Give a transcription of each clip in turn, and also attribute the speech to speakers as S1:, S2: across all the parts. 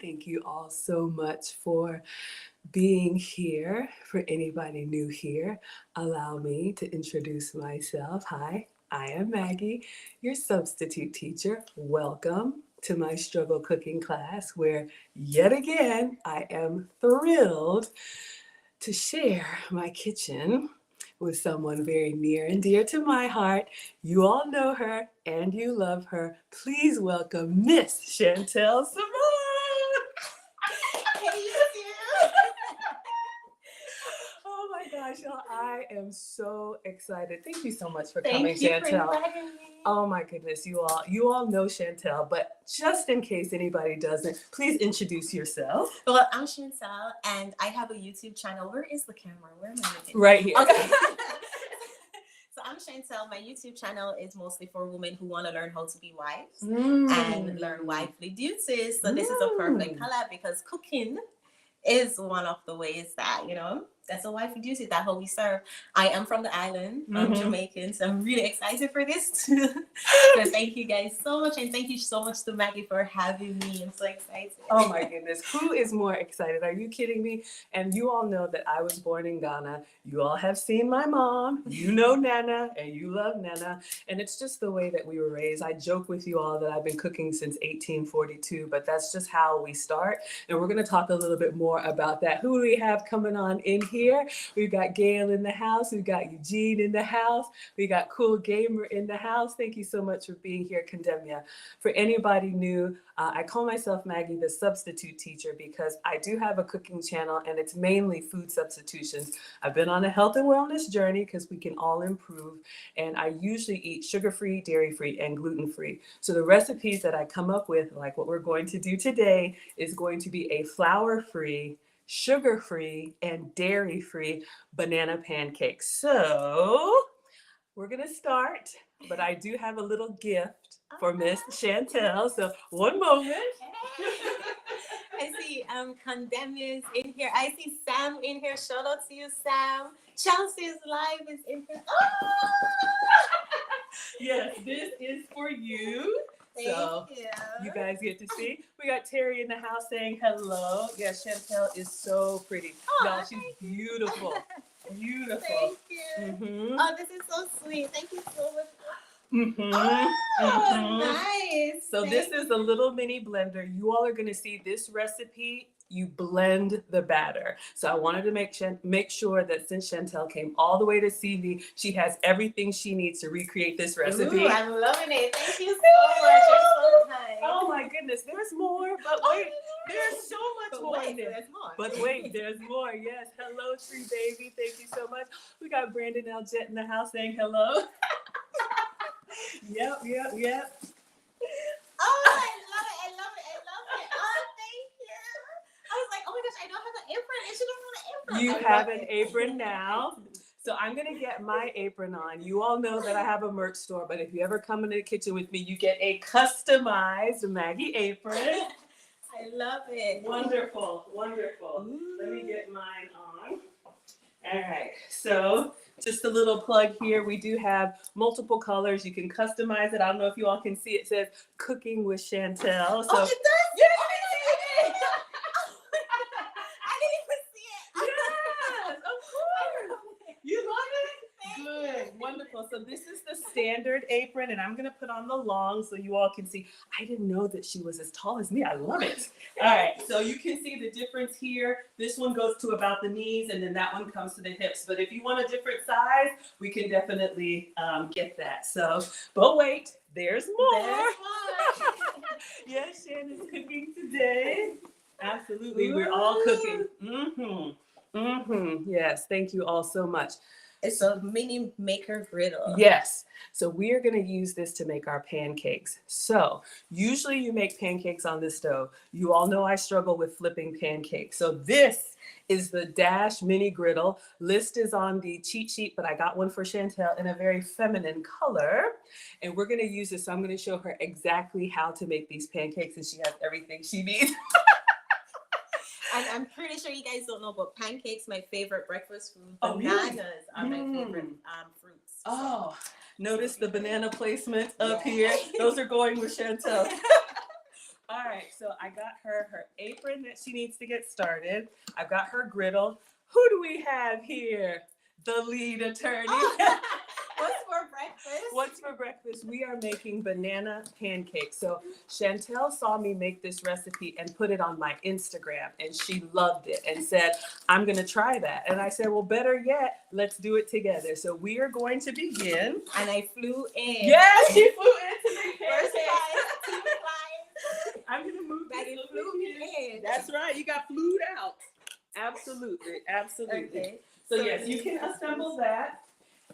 S1: Thank you all so much for being here. For anybody new here, allow me to introduce myself. Hi, I am Maggie, your substitute teacher. Welcome to my struggle cooking class, where yet again I am thrilled to share my kitchen with someone very near and dear to my heart. You all know her and you love her. Please welcome Miss Chantelle Simone.
S2: Hey, you.
S1: Oh my gosh, y'all, I am so excited. Thank you so much for
S2: Thank
S1: coming,
S2: you
S1: Chantelle.
S2: for inviting me.
S1: Oh my goodness, you all know Chantelle, but just in case anybody doesn't, please introduce yourself.
S2: Well, I'm Chantelle, and I have a YouTube channel. Where is the camera? Where am I looking?
S1: Right here.
S2: Okay. So I'm Chantelle. My YouTube channel is mostly for women who want to learn how to be wives and learn wifely duties. So this is a perfect collab because cooking is one of the ways that, that's a wifey duty. That's how we serve. I am from the island. I'm Jamaican, so I'm really excited for this too. So thank you guys so much, and thank you so much to Maggie for having me. I'm so excited.
S1: Oh my goodness, who is more excited? Are you kidding me? And you all know that I was born in Ghana. You all have seen my mom. You know Nana, and you love Nana. And it's just the way that we were raised. I joke with you all that I've been cooking since 1842, but that's just how we start. And we're going to talk a little bit more about that. Who do we have coming on in here? We've got Gail in the house. We've got Eugene in the house. We got Cool Gamer in the house. Thank you so much for being here, Condemnia. For anybody new, I call myself Maggie the substitute teacher because I do have a cooking channel and it's mainly food substitutions. I've been on a health and wellness journey because we can all improve, and I usually eat sugar-free, dairy-free, and gluten-free. So the recipes that I come up with, like what we're going to do today, is going to be a flour-free, sugar-free, and dairy-free banana pancake. So we're gonna start, but I do have a little gift for Miss Chantelle. So one moment.
S2: I see Condemnia's in here. I see Sam in here. Shout out to you, Sam. Chelsea's live is in here. Oh!
S1: Yes, this is for you.
S2: Thank you.
S1: You guys get to see. We got Terry in the house saying hello. Yeah, Chantelle is so pretty.
S2: Oh,
S1: Y'all, she's beautiful. Beautiful.
S2: Thank you. Oh, this is so sweet. Thank you so much. Nice.
S1: So this is a little mini blender. You all are going to see this recipe. You blend the batter. So I wanted to make sure that since Chantelle came all the way to see me, she has everything she needs to recreate this recipe.
S2: Ooh, I'm loving it. Thank you so much. You're so kind.
S1: Oh my goodness, there's more, but wait, there's so much more in there.
S2: There's more.
S1: But wait, there's more. Yes, hello, Tree Baby. Thank you so much. We got Brandon L. Jet in the house saying hello. Yep.
S2: Oh, I love it. Oh, thank you. I was like, oh my gosh, I don't have an apron. I should have an apron.
S1: You have an apron now. So I'm going to get my apron on. You all know that I have a merch store, but if you ever come into the kitchen with me, you get a customized Maggie apron.
S2: I love it.
S1: Wonderful. Let me get mine on. All right. So just a little plug here. We do have multiple colors. You can customize it. I don't know if you all can see. It says Cooking with Chantelle. So
S2: oh, it does?
S1: Yeah,
S2: I didn't even see it.
S1: yes, of course. You love it? Good. Wonderful. So this is the standard apron, and I'm going to put on the long so you all can see. I didn't know that she was as tall as me. I love it. All right. So you can see the difference here. This one goes to about the knees, and then that one comes to the hips. But if you want a different size, we can definitely get that. So, but wait, there's more.
S2: There's more.
S1: Yes, Shan is cooking today. Absolutely. We're all cooking. Yes. Thank you all so much.
S2: It's a mini maker griddle.
S1: Yes. So we are going to use this to make our pancakes. So usually you make pancakes on the stove. You all know I struggle with flipping pancakes. So this is the Dash mini griddle. List is on the cheat sheet, but I got one for Chantelle in a very feminine color. And we're going to use this. So I'm going to show her exactly how to make these pancakes, and she has everything she needs.
S2: And I'm pretty sure you guys don't know, but pancakes, my favorite breakfast food.
S1: Oh,
S2: Bananas
S1: really?
S2: are my favorite fruits.
S1: Oh, notice the banana placement up here. Those are going with Chantelle. All right, so I got her apron that she needs to get started. I've got her griddle. Who do we have here? The lead attorney.
S2: What's for breakfast?
S1: What's for breakfast? We are making banana pancakes. So Chantelle saw me make this recipe and put it on my Instagram, and she loved it and said, I'm going to try that. And I said, well, better yet, let's do it together. So we are going to begin.
S2: And I flew in.
S1: Yes, she flew in to make
S2: First
S1: pancakes.
S2: time, team
S1: I'm going to move
S2: That
S1: this
S2: it
S1: over
S2: flew
S1: here.
S2: in.
S1: That's right. You got flued out. Absolutely. Absolutely.
S2: Okay.
S1: So yes, you can assemble that.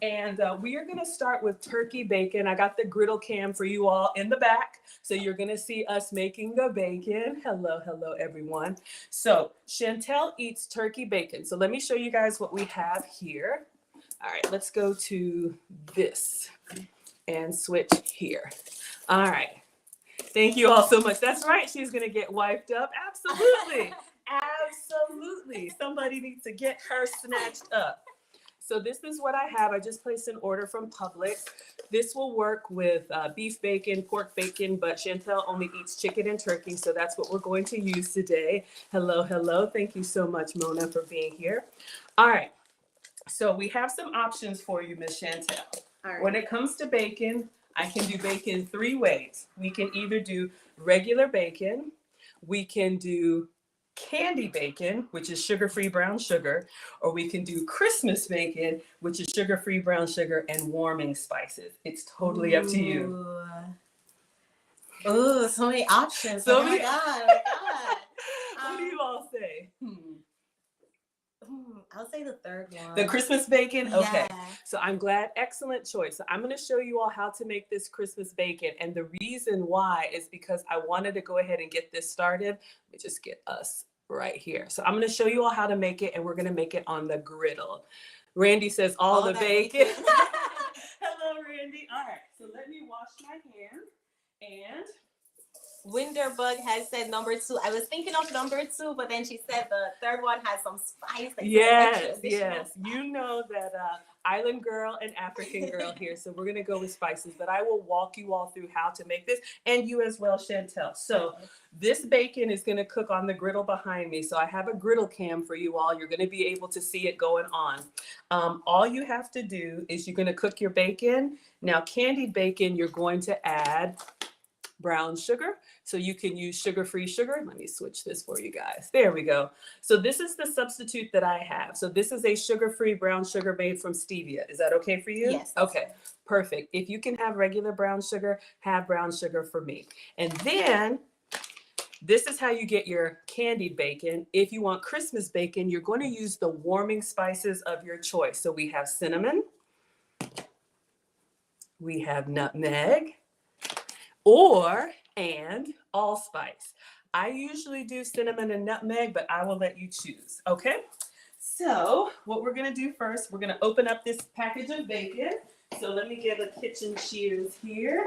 S1: And we are going to start with turkey bacon. I got the griddle cam for you all in the back. So you're going to see us making the bacon. Hello, hello, everyone. So Chantelle eats turkey bacon. So let me show you guys what we have here. All right, let's go to this and switch here. All right. Thank you all so much. That's right. She's going to get wiped up. Absolutely. Absolutely. Somebody needs to get her snatched up. So this is what I have. I just placed an order from Publix. This will work with beef bacon, pork bacon, but Chantelle only eats chicken and turkey, so that's what we're going to use today. Hello, hello. Thank you so much, Mona, for being here. All right. So we have some options for you, Miss Chantelle.
S2: All right.
S1: When it comes to bacon, I can do bacon 3 ways. We can either do regular bacon, we can do candy bacon, which is sugar-free brown sugar, or we can do Christmas bacon, which is sugar-free brown sugar and warming spices. It's totally up to you.
S2: Oh, so many options.
S1: So
S2: oh my
S1: many-
S2: God. Oh my God.
S1: What do you all say?
S2: I'll say the third one.
S1: The Christmas bacon? Okay.
S2: Yeah.
S1: So I'm glad. Excellent choice. So I'm going to show you all how to make this Christmas bacon. And the reason why is because I wanted to go ahead and get this started. Let me just get us right here. So I'm going to show you all how to make it, and we're going to make it on the griddle. Randy says all the bacon. Hello, Randy. All right. So let me wash my hands. And
S2: Winterbug has said number 2. I was thinking of number 2, but then she said the third one has some spice.
S1: yes. You know that island girl and African girl here. So we're going to go with spices, but I will walk you all through how to make this, and you as well, Chantelle. So this bacon is going to cook on the griddle behind me. So I have a griddle cam for you all. You're going to be able to see it going on. All you have to do is you're going to cook your bacon. Now, candied bacon, you're going to add brown sugar. So you can use sugar-free sugar. Let me switch this for you guys. There we go. So this is the substitute that I have. So this is a sugar-free brown sugar made from stevia. Is that okay for you?
S2: Yes.
S1: Okay, perfect. If you can have regular brown sugar, have brown sugar for me. And then this is how you get your candied bacon. If you want Christmas bacon, you're going to use the warming spices of your choice. So we have cinnamon, we have nutmeg, and allspice. I usually do cinnamon and nutmeg, but I will let you choose. Okay. So what we're going to do first, we're going to open up this package of bacon. So let me get a kitchen shears here.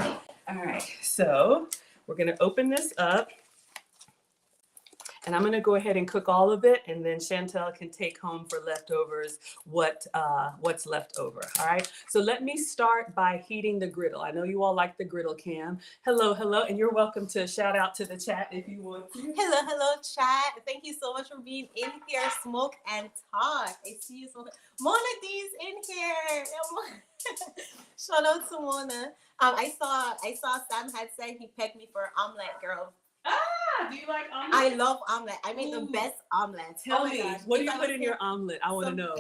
S1: All right. So we're going to open this up. And I'm going to go ahead and cook all of it, and then Chantelle can take home for leftovers what's left over. All right. So let me start by heating the griddle. I know you all like the griddle cam. Hello, hello, and you're welcome to shout out to the chat if you want to.
S2: Hello, chat. Thank you so much for being in here. Smoke and talk. I see you. Mona D's in here. Shout out to Mona. I saw Sam had said he pegged me for omelet, girl.
S1: Do you like omelet?
S2: I love omelet. I make the best omelet.
S1: Tell me, what do you put in your omelet? I want to know.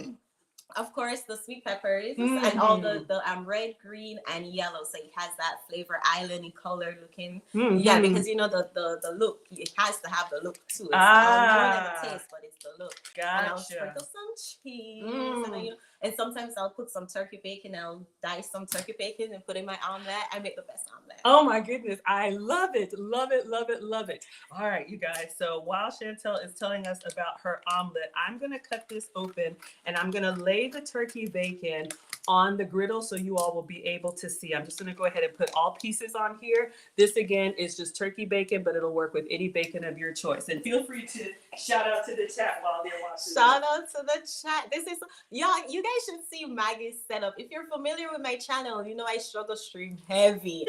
S2: Of course, the sweet peppers and all the red, green, and yellow. So it has that flavor, islandy color looking. Yeah, because you know the look. It has to have the look too. It's more than the taste, but it's the look.
S1: Gotcha.
S2: And I'll sprinkle some cheese. And, then, and sometimes I'll put some turkey bacon. I'll dice some turkey bacon and put in my omelet. I make the best omelet.
S1: Oh my goodness. I love it. Love it. Love it. Love it. All right, you guys. So while Chantelle is telling us about her omelet, I'm going to cut this open and I'm going to lay the turkey bacon on the griddle so you all will be able to see. I'm just going to go ahead and put all pieces on here. This again is just turkey bacon, but it'll work with any bacon of your choice. And feel free to shout out to the chat while they're watching.
S2: Shout out to the chat. This is y'all. You guys should see Maggie's setup. If you're familiar with my channel, you know I struggle stream heavy.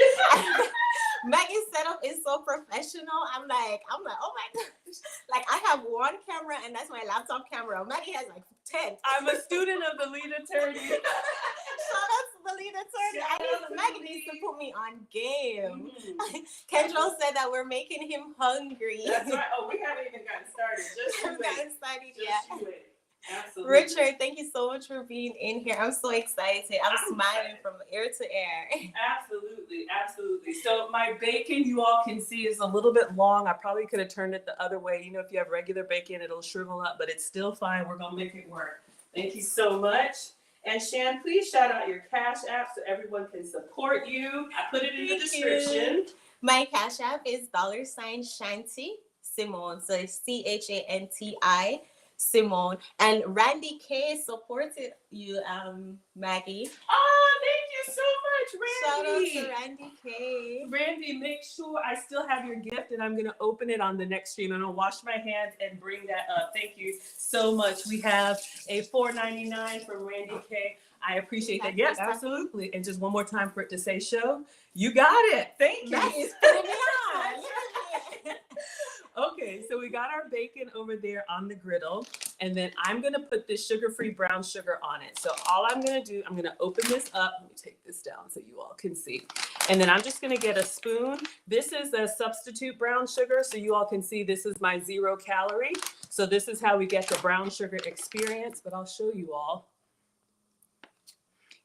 S2: Maggie's setup is so professional. I'm like, oh my gosh. Like I have one camera and that's my laptop camera. Maggie has like 10.
S1: I'm a student of the lead attorney.
S2: Shout out to the lead attorney. Maggie needs to put me on game. Kendra said that we're making him hungry.
S1: That's right. Oh, we haven't even gotten started. Just
S2: haven't gotten started yet.
S1: Absolutely.
S2: Richard, thank you so much for being in here. I'm so excited. I'm smiling from ear to ear.
S1: Absolutely, absolutely. So my bacon, you all can see, is a little bit long. I probably could have turned it the other way. You know, if you have regular bacon, it'll shrivel up, but it's still fine. We're gonna make it work. Thank you so much. And Shan, please shout out your Cash App so everyone can support you. I put it in the description.
S2: My Cash App is $Shanti Simone. So it's CHANTI Simone. And Randy K supported you, Maggie.
S1: Oh, thank you so much, Randy.
S2: Shout out to Randy K.
S1: Randy, make sure I still have your gift and I'm going to open it on the next stream. I'm going to wash my hands and bring that up. Thank you so much. We have a $4.99 from Randy K. I appreciate that. Yes, absolutely. And just one more time for it to say show. You got it. Thank you.
S2: Maggie's putting me on.
S1: Okay, so we got our bacon over there on the griddle, and then I'm gonna put this sugar-free brown sugar on it. So all I'm gonna do, I'm gonna open this up. Let me take this down so you all can see. And then I'm just gonna get a spoon. This is a substitute brown sugar, so you all can see this is my 0 calorie. So this is how we get the brown sugar experience, but I'll show you all.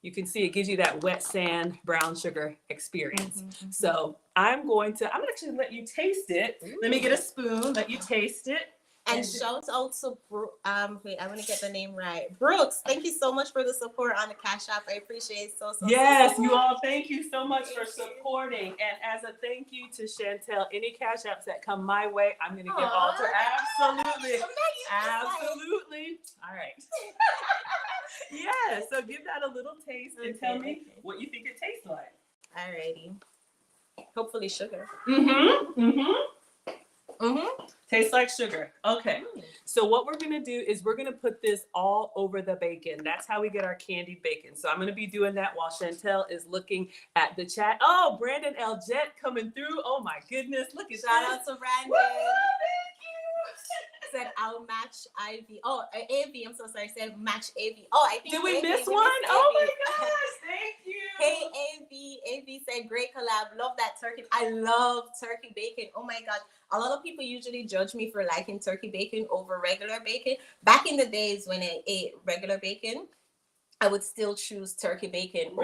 S1: You can see it gives you that wet sand brown sugar experience. So I'm gonna actually let you taste it. Let me get a spoon, let you taste it.
S2: And shout out to wait, I want to get the name right. Brooks, thank you so much for the support on the Cash App. I appreciate it so
S1: Yes,
S2: so
S1: you all, thank you so much for supporting. And as a thank you to Chantelle, any Cash Apps that come my way, I'm gonna give all to absolutely. Absolutely. All right. Yeah, so give that a little taste and tell me what you think it tastes like.
S2: Alrighty. Hopefully sugar.
S1: Tastes like sugar. Okay. So what we're going to do is we're going to put this all over the bacon. That's how we get our candied bacon. So I'm going to be doing that while Chantelle is looking at the chat. Oh, Brandon L. Jet coming through. Oh my goodness. Look at
S2: Shout
S1: that.
S2: out to Brandon.
S1: Thank you.
S2: Said I'll match Ivy. Oh, AV. I'm so sorry. Said match AV. Oh, I think.
S1: Did we
S2: AV,
S1: miss
S2: we
S1: one?
S2: missed
S1: Oh
S2: AV.
S1: my gosh. Thank you.
S2: Hey, AV. AV said great collab. Love that turkey. I love turkey bacon. Oh my gosh. A lot of people usually judge me for liking turkey bacon over regular bacon. Back in the days when I ate regular bacon, I would still choose turkey bacon over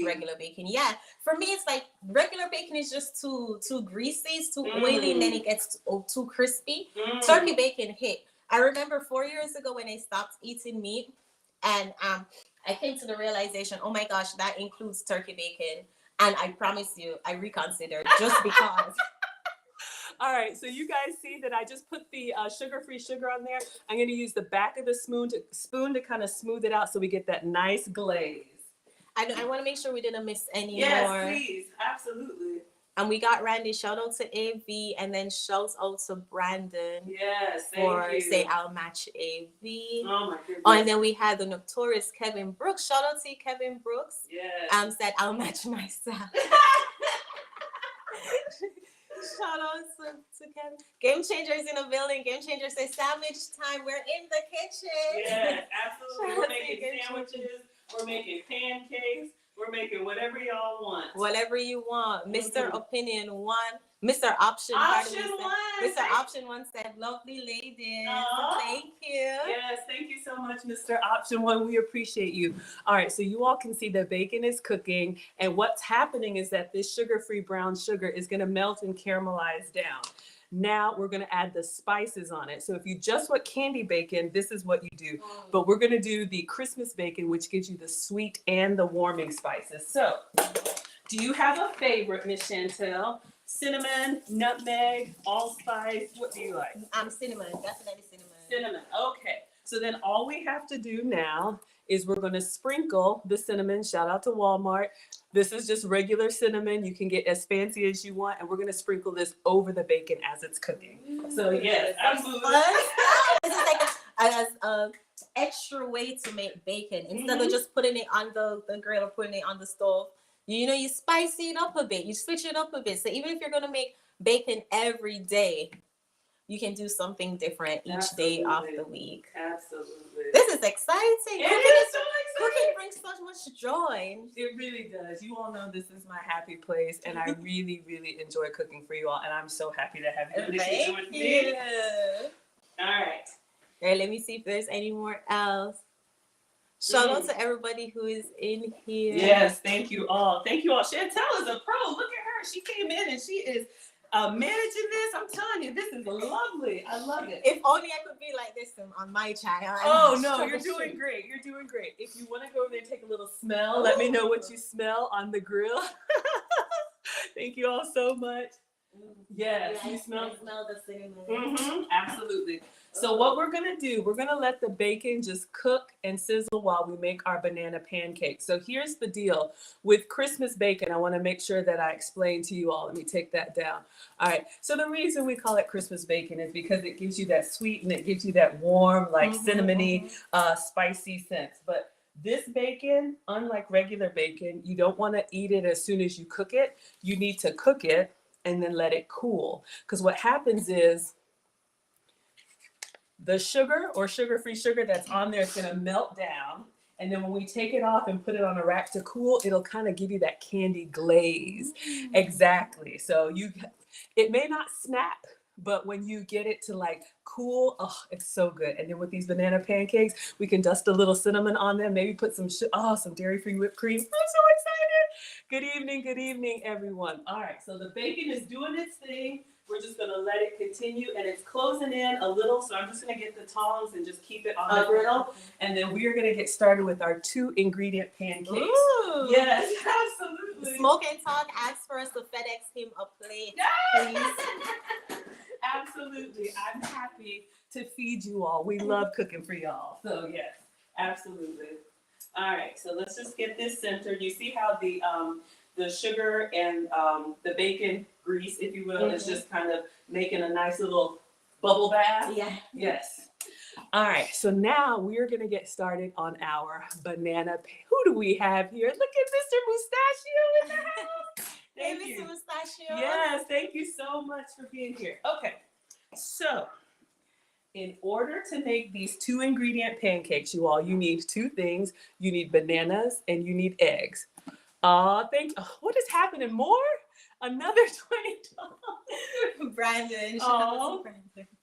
S2: regular bacon. Yeah, for me, it's like regular bacon is just too greasy, it's too oily, and then it gets too crispy. Turkey bacon hit. I remember 4 years ago when I stopped eating meat, and I came to the realization, oh my gosh, that includes turkey bacon. And I promise you, I reconsidered just because.
S1: All right, so you guys see that I just put the sugar-free sugar on there. I'm going to use the back of the spoon to kind of smooth it out so we get that nice glaze.
S2: I want to make sure we didn't miss any more.
S1: Yes, please. Absolutely.
S2: And we got Randy. Shout out to AV, and then shout out to Brandon.
S1: Yes,
S2: thank you. Say I'll match AV.
S1: Oh my goodness.
S2: Oh, and then we had the notorious Kevin Brooks. Shout out to Kevin Brooks.
S1: Yes.
S2: Said I'll match myself. Shout out to Kevin. Game Changers in the building. Game Changers say sandwich time. We're in the kitchen.
S1: Yes, absolutely. We're making sandwiches. We're making pancakes. We're making whatever y'all want.
S2: Whatever you want. Mr. Opinion 1. Mr. Option 1. Mr. Option 1 said, lovely ladies. Thank you.
S1: Yes, thank you so much, Mr. Option 1. We appreciate you. All right, so you all can see the bacon is cooking. And what's happening is that this sugar-free brown sugar is going to melt and caramelize down. Now we're going to add the spices on it. So if you just want candy bacon, this is what you do. But we're going to do the Christmas bacon, which gives you the sweet and the warming spices. So do you have a favorite, Miss Chantelle? Cinnamon, nutmeg, allspice. What do you like?
S2: Cinnamon. Definitely cinnamon.
S1: Cinnamon. Okay. So then all we have to do now is we're going to sprinkle the cinnamon. Shout out to Walmart. This is just regular cinnamon. You can get as fancy as you want. And we're going to sprinkle this over the bacon as it's cooking. So yes, absolutely.
S2: This is like a extra way to make bacon. Instead of just putting it on the grill or putting it on the stove, you spicy it up a bit, you switch it up a bit. So even if you're gonna make bacon every day, you can do something different each day of the week.
S1: Absolutely.
S2: This is exciting.
S1: It is so
S2: Cooking
S1: exciting.
S2: brings so much joy.
S1: It really does. You all know this is my happy place, and I really, really enjoy cooking for you all, and I'm so happy to have you in the kitchen with me. All right.
S2: All right, let me see if there's any more else. Shout out to everybody who is in here.
S1: Yes, thank you all. Thank you all. Chantelle is a pro. Look at her. She came in and she is managing this. I'm telling you, this is lovely. I love it.
S2: If only I could be like this on my channel.
S1: Oh, no, you're doing great. You're doing great. If you want to go over there and take a little smell, let me know what you smell on the grill. Thank you all so much. Yes, you smell
S2: the cinnamon.
S1: Absolutely. So what we're going to do, we're going to let the bacon just cook and sizzle while we make our banana pancakes. So here's the deal. With Christmas bacon, I want to make sure that I explain to you all. Let me take that down. All right. So the reason we call it Christmas bacon is because it gives you that sweet and it gives you that warm, like cinnamony, spicy sense. But this bacon, unlike regular bacon, you don't want to eat it as soon as you cook it. You need to cook it and then let it cool. Because what happens is the sugar or sugar-free sugar that's on there is going to melt down. And then when we take it off and put it on a rack to cool, it'll kind of give you that candy glaze. Exactly. So it may not snap, but when you get it to like cool, oh, it's so good. And then with these banana pancakes, we can dust a little cinnamon on them, maybe put some dairy-free whipped cream. I'm so excited. Good evening, everyone. All right, so the bacon is doing its thing. We're just gonna let it continue, and it's closing in a little, so I'm just gonna get the tongs and just keep it on the griddle, and then we are gonna get started with our 2-ingredient pancakes.
S2: Ooh.
S1: Yes, absolutely.
S2: Smoke and Talk asks for us to FedEx him a plate, please.
S1: Absolutely, I'm happy to feed you all. We love cooking for y'all, so yes, absolutely. All right, so let's just get this centered. You see how the sugar and the bacon grease, if you will, is just kind of making a nice little bubble bath?
S2: Yeah.
S1: Yes. All right, so now we are going to get started on our banana. Who do we have here? Look at Mr. Mustachio in the house. Thank you.
S2: Mr. Mustachio.
S1: Yes, thank you so much for being here. Okay, so in order to make these 2-ingredient pancakes, you all, you need 2 things. You need bananas and you need eggs. What is happening? More? Another $20.
S2: Brandon.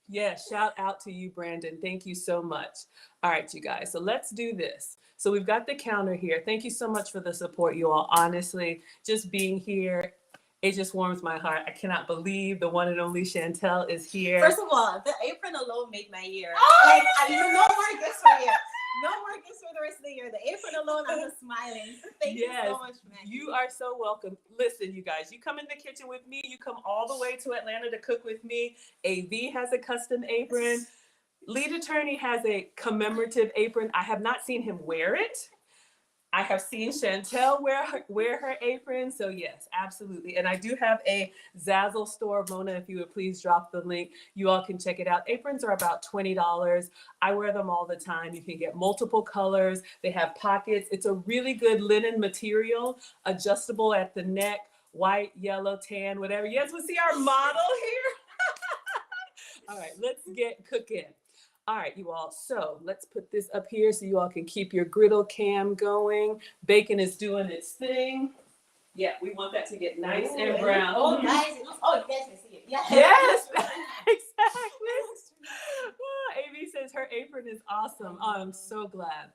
S1: Yeah, shout out to you, Brandon. Thank you so much. All right, you guys. So let's do this. So we've got the counter here. Thank you so much for the support, you all. Honestly, just being here, it just warms my heart. I cannot believe the one and only Chantelle is here.
S2: First of all, the apron alone made my year.
S1: Oh,
S2: no more gifts for you. No more gifts for the rest of the year. The apron alone, I'm just smiling. Thank you so much, Maggie.
S1: You are so welcome. Listen, you guys, you come in the kitchen with me. You come all the way to Atlanta to cook with me. AV has a custom apron. Lead attorney has a commemorative apron. I have not seen him wear it. I have seen Chantelle wear her apron. So yes, absolutely. And I do have a Zazzle store. Mona, if you would please drop the link. You all can check it out. Aprons are about $20. I wear them all the time. You can get multiple colors. They have pockets. It's a really good linen material, adjustable at the neck, white, yellow, tan, whatever. Yes, we'll see our model here. All right, let's get cooking. All right, you all, so let's put this up here so you all can keep your griddle cam going. Bacon is doing its thing. Yeah, we want that to get nice and brown.
S2: Oh, guys, you guys can see it. Yeah.
S1: Yes, exactly. Oh, Amy says her apron is awesome. Oh, I'm so glad.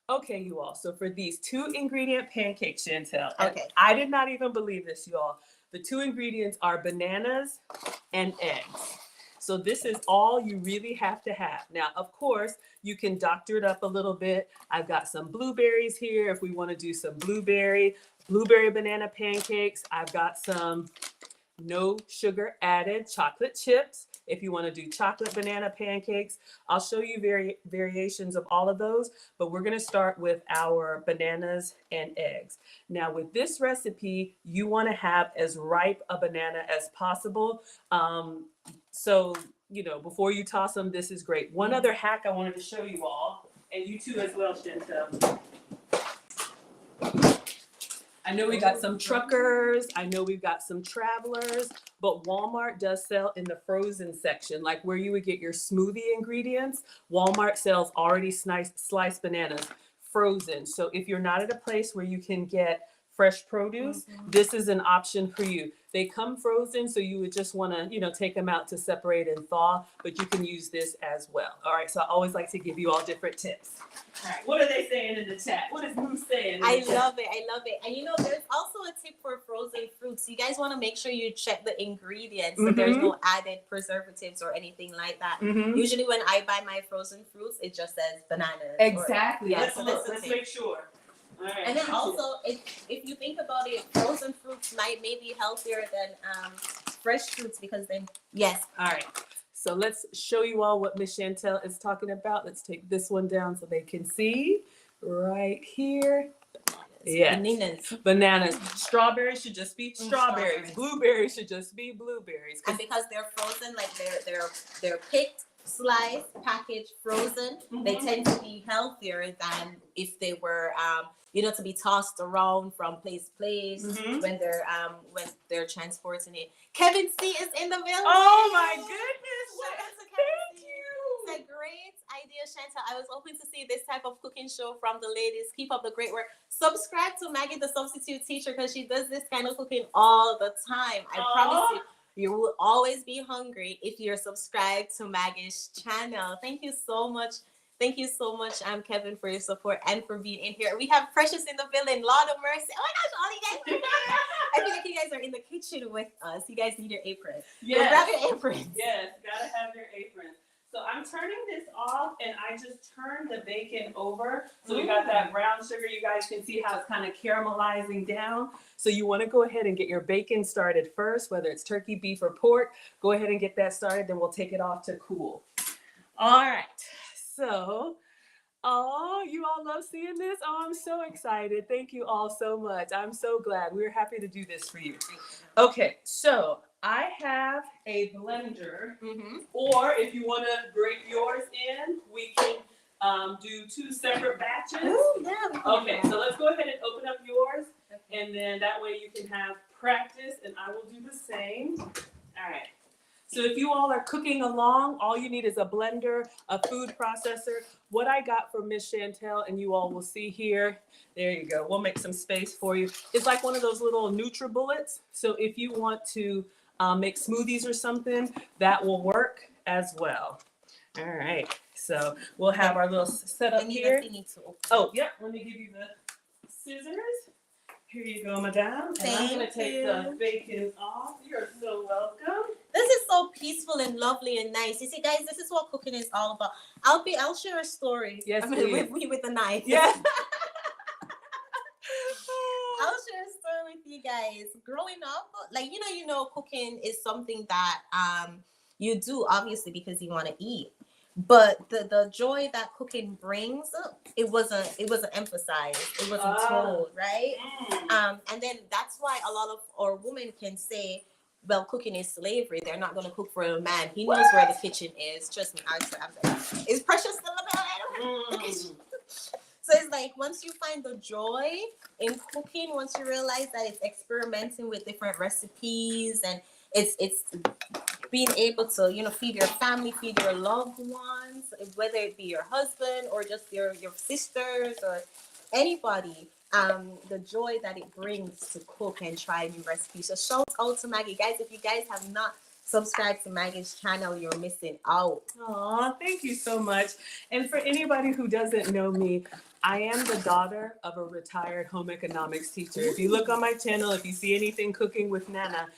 S1: Okay, you all, so for these 2-ingredient pancakes, Chantelle,
S2: okay.
S1: I did not even believe this, you all. The 2 ingredients are bananas and eggs. So this is all you really have to have. Now, of course, you can doctor it up a little bit. I've got some blueberries here if we want to do some blueberry banana pancakes. I've got some no sugar added chocolate chips if you want to do chocolate banana pancakes. I'll show you variations of all of those, but we're going to start with our bananas and eggs. Now, with this recipe, you want to have as ripe a banana as possible. So, you know, before you toss them, this is great. One other hack I wanted to show you all, and you too as well, Chantelle. I know we got some truckers. I know we've got some travelers, but Walmart does sell in the frozen section, like where you would get your smoothie ingredients. Walmart sells already sliced bananas frozen. So if you're not at a place where you can get fresh produce, this is an option for you. They come frozen, so you would just want to, take them out to separate and thaw, but you can use this as well. All right, so I always like to give you all different tips. All right, what are they saying in the chat? What is Moose saying?
S2: I love it. And there's also a tip for frozen fruits. You guys want to make sure you check the ingredients, so there's no added preservatives or anything like that. Usually when I buy my frozen fruits, it just says bananas.
S1: Exactly.
S2: Let's
S1: make sure. All right.
S2: And then also, if you think about it, frozen fruits may be healthier than fresh fruits, because then, yes.
S1: All right. So let's show you all what Miss Chantelle is talking about. Let's take this one down so they can see right here. Yes. Bananas. Strawberries should just be strawberries. Blueberries should just be blueberries.
S2: And because they're frozen, like they're picked, sliced, packaged, frozen, they tend to be healthier than if they were to be tossed around from place to place when they're transporting it. Kevin C is in the building.
S1: Oh my goodness.
S2: Thank you. It's a great idea, Chantelle. I was hoping to see this type of cooking show from the ladies. Keep up the great work. Subscribe to Maggie the Substitute Teacher, because she does this kind of cooking all the time. I promise you will always be hungry if you're subscribed to Maggie's channel. Thank you so much. Thank you so much, Kevin, for your support and for being in here. We have Precious in the building. Lord of mercy. Oh my gosh, all you guys. I feel like you guys are in the kitchen with us. You guys need your apron.
S1: Yes.
S2: Grab your aprons.
S1: Yes, gotta have your aprons. So I'm turning this off, and I just turned the bacon over. So we got that brown sugar. You guys can see how it's kind of caramelizing down. So you want to go ahead and get your bacon started first, whether it's turkey, beef, or pork. Go ahead and get that started, then we'll take it off to cool. All right. So, you all love seeing this? Oh, I'm so excited. Thank you all so much. I'm so glad. We're happy to do this for you. Okay, so I have a blender, or if you want to break yours in, we can do 2 separate batches.
S2: Ooh, yeah.
S1: Okay, so let's go ahead and open up yours, and then that way you can have practice, and I will do the same. All right. So if you all are cooking along, all you need is a blender, a food processor. What I got from Miss Chantelle, and you all will see here, there you go. We'll make some space for you. It's like one of those little NutriBullets. So if you want to make smoothies or something, that will work as well. All right. So we'll have our little setup here. Oh, yep. Let me give you the scissors. Here you go, madame. And I'm going to take the bacon off. You're so welcome.
S2: This is so peaceful and lovely and nice. You see, guys, this is what cooking is all about. I'll share a story.
S1: Yes,
S2: with the knife.
S1: Yeah.
S2: I'll share a story with you guys. Growing up, cooking is something that you do obviously because you want to eat. But the joy that cooking brings, it wasn't emphasized. It wasn't told, right? And then that's why a lot of our women can say, well, cooking is slavery. They're not going to cook for a man. He knows where the kitchen is. Trust me. Is Precious still in the kitchen? So it's like, once you find the joy in cooking, once you realize that it's experimenting with different recipes, and it's being able to, feed your family, feed your loved ones, whether it be your husband or just your sisters or anybody, the joy that it brings to cook and try new recipes. So shout out to Maggie. Guys, if you guys have not subscribed to Maggie's channel, you're missing out.
S1: Aw, thank you so much. And for anybody who doesn't know me, I am the daughter of a retired home economics teacher. If you look on my channel, if you see anything cooking with Nana,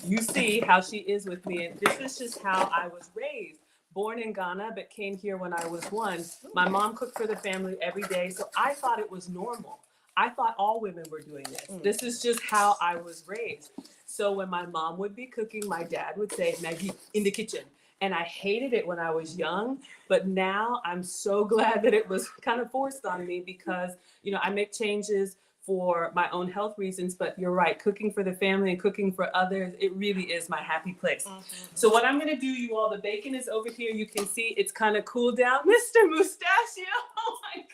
S1: you see how she is with me. And this is just how I was raised. Born in Ghana, but came here when I was 1. My mom cooked for the family every day, so I thought it was normal. I thought all women were doing this. This is just how I was raised. So when my mom would be cooking, my dad would say, Maggie, in the kitchen. And I hated it when I was young, but now I'm so glad that it was kind of forced on me because, I make changes for my own health reasons, but you're right, cooking for the family and cooking for others, it really is my happy place. So what I'm gonna do, you all, the bacon is over here. You can see it's kind of cooled down. Mr. Mustachio, oh my God.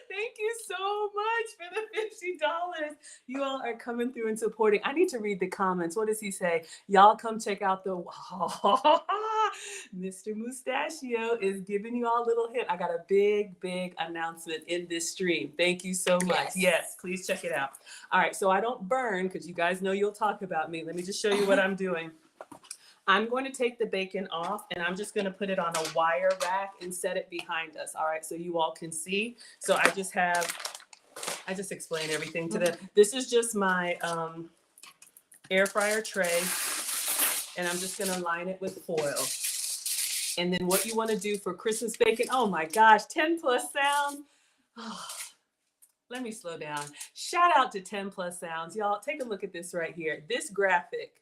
S1: Thank you so much for the $50. You all are coming through and supporting. I need to read the comments. What does he say? Y'all come check out the Mr. Mustachio is giving you all a little hint. I got a big announcement in this stream. Thank you so much. Yes, please check it out. All right, so I don't burn because you guys know you'll talk about me. Let me just show you what I'm doing. I'm going to take the bacon off and I'm just going to put it on a wire rack and set it behind us. All right, so you all can see. So I just explain everything to them. This is just my air fryer tray and I'm just going to line it with foil. And then what you want to do for Christmas bacon, oh my gosh, 10 plus sounds. Oh, let me slow down. Shout out to 10 plus sounds. Y'all take a look at this right here. This graphic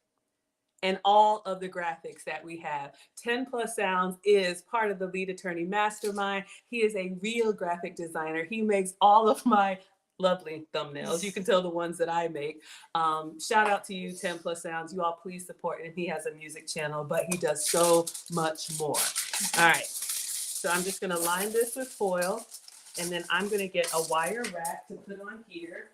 S1: and all of the graphics that we have. 10 Plus Sounds is part of the Lead Attorney Mastermind. He is a real graphic designer. He makes all of my lovely thumbnails. You can tell the ones that I make. Shout out to you, 10 Plus Sounds. You all please support him. He has a music channel, but he does so much more. All right, so I'm just gonna line this with foil and then I'm gonna get a wire rack to put on here.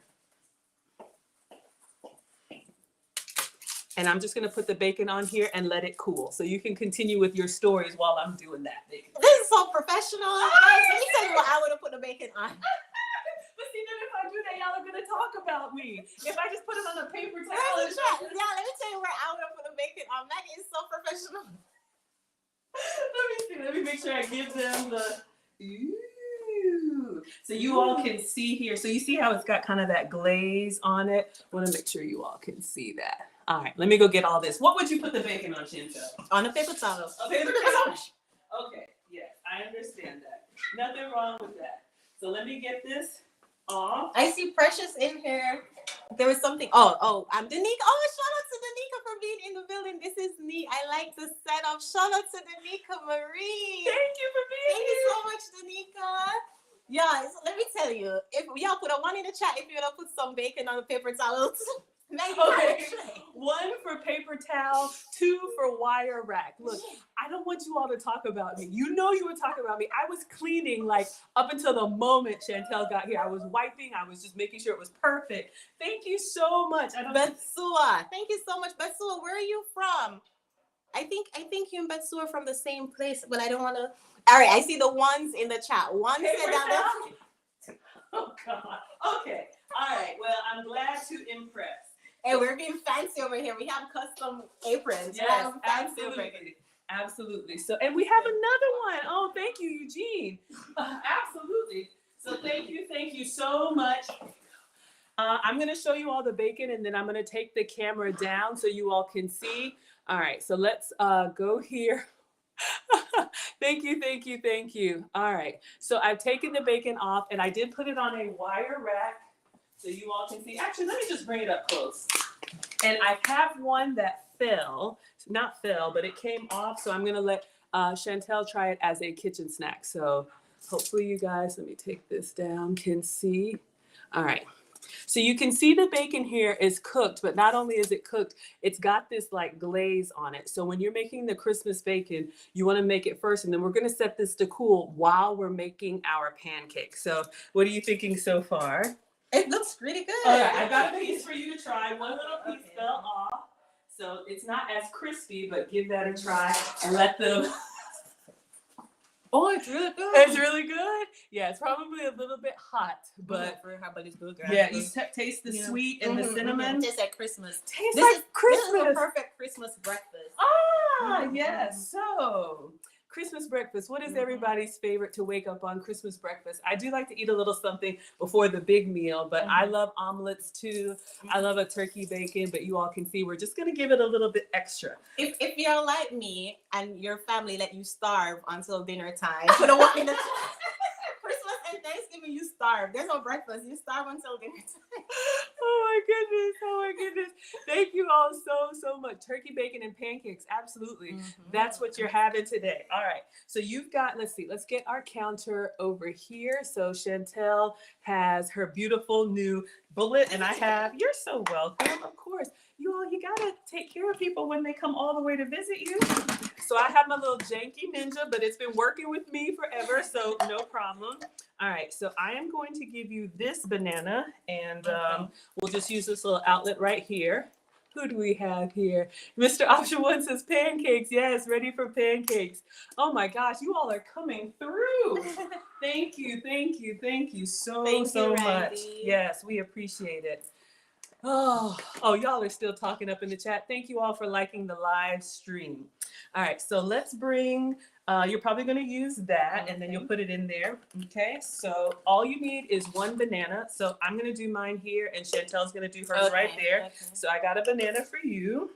S1: And I'm just going to put the bacon on here and let it cool. So you can continue with your stories while I'm doing that. Bacon.
S2: This is so professional. Let me tell you what I would have put the bacon on.
S1: But see, then if I do that, y'all are going to talk about me. If I just put it on a paper towel.
S2: Yeah, let me tell you where I would have put the bacon on. Maggie is so professional.
S1: Let me see. Let me make sure I give them the... Ooh. So you all can see here. So you see how it's got kind of that glaze on it? I want to make sure you all can see that. All right, let me go get all this. What would you put the bacon on, Chantelle?
S2: On a paper towel.
S1: A paper towel? Okay, yes, I understand that. Nothing wrong with that. So let me get this off.
S2: I see Precious in here. There was something. I'm Danica. Oh, shout out to Danica for being in the building. This is neat. I like the setup. Shout out to Danica Marie.
S1: Thank you for being
S2: here. Thank you so much, Danica. Yeah, so let me tell you, if y'all put a one in the chat, if you're gonna put some bacon on the paper towels.
S1: Okay. 1 for paper towel, 2 for wire rack. Look, I don't want you all to talk about me. You know you were talking about me. I was cleaning like up until the moment Chantelle got here. I was wiping. I was just making sure it was perfect. Thank you so much.
S2: Betsua. Thank you so much. Betsua, where are you from? I think you and Betsua are from the same place, but I don't want to. All right, I see the ones in the chat. One said that.
S1: Oh, God. Okay. All right. Well, I'm glad to impress.
S2: Hey, we're being fancy over here. We have custom aprons.
S1: Yes, absolutely. Absolutely. So, and we have another one. Oh, thank you, Eugene. Absolutely. So thank you so much. I'm going to show you all the bacon and then I'm going to take the camera down so you all can see. All right, so let's go here. Thank you. All right, so I've taken the bacon off and I did put it on a wire rack so you all can see. Actually, let me just bring it up close. And I have one that not fell, but it came off. So I'm going to let Chantelle try it as a kitchen snack. So hopefully you guys, let me take this down, can see. All right. So you can see the bacon here is cooked, but not only is it cooked, it's got this like glaze on it. So when you're making the Christmas bacon, you want to make it first, and then we're going to set this to cool while we're making our pancakes. So what are you thinking so far?
S2: It looks pretty good.
S1: All right, I got a piece for you to try. One little piece fell off, so it's not as crispy, but give that a try and let them...
S2: Oh, it's really good.
S1: It's really good. Yeah, it's probably a little bit hot, but
S2: it's good.
S1: Yeah, you taste the sweet and the cinnamon.
S2: It tastes like Christmas.
S1: Tastes like Christmas.
S2: This is a perfect Christmas breakfast.
S1: Yes. So, Christmas breakfast. What is everybody's favorite to wake up on Christmas breakfast? I do like to eat a little something before the big meal, but I love omelets too. I love a turkey bacon, but you all can see we're just going to give it a little bit extra.
S2: If you're like me and your family let you starve until dinner time, put a one in the Christmas and Thanksgiving, you starve. There's no breakfast. You starve until dinner time.
S1: Oh my goodness. Thank you all so much. Turkey, bacon, and pancakes. Absolutely. That's what you're having today. All right. So you've got, let's get our counter over here. So Chantelle has her beautiful new bullet and I have, you're so welcome. Of course. You got to take care of people when they come all the way to visit you. So I have my little janky Ninja, but it's been working with me forever, so no problem. All right, so I am going to give you this banana, and we'll just use this little outlet right here. Who do we have here? Mr. Option 1 says pancakes. Yes, ready for pancakes. Oh my gosh, you all are coming through. Thank you, thank you, thank you so much. Yes, we appreciate it. Oh, y'all are still talking up in the chat. Thank you all for liking the live stream. All right, so let's bring, you're probably going to use that, and then you'll put it in there. Okay, so all you need is one banana. So I'm going to do mine here, and Chantel's going to do hers right there. Okay. So I got a banana for you,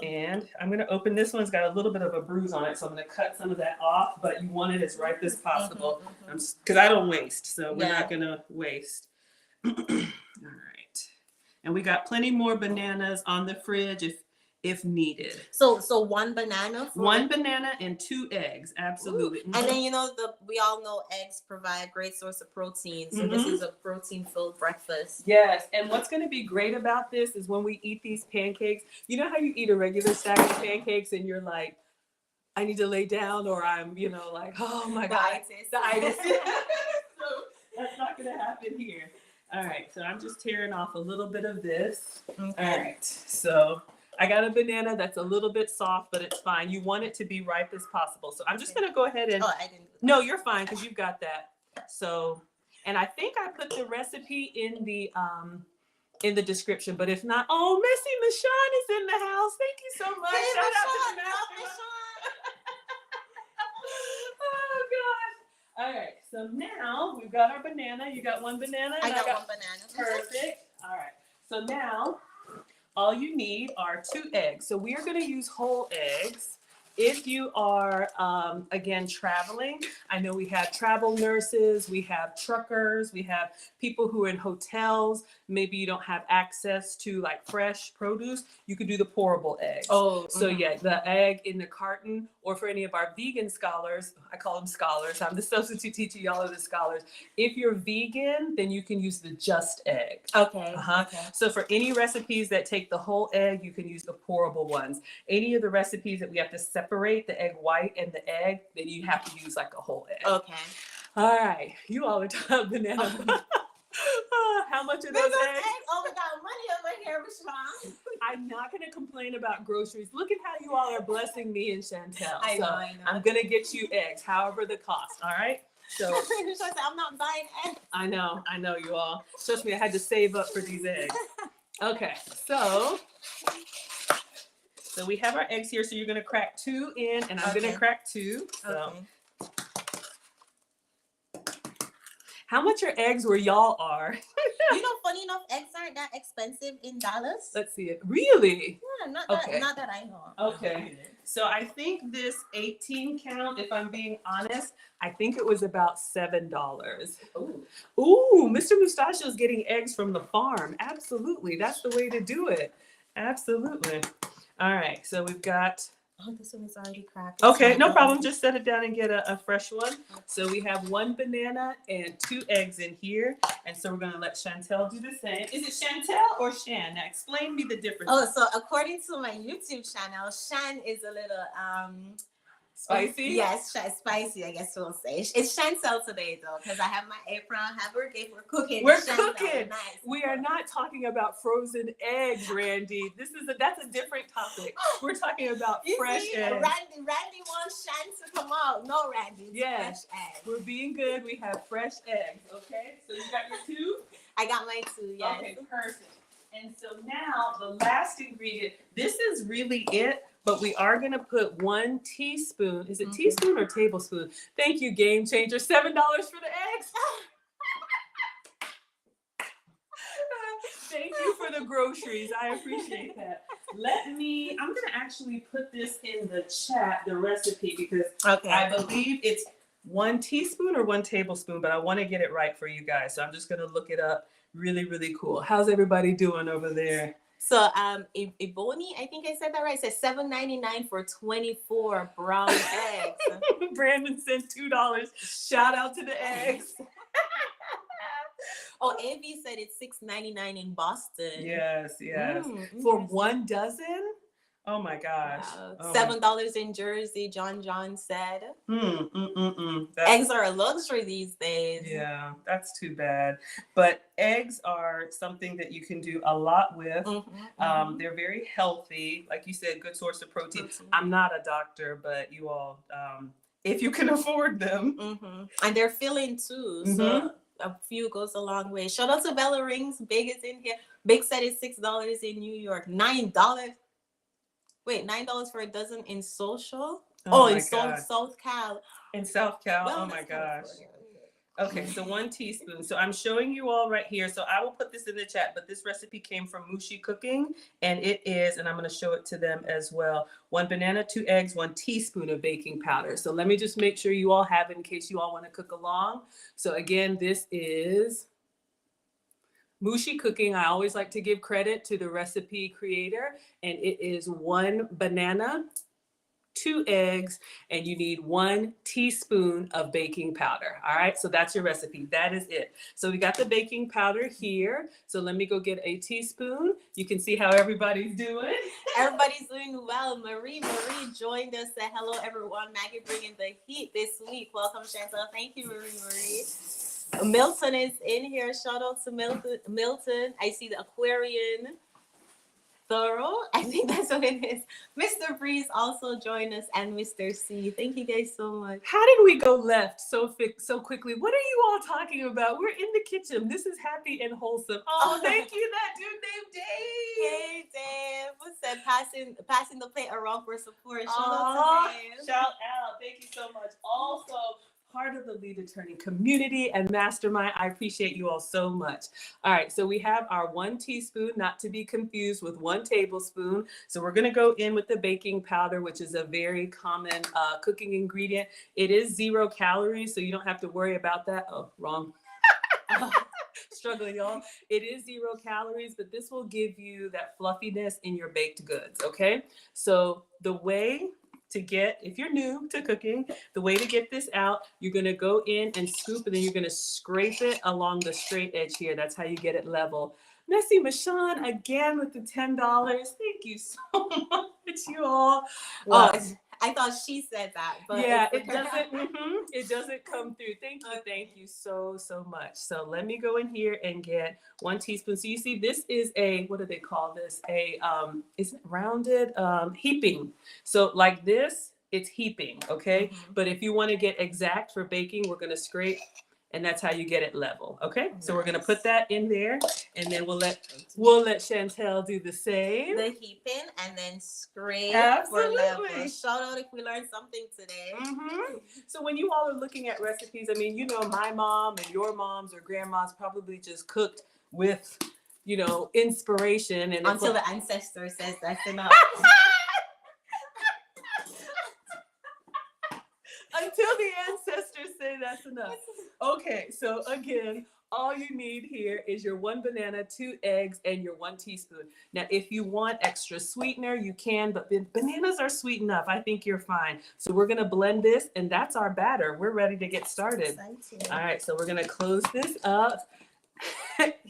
S1: and I'm going to open this one. It's got a little bit of a bruise on it, so I'm going to cut some of that off, but you want it as ripe as possible, because I don't waste, so we're not going to waste. All right. And we got plenty more bananas on the fridge if needed.
S2: So one banana?
S1: One banana and 2 eggs, absolutely.
S2: And then, you know, we all know eggs provide a great source of protein. So this is a protein-filled breakfast.
S1: Yes, and what's going to be great about this is when we eat these pancakes, you know how you eat a regular stack of pancakes and you're like, I need to lay down, or I'm, you know, like, oh my God, the itis. So that's not going to happen here. All right, so I'm just tearing off a little bit of this. Okay. All right, so I got a banana that's a little bit soft, but it's fine. You want it to be ripe as possible. So I'm just gonna go ahead and,
S2: I didn't.
S1: No, you're fine, because you've got that. So, and I think I put the recipe in the description, but if not, oh, Missy Michonne is in the house. Thank you so much.
S2: Hey,
S1: Shout out
S2: Michonne,
S1: to the master. Oh, gosh. All right, so now we've got our banana. You got one banana?
S2: I got one banana.
S1: Perfect. All right, so now all you need are 2 eggs. So we are going to use whole eggs. If you are, again, traveling, I know we have travel nurses, we have truckers, we have people who are in hotels. Maybe you don't have access to like fresh produce. You could do the pourable eggs. Oh, so yeah, the egg in the carton, or for any of our vegan scholars, I call them scholars. I'm the substitute teacher. Y'all are the scholars. If you're vegan, then you can use the just egg.
S2: Okay.
S1: Okay. So for any recipes that take the whole egg, you can use the pourable ones. Any of the recipes that we have to separate the egg white and the egg, then you have to use like a whole egg.
S2: Okay.
S1: All right. You all are talking banana. How much are those eggs?
S2: Oh, we got money over here, Michonne.
S1: I'm not going to complain about groceries. Look at how you all are blessing me and Chantelle.
S2: I know.
S1: I'm going to get you eggs, however the cost. All right. So
S2: I'm not buying eggs.
S1: I know you all. Trust me, I had to save up for these eggs. Okay, so we have our eggs here. So you're going to crack 2 in, and I'm going to crack 2. So. Okay. How much are eggs where y'all are?
S2: You know, funny enough, eggs aren't that expensive in Dallas.
S1: Let's see it. Really?
S2: Yeah, not that I know.
S1: Okay. So I think this 18 count, if I'm being honest, I think it was about $7. Ooh, Mr. Mustachio's getting eggs from the farm. Absolutely. That's the way to do it. Absolutely. All right. So we've got...
S2: Oh, this one is already cracked.
S1: Okay, no problem. Just set it down and get a fresh one. So we have 1 banana and 2 eggs in here. And so we're going to let Chantelle do the same. Is it Chantelle or Shan? Now explain me the difference.
S2: Oh, so according to my YouTube channel, Shan is a little
S1: spicy?
S2: Yes, spicy, I guess we'll say. It's Chantelle today, though, because I have my apron, have her gift. We're cooking.
S1: We're cooking. Nice. We are not talking about frozen eggs, Randy. That's a different topic. We're talking about fresh eggs.
S2: Randy wants Shan to come out. No, Randy.
S1: Yes.
S2: Fresh eggs.
S1: We're being good. We have fresh eggs. Okay. So you got your 2?
S2: I got my 2. Yes.
S1: Okay. Perfect. And so now the last ingredient. This is really it. But we are going to put 1 teaspoon. Is it teaspoon or tablespoon? Thank you, Game Changer. $7 for the eggs. Thank you for the groceries. I appreciate that. I'm going to actually put this in the chat, the recipe, because I believe it's 1 teaspoon or 1 tablespoon, but I want to get it right for you guys. So I'm just going to look it up. Really, really cool. How's everybody doing over there?
S2: So, Ebony, I think I said that right. It says $7.99 for 24 brown eggs.
S1: Brandon sent $2. Shout out to the eggs.
S2: Oh, Envy said it's $6.99 in Boston.
S1: Yes. For 1 dozen. Oh my gosh.
S2: Wow.
S1: Oh
S2: $7 in Jersey, John said.
S1: That's,
S2: Eggs are a luxury these days.
S1: yeah, that's too bad. But eggs are something that you can do a lot with. They're very healthy. Like you said, good source of protein. I'm not a doctor, but you all, if you can afford them.
S2: And they're filling too. So a few goes a long way. Shout out to Bella Rings. Big is in here. Big said it's $6 in New York. $9. Wait, $9 for a dozen in Social? In South Cal.
S1: In South Cal.
S2: Well,
S1: oh my gosh.
S2: California.
S1: Okay, so 1 teaspoon. So I'm showing you all right here. So I will put this in the chat, but this recipe came from Mushi Cooking, and it is, and I'm going to show it to them as well. 1 banana, 2 eggs, 1 teaspoon of baking powder. So let me just make sure you all have it in case you all want to cook along. So again, this is Mushi Cooking. I always like to give credit to the recipe creator, and it is 1 banana, 2 eggs, and you need 1 teaspoon of baking powder. All right, so that's your recipe. That is it. So we got the baking powder here. So let me go get a teaspoon. You can see how everybody's doing.
S2: Everybody's doing well. Marie joined us. Said hello, everyone. Maggie bringing the heat this week. Welcome, Chantelle. Thank you, Marie. Milton is in here. Shout out to Milton. I see the Aquarian. Thorough. I think that's what it is. Mr. Breeze also joined us, and Mr. C. Thank you guys so much.
S1: How did we go left so quickly? What are you all talking about? We're in the kitchen. This is happy and wholesome. Oh, thank you, that dude named Dave.
S2: Hey, Dave. Who said passing the plate around for support? Shout out to Dave.
S1: Shout out. Thank you so much. Also, part of the lead attorney community and mastermind. I appreciate you all so much. All right, so we have our 1 teaspoon, not to be confused with 1 tablespoon. So we're gonna go in with the baking powder, which is a very common cooking ingredient. It is 0 calories, so you don't have to worry about that. Oh, wrong. Struggling, y'all. It is 0 calories, but this will give you that fluffiness in your baked goods, okay? So the way to get, if you're new to cooking, the way to get this out, you're gonna go in and scoop, and then you're gonna scrape it along the straight edge here. That's how you get it level. Messy Michonne again with the $10. Thank you so much, you all.
S2: Well, I thought she said that, but
S1: yeah, it doesn't. It doesn't come through. Thank you so much. So let me go in here and get 1 teaspoon. So you see, this is a, what do they call this? A is it rounded heaping? So like this, it's heaping, okay? But if you want to get exact for baking, we're gonna scrape. And that's how you get it level. Okay, so we're gonna put that in there, and then we'll let Chantelle do the same.
S2: The heaping and then scrape
S1: Absolutely.
S2: for level. Shout out if we learned something today.
S1: So when you all are looking at recipes, I mean, you know, my mom and your moms or grandmas probably just cooked with, you know, inspiration and
S2: until the ancestor says that's enough.
S1: Until the ancestors say that's enough. Okay, so again, all you need here is your 1 banana, 2 eggs, and your 1 teaspoon. Now, if you want extra sweetener, you can, but the bananas are sweet enough. I think you're fine. So we're gonna blend this, and that's our batter. We're ready to get started.
S2: Exciting.
S1: All right, so we're gonna close this up.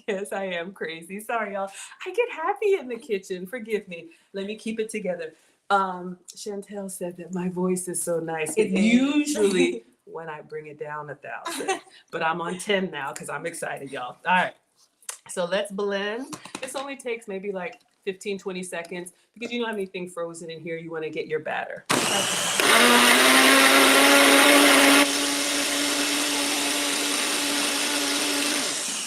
S1: Yes, I am crazy. Sorry, y'all. I get happy in the kitchen. Forgive me. Let me keep it together. Chantelle said that my voice is so nice. It usually when I bring it down 1,000, but I'm on 10 now because I'm excited, y'all. All right, so let's blend. This only takes maybe like 15, 20 seconds because you don't have anything frozen in here. You want to get your batter.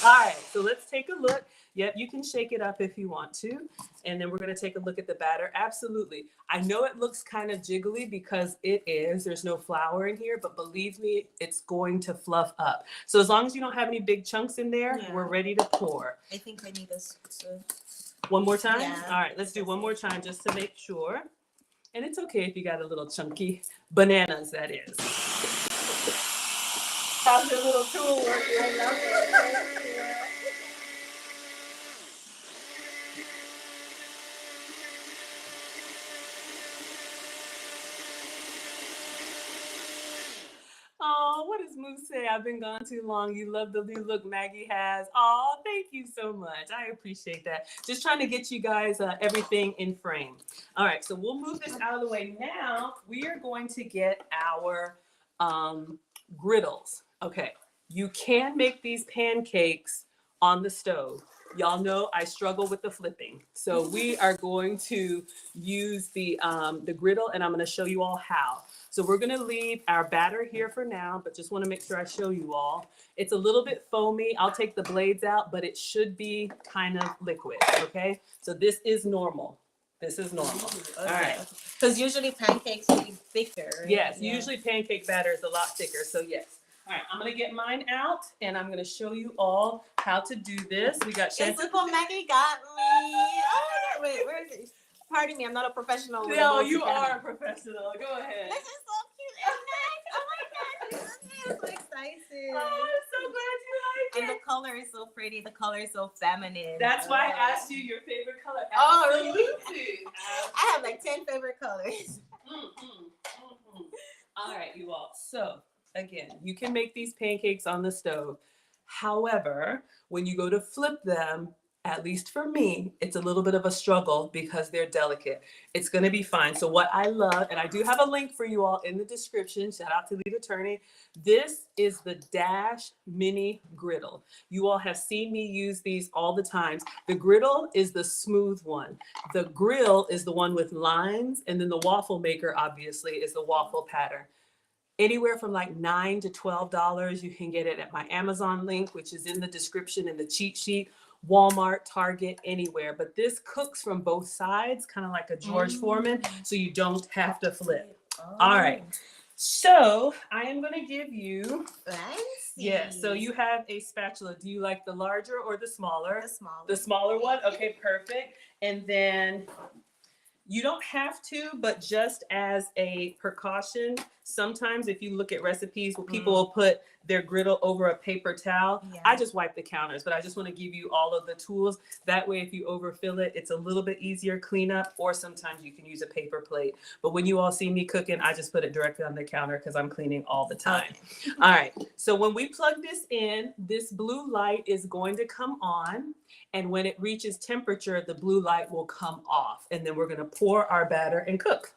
S1: All right, so let's take a look. Yep, you can shake it up if you want to. And then we're going to take a look at the batter. Absolutely. I know it looks kind of jiggly because it is. There's no flour in here, but believe me, it's going to fluff up. So as long as you don't have any big chunks in there, we're ready to pour.
S2: I think I need a spoon.
S1: One more time?
S2: Yeah.
S1: All right, let's do one more time just to make sure. And it's okay if you got a little chunky bananas, that is. How's your little tool working? I love it. Oh, what does Moose say? I've been gone too long. You love the new look Maggie has. Oh, thank you so much. I appreciate that. Just trying to get you guys everything in frame. All right, so we'll move this out of the way. Now we are going to get our griddles. Okay, you can make these pancakes on the stove. Y'all know I struggle with the flipping. So we are going to use the griddle, and I'm going to show you all how. So we're going to leave our batter here for now, but just want to make sure I show you all. It's a little bit foamy. I'll take the blades out, but it should be kind of liquid, okay? So this is normal. This is normal. Okay. All right.
S2: Because usually pancakes will be thicker. Right?
S1: Yes, usually pancake batter is a lot thicker, so yes. All right, I'm gonna get mine out, and I'm gonna show you all how to do this. We got Chantelle.
S2: Maggie got me. Oh, wait, where is it? Pardon me, I'm not a professional.
S1: No, you are a professional. Go ahead.
S2: This is so cute and nice. Oh my God, I'm so excited.
S1: Oh, I'm so glad you like
S2: And the color is so pretty. The color is so feminine.
S1: That's why I asked you your favorite color.
S2: Oh, really?
S1: Absolutely.
S2: I have like 10 favorite colors.
S1: All right, you all. So again, you can make these pancakes on the stove. However, when you go to flip them, at least for me, it's a little bit of a struggle because they're delicate. It's going to be fine. So what I love, and I do have a link for you all in the description, shout out to Lead Attorney. This is the Dash Mini Griddle. You all have seen me use these all the times. The griddle is the smooth one. The grill is the one with lines, and then the waffle maker, obviously, is the waffle pattern. Anywhere from like $9 to $12. You can get it at my Amazon link, which is in the description in the cheat sheet. Walmart, Target, anywhere. But this cooks from both sides, kind of like a George Foreman, so you don't have to flip.
S2: Oh.
S1: All right. So I am going to give you.
S2: Fancy.
S1: Yeah. So you have a spatula. Do you like the larger or the smaller?
S2: The smaller.
S1: The smaller one. Okay, perfect. And then you don't have to, but just as a precaution, sometimes if you look at recipes where people will put their griddle over a paper towel, I just wipe the counters, but I just want to give you all of the tools. That way, if you overfill it, it's a little bit easier cleanup, or sometimes you can use a paper plate. But when you all see me cooking, I just put it directly on the counter because I'm cleaning all the time. Okay. All right, so when we plug this in, this blue light is going to come on. And when it reaches temperature, the blue light will come off. And then we're going to pour our batter and cook.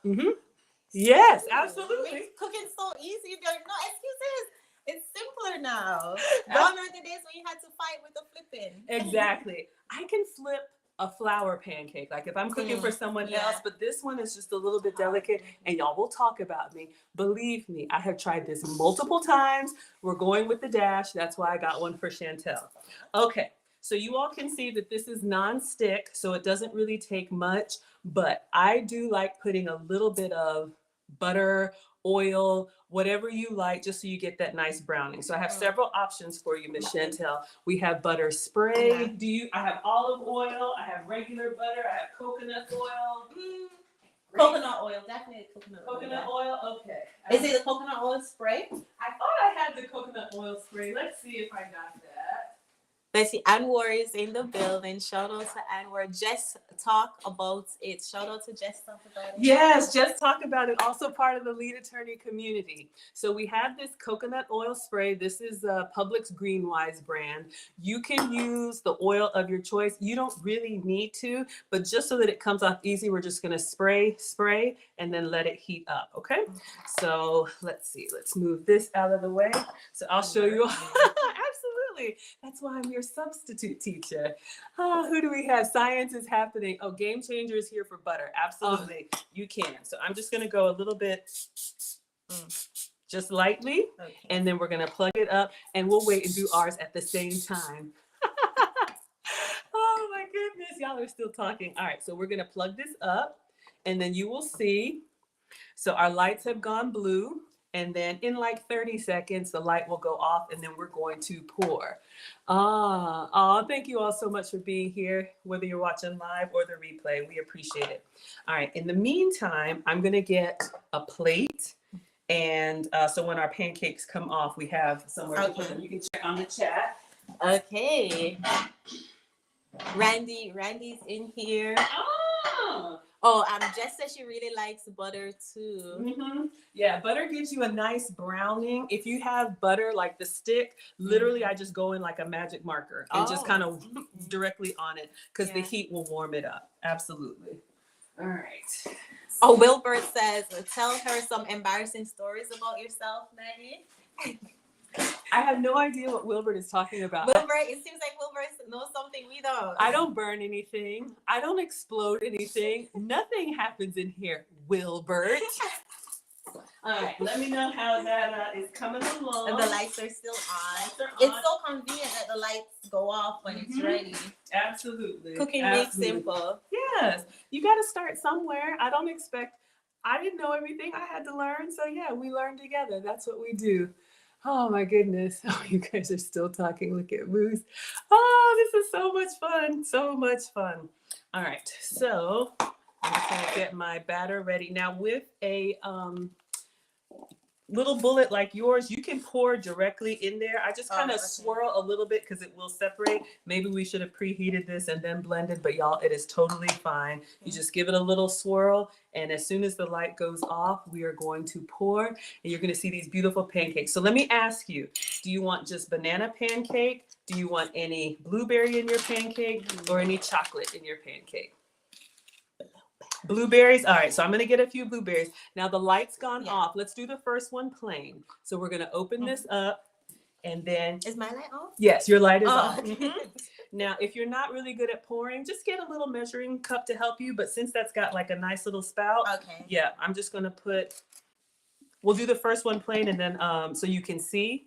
S1: Yes, absolutely.
S2: It makes cooking so easy. No excuses. It's simpler now. Gone are the days when you had to fight with the flipping.
S1: Exactly. I can flip a flour pancake, like if I'm cooking for someone else, but this one is just a little bit delicate, and y'all will talk about me. Believe me, I have tried this multiple times. We're going with the Dash. That's why I got one for Chantelle. Okay. So you all can see that this is non-stick, so it doesn't really take much, but I do like putting a little bit of butter, oil, whatever you like, just so you get that nice browning. So I have several options for you, Miss Chantelle. We have butter spray. I have olive oil, I have regular butter, I have coconut oil.
S2: Coconut oil, definitely coconut oil.
S1: Coconut oil, okay.
S2: Is it the coconut oil spray?
S1: I thought I had the coconut oil spray. Let's see if I got that.
S2: Let's see, Anwar is in the building. Shout out to Anwar. Jess talk about it. Shout out to Jess talk about it.
S1: Yes, Jess talk about it. Also part of the Lead Attorney community. So we have this coconut oil spray. This is Publix Greenwise brand. You can use the oil of your choice. You don't really need to, but just so that it comes off easy, we're just going to spray, and then let it heat up. Okay. So let's see. Let's move this out of the way. So I'll show you. Absolutely. That's why I'm your substitute teacher. Who do we have? Science is happening. Oh, Game Changer is here for butter. Absolutely. You can. So I'm just going to go a little bit, just lightly, and then we're going to plug it up, and we'll wait and do ours at the same time. Oh my goodness. Y'all are still talking. All right. So we're going to plug this up, and then you will see. So our lights have gone blue. And then in like 30 seconds, the light will go off, and then we're going to pour. Thank you all so much for being here, whether you're watching live or the replay. We appreciate it. All right. In the meantime, I'm going to get a plate. And so when our pancakes come off, we have somewhere to put them. You can check on the chat.
S2: Okay. Randy's in here. Oh, Jess said she really likes butter too.
S1: Mm-hmm. Yeah, butter gives you a nice browning. If you have butter like the stick, literally I just go in like a magic marker and just kind of directly on it because the heat will warm it up. Absolutely. All right.
S2: Oh, Wilbert says, tell her some embarrassing stories about yourself, Maggie.
S1: I have no idea what Wilbert is talking about.
S2: Wilbert, it seems like Wilbert knows something we don't.
S1: I don't burn anything. I don't explode anything. Nothing happens in here, Wilbert. All right, let me know how that is coming along.
S2: And the lights are still on. It's so convenient that the lights go off when it's ready.
S1: Absolutely.
S2: Cooking makes simple.
S1: Yes, you got to start somewhere. I didn't know everything. I had to learn. So yeah, we learn together. That's what we do. Oh my goodness. Oh, you guys are still talking. Look at Moose. Oh, this is so much fun. So much fun. All right. So I'm just going to get my batter ready. Now with a little bullet like yours, you can pour directly in there. I just kind of swirl a little bit because it will separate. Maybe we should have preheated this and then blended, but y'all, it is totally fine. You just give it a little swirl, and as soon as the light goes off, we are going to pour, and you're going to see these beautiful pancakes. So let me ask you, do you want just banana pancake? Do you want any blueberry in your pancake or any chocolate in your pancake? Blueberries. All right, so I'm going to get a few blueberries. Now the light's gone off. Let's do the first one plain. So we're going to open this up, and then...
S2: Is my light off?
S1: Yes, your light is off. Now, if you're not really good at pouring, just get a little measuring cup to help you. But since that's got like a nice little spout, yeah, I'm just going to we'll do the first one plain, and then so you can see.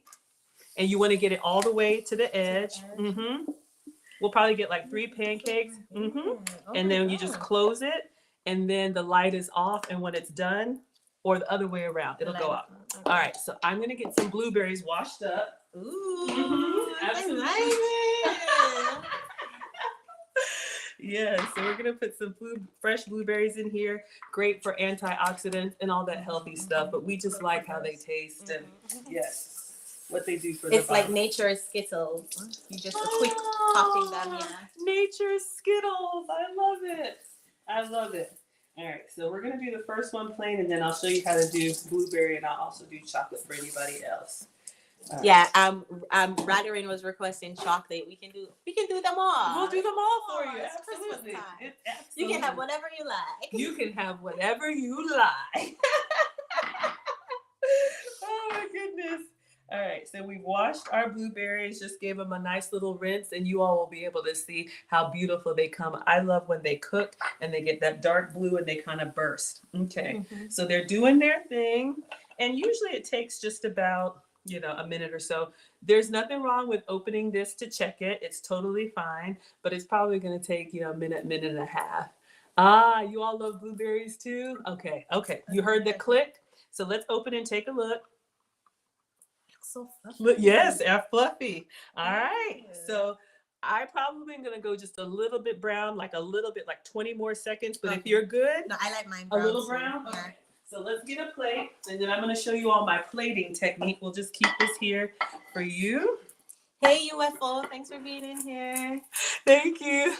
S1: And you want to get it all the way to the edge. We'll probably get like 3 pancakes. And then you just close it. And then the light is off, and when it's done, or the other way around, it'll go up. All right, so I'm gonna get some blueberries washed up.
S2: Ooh,
S1: absolutely.
S2: I like it.
S1: Yeah, so we're gonna put some fresh blueberries in here. Great for antioxidants and all that healthy stuff, but we just like how they taste and what they do for the body.
S2: It's like nature's Skittles. You just a quick topping them,
S1: Nature's Skittles. I love it. I love it. All right, so we're gonna do the first one plain, and then I'll show you how to do blueberry, and I'll also do chocolate for anybody else.
S2: Yeah, Radarin was requesting chocolate. We can do them all.
S1: We'll do them all for you.
S2: It's
S1: Absolutely.
S2: Christmas time. You can have whatever you like.
S1: You can have whatever you like. Oh my goodness. All right, so we washed our blueberries, just gave them a nice little rinse, and you all will be able to see how beautiful they come. I love when they cook and they get that dark blue and they kind of burst. Okay, so they're doing their thing, and usually it takes just about, a minute or so. There's nothing wrong with opening this to check it. It's totally fine, but it's probably going to take, a minute and a half. You all love blueberries too? Okay. You heard the click? So let's open and take a look.
S2: So fluffy.
S1: Look, yes, they're fluffy. All right. So I probably am going to go just a little bit brown, like 20 more seconds. But if you're good.
S2: No, I like mine brown.
S1: A little brown?
S2: Yeah.
S1: Okay. So let's get a plate, and then I'm going to show you all my plating technique. We'll just keep this here for you.
S2: Hey, UFO. Thanks for being in here.
S1: Thank you.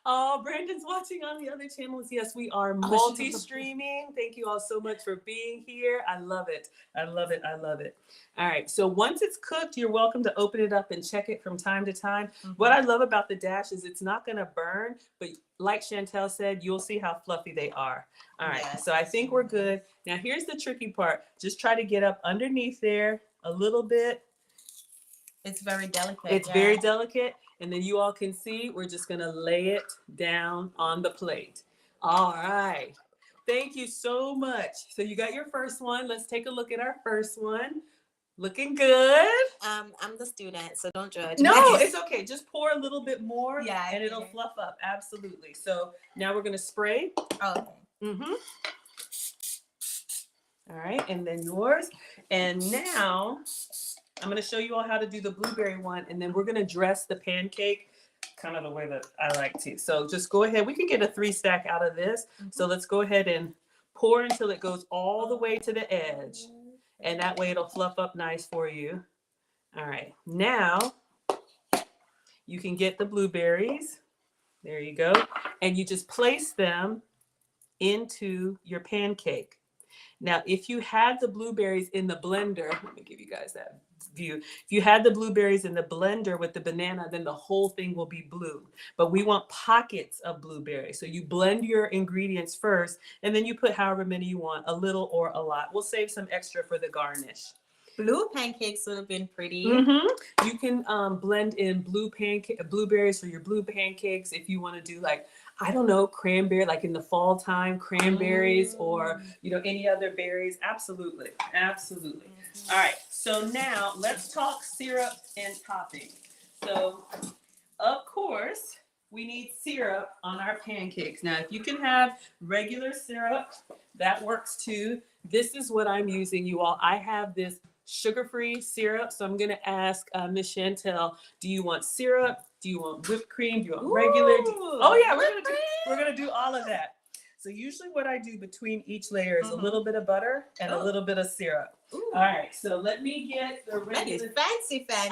S1: Oh, Brandon's watching on the other channels. Yes, we are multi-streaming. Thank you all so much for being here. I love it. I love it. I love it. All right. So once it's cooked, you're welcome to open it up and check it from time to time. What I love about the dash is it's not going to burn, but like Chantelle said, you'll see how fluffy they are. All right. So I think we're good. Now, here's the tricky part. Just try to get up underneath there a little bit.
S2: It's very delicate.
S1: It's very delicate. And then you all can see, we're just going to lay it down on the plate. All right. Thank you so much. So you got your first one. Let's take a look at our first one. Looking good.
S2: I'm the student, so don't judge.
S1: No, it's okay. Just pour a little bit more and it'll fluff up. Absolutely. So now we're going to spray.
S2: Okay.
S1: All right. And then yours. And now I'm going to show you all how to do the blueberry one, and then we're going to dress the pancake kind of the way that I like to. So just go ahead. We can get a 3-stack out of this. So let's go ahead and pour until it goes all the way to the edge. And that way it'll fluff up nice for you. All right. Now you can get the blueberries. There you go. And you just place them into your pancake. Now, if you had the blueberries in the blender, let me give you guys that view. If you had the blueberries in the blender with the banana, then the whole thing will be blue. But we want pockets of blueberries. So you blend your ingredients first, and then you put however many you want, a little or a lot. We'll save some extra for the garnish.
S2: Blue pancakes would have been pretty.
S1: Mm-hmm. You can blend in blueberries for your blue pancakes if you want to do like, I don't know, cranberry, like in the fall time, cranberries or, you know, any other berries. Absolutely. Absolutely. All right. So now let's talk syrup and topping. So, of course, we need syrup on our pancakes. Now, if you can have regular syrup, that works too. This is what I'm using, you all. I have this sugar-free syrup. So I'm going to ask Miss Chantelle, do you want syrup? Do you want whipped cream? Do you want regular? Oh yeah, we're gonna do all of that. So usually what I do between each layer is a little bit of butter and a little bit of syrup. All right, so let me get the regular.
S2: That is fancy.
S1: Try.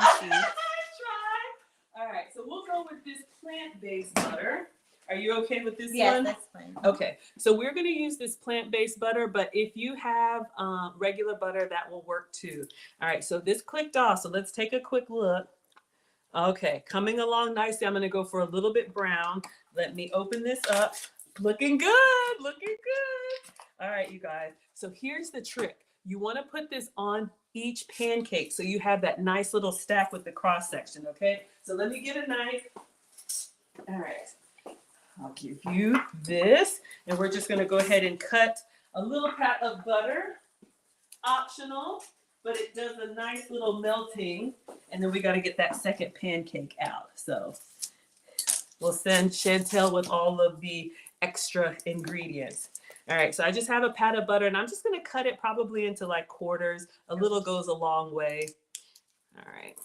S1: All right, so we'll go with this plant-based butter. Are you okay with this one?
S2: Yes, that's fine.
S1: Okay, so we're going to use this plant-based butter, but if you have regular butter, that will work too. All right, so this clicked off, so let's take a quick look. Okay, coming along nicely. I'm going to go for a little bit brown. Let me open this up. Looking good, looking good. All right, you guys. So here's the trick. You want to put this on each pancake so you have that nice little stack with the cross section, okay? So let me get a knife. All right. I'll give you this, and we're just going to go ahead and cut a little pat of butter. Optional, but it does a nice little melting, and then we got to get that second pancake out. So we'll send Chantelle with all of the extra ingredients. All right, so I just have a pat of butter, and I'm just going to cut it probably into like quarters. A little goes a long way. All right,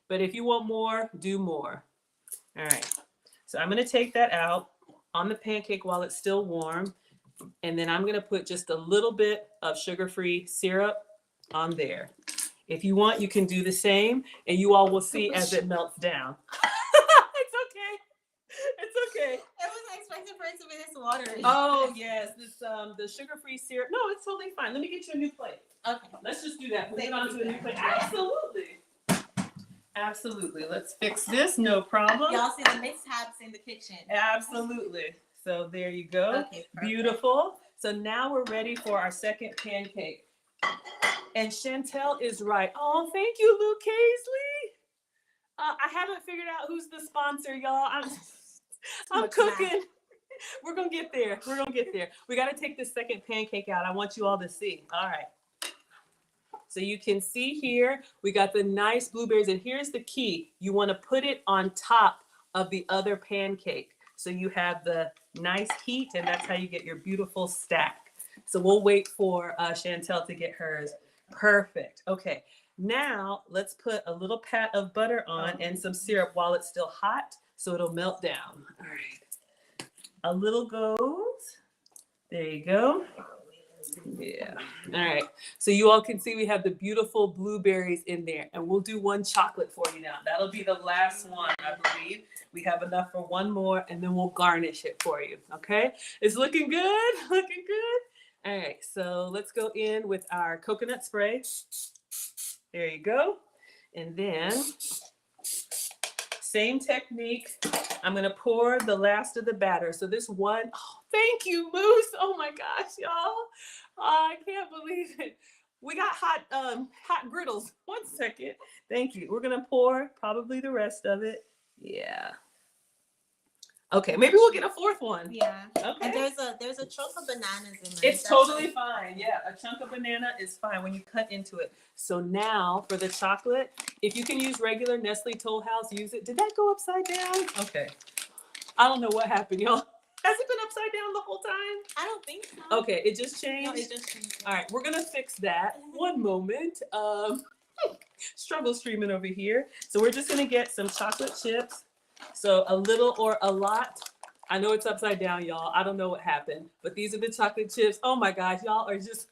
S1: but if you want more, do more. All right. So I'm going to take that out on the pancake while it's still warm. And then I'm going to put just a little bit of sugar-free syrup on there. If you want, you can do the same. And you all will see as it melts down. It's okay. It's okay.
S2: It was expected for it to be this watery.
S1: Oh, yes. This the sugar-free syrup. No, it's totally fine. Let me get you a new plate.
S2: Okay.
S1: Let's just do that. We'll get on to a new plate. Absolutely. Absolutely. Let's fix this. No problem.
S2: Y'all see the mishaps in the kitchen.
S1: Absolutely. So there you go.
S2: Okay,
S1: beautiful. So now we're ready for our second pancake. And Chantelle is right. Oh, thank you, Luke Casely. I haven't figured out who's the sponsor, y'all. I'm cooking. We're going to get there. We're going to get there. We got to take this second pancake out. I want you all to see. All right. So you can see here, we got the nice blueberries, and here's the key. You want to put it on top of the other pancake. So you have the nice heat, and that's how you get your beautiful stack. So we'll wait for Chantelle to get hers. Perfect. Okay, now let's put a little pat of butter on and some syrup while it's still hot, so it'll melt down. All right. A little goes. There you go. Yeah. All right. So you all can see we have the beautiful blueberries in there, and we'll do one chocolate for you now. That'll be the last one, I believe. We have enough for one more, and then we'll garnish it for you. Okay. It's looking good. Looking good. All right. So let's go in with our coconut spray. There you go. And then same technique. I'm going to pour the last of the batter. So this one, oh, thank you, Moose. Oh my gosh, y'all. Oh, I can't believe it. We got hot griddles. 1 second. Thank you. We're going to pour probably the rest of it. Yeah. Okay, maybe we'll get a fourth one.
S2: Yeah.
S1: Okay.
S2: And there's a chunk of bananas in there.
S1: It's totally fine. Yeah, a chunk of banana is fine when you cut into it. So now for the chocolate, if you can use regular Nestle Toll House, use it. Did that go upside down? Okay. I don't know what happened, y'all. Has it been upside down the whole time?
S2: I don't think so.
S1: Okay, it just changed?
S2: No, it just changed.
S1: All right, we're going to fix that. One moment. Struggle streaming over here. So we're just going to get some chocolate chips. So a little or a lot. I know it's upside down, y'all. I don't know what happened, but these are the chocolate chips. Oh my gosh, y'all are just,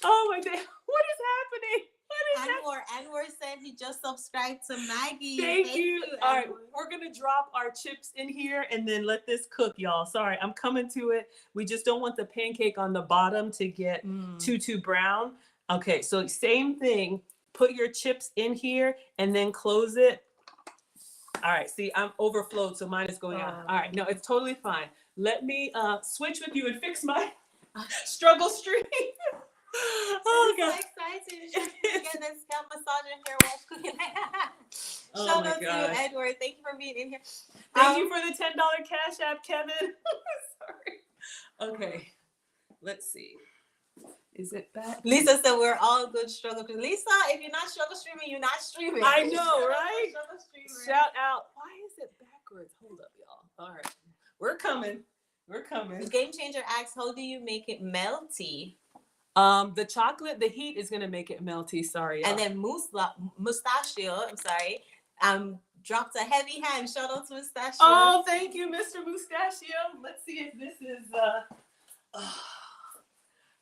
S1: oh my God, what is happening? What is happening?
S2: Anwar said already just subscribed to Maggie.
S1: Thank you. All right,
S2: everyone.
S1: we're gonna drop our chips in here and then let this cook, y'all. Sorry, I'm coming to it. We just don't want the pancake on the bottom to get too brown. Okay, so same thing. Put your chips in here and then close it. All right, see, I'm overflowed, so mine is going out. All right, no, it's totally fine. Let me switch with you and fix my struggle stream. Oh,
S2: I'm
S1: God.
S2: so excited. Get this scalp massage in here while cooking.
S1: Oh,
S2: Shout
S1: my
S2: out to you,
S1: gosh.
S2: Edward. Thank you for being in here.
S1: Thank you for the $10 Cash App, Kevin. Sorry. Okay, let's see. Is it back?
S2: Lisa said we're all good struggle. Lisa, if you're not struggle streaming, you're not streaming.
S1: I know, right?
S2: Struggle streamer.
S1: Shout out. Why is it backwards? Hold up, y'all. All right. We're coming. We're coming.
S2: Game Changer asks, how do you make it melty?
S1: The chocolate, the heat is gonna make it melty. Sorry, y'all.
S2: And then Mustachio, I'm sorry, dropped a heavy hand. Shout out to Mustachio.
S1: Oh, thank you, Mr. Mustachio. Let's see if this is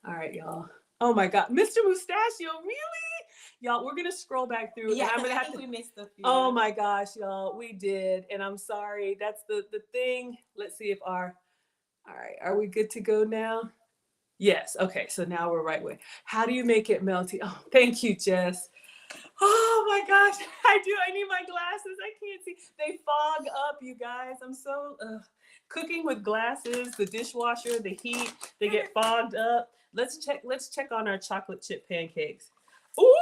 S1: all right, y'all. Oh my God, Mr. Mustachio, really? Y'all, we're gonna scroll back through.
S2: Yeah,
S1: and I'm gonna
S2: I
S1: have
S2: think
S1: to.
S2: we missed a few.
S1: Oh my gosh, y'all, we did, and I'm sorry. That's the thing. Let's see if our. All right, are we good to go now? Yes. Okay, so now we're right way. How do you make it melty? Oh, thank you, Jess. Oh my gosh, I need my glasses. I can't see. They fog up, you guys. I'm so cooking with glasses, the dishwasher, the heat, they get fogged up. Let's check on our chocolate chip pancakes. Ooh,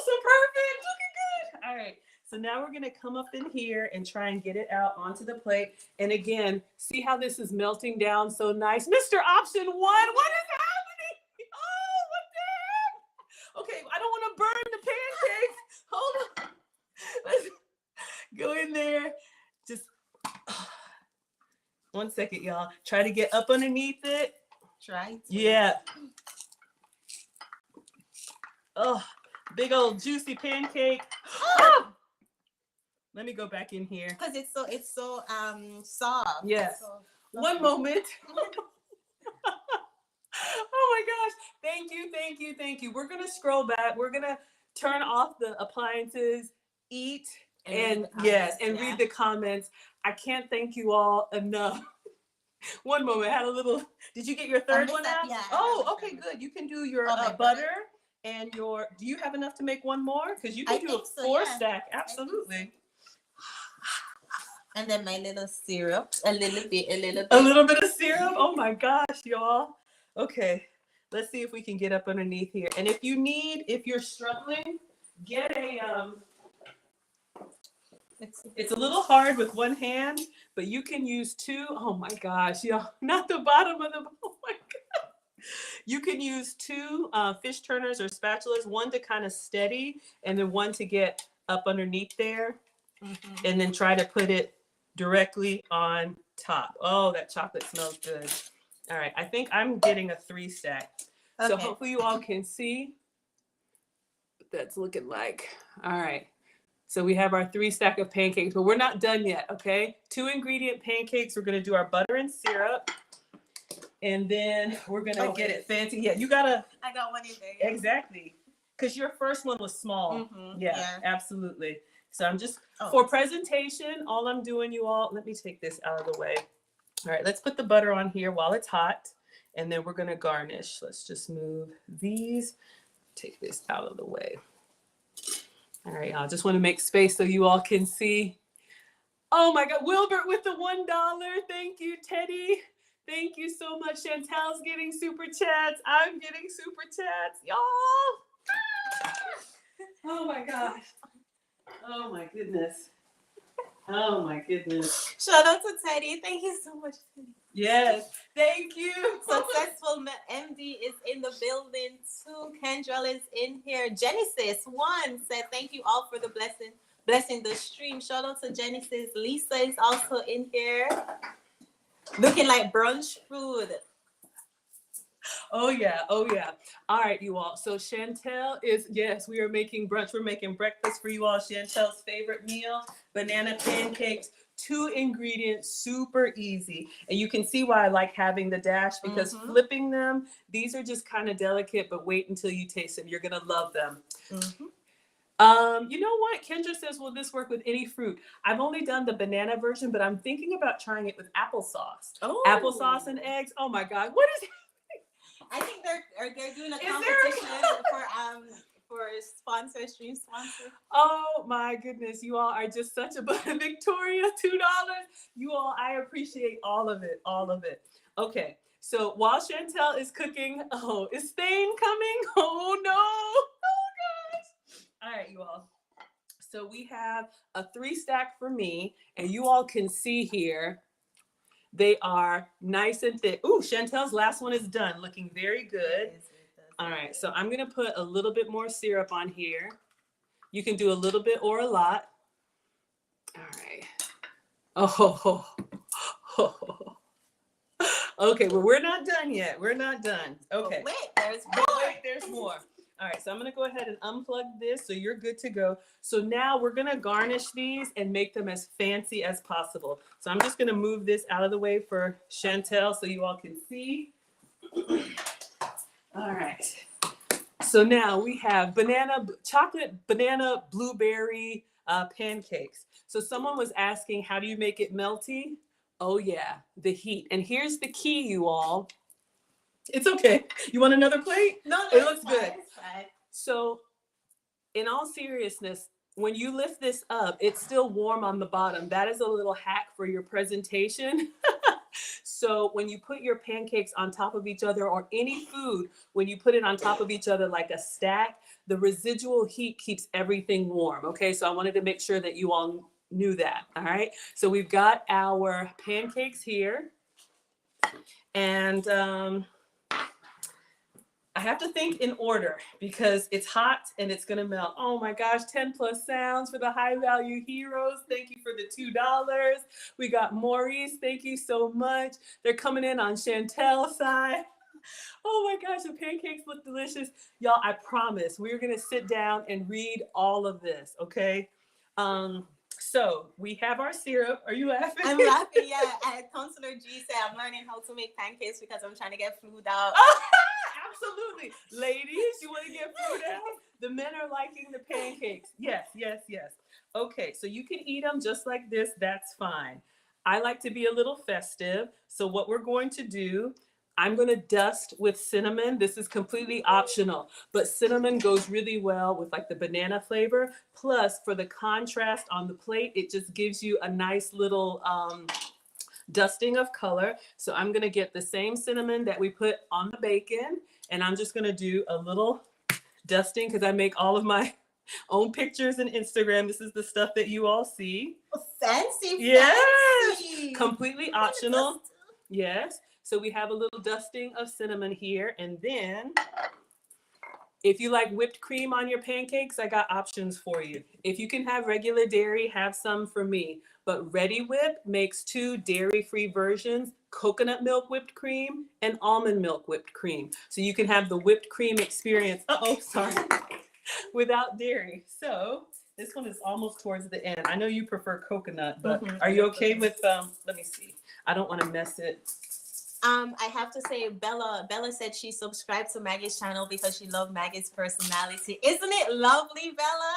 S1: so perfect. Looking good. All right. So now we're gonna come up in here and try and get it out onto the plate. And again, see how this is melting down so nice. Mr. Option 1, what is happening? Oh, what the heck? Okay, I don't want to burn the pancakes. Hold on. Let's go in there. Just 1 second, y'all. Try to get up underneath it.
S2: Try to.
S1: Yeah. Oh, big old juicy pancake. Oh! Let me go back in here.
S2: Because it's so soft.
S1: Yes.
S2: So,
S1: One moment. Oh my gosh. Thank you. We're gonna scroll back. We're gonna turn off the appliances, eat, and read the comments. I can't thank you all enough. One moment. I had a little. Did you get your third one out?
S2: Yeah.
S1: Oh, okay, good. You can do your butter and your. Do you have enough to make one more? Because you can do a 4-stack. Absolutely.
S2: And then my little syrup, a little bit.
S1: A little bit of syrup. Oh my gosh, y'all. Okay, let's see if we can get up underneath here. And if you're struggling, get a. It's a little hard with one hand, but you can use two. Oh my gosh, y'all! Not the bottom of the. Oh my god. You can use two fish turners or spatulas. One to kind of steady, and then one to get up underneath there, and then try to put it directly on top. Oh, that chocolate smells good. All right, I think I'm getting a 3-stack. Okay. So hopefully you all can see what that's looking like. All right, so we have our 3-stack of pancakes, but we're not done yet, okay? 2-ingredient pancakes. We're gonna do our butter and syrup, and then we're gonna get it fancy. Yeah, you gotta.
S2: I got one in there.
S1: Yeah. Exactly, because your first one was small. Yeah, absolutely. So I'm just, for presentation, all I'm doing, you all, let me take this out of the way. All right, let's put the butter on here while it's hot, and then we're gonna garnish. Let's just move these, take this out of the way. All right, y'all, just wanna make space so you all can see. Oh my God, Wilbert with the $1. Thank you, Teddy. Thank you so much. Chantel's getting super chats. I'm getting super chats, y'all. Oh my gosh. Oh my goodness. Oh my goodness.
S2: Shout out to Teddy. Thank you so much, Teddy.
S1: Yes. Thank you.
S2: Successful MD is in the building too. Kendrell is in here. Genesis 1 said, thank you all for the blessing the stream. Shout out to Genesis. Lisa is also in here. Looking like brunch food.
S1: Oh yeah. All right, you all. So Chantelle is, yes, we are making brunch. We're making breakfast for you all. Chantelle's favorite meal, banana pancakes, 2 ingredients, super easy. And you can see why I like having the dash, because flipping them, these are just kind of delicate, but wait until you taste them. You're gonna love them. You know what? Kendra says, will this work with any fruit? I've only done the banana version, but I'm thinking about trying it with applesauce.
S2: Oh,
S1: Applesauce and eggs. Oh my God. What is it?
S2: I think they're doing a
S1: Is there
S2: competition for sponsor, stream sponsor.
S1: Oh my goodness. You all are just such a Victoria, $2. You all, I appreciate all of it. All of it. Okay. So while Chantelle is cooking, oh, is Thane coming? Oh no. Oh gosh. All right, you all. So we have a 3-stack for me, and you all can see here, they are nice and thick. Ooh, Chantel's last one is done, looking very good. All right, so I'm gonna put a little bit more syrup on here. You can do a little bit or a lot. All right. Oh. Okay, well, we're not done yet. We're not done. Okay.
S2: Oh, wait, there's more.
S1: Wait, there's more. All right, so I'm gonna go ahead and unplug this so you're good to go. So now we're gonna garnish these and make them as fancy as possible. So I'm just gonna move this out of the way for Chantelle so you all can see. All right. So now we have chocolate banana blueberry pancakes. So someone was asking, how do you make it melty? Oh yeah, the heat. And here's the key, you all. It's okay. You want another plate?
S2: No,
S1: it looks good.
S2: It's fine.
S1: So in all seriousness, when you lift this up, it's still warm on the bottom. That is a little hack for your presentation. So when you put your pancakes on top of each other, or any food, when you put it on top of each other like a stack, the residual heat keeps everything warm. Okay, so I wanted to make sure that you all knew that. All right, so we've got our pancakes here, and I have to think in order because it's hot and it's gonna melt. Oh my gosh, 10 plus sounds for the high value heroes. Thank you for the $2. We got Maurice, thank you so much. They're coming in on Chantel's side. Oh my gosh, the pancakes look delicious. Y'all, I promise we're gonna sit down and read all of this, okay? So we have our syrup. Are you laughing?
S2: I'm laughing, yeah. Counselor G said I'm learning how to make pancakes because I'm trying to get food out.
S1: Absolutely. Ladies, you want to get food out? The men are liking the pancakes. Yes, yes, yes. Okay, so you can eat them just like this. That's fine. I like to be a little festive. So what we're going to do, I'm going to dust with cinnamon. This is completely optional, but cinnamon goes really well with like the banana flavor. Plus, for the contrast on the plate, it just gives you a nice little dusting of color. So I'm going to get the same cinnamon that we put on the bacon, and I'm just going to do a little dusting because I make all of my own pictures and Instagram. This is the stuff that you all see.
S2: Fancy,
S1: yes,
S2: fancy.
S1: Completely optional. Yes. So we have a little dusting of cinnamon here, and then if you like whipped cream on your pancakes, I got options for you. If you can have regular dairy, have some for me. But Ready Whip makes 2 dairy-free versions, coconut milk whipped cream and almond milk whipped cream. So you can have the whipped cream experience, without dairy. So this one is almost towards the end. I know you prefer coconut, but are you okay with, let me see. I don't want to mess it.
S2: I have to say, Bella said she subscribed to Maggie's channel because she loved Maggie's personality. Isn't it lovely, Bella?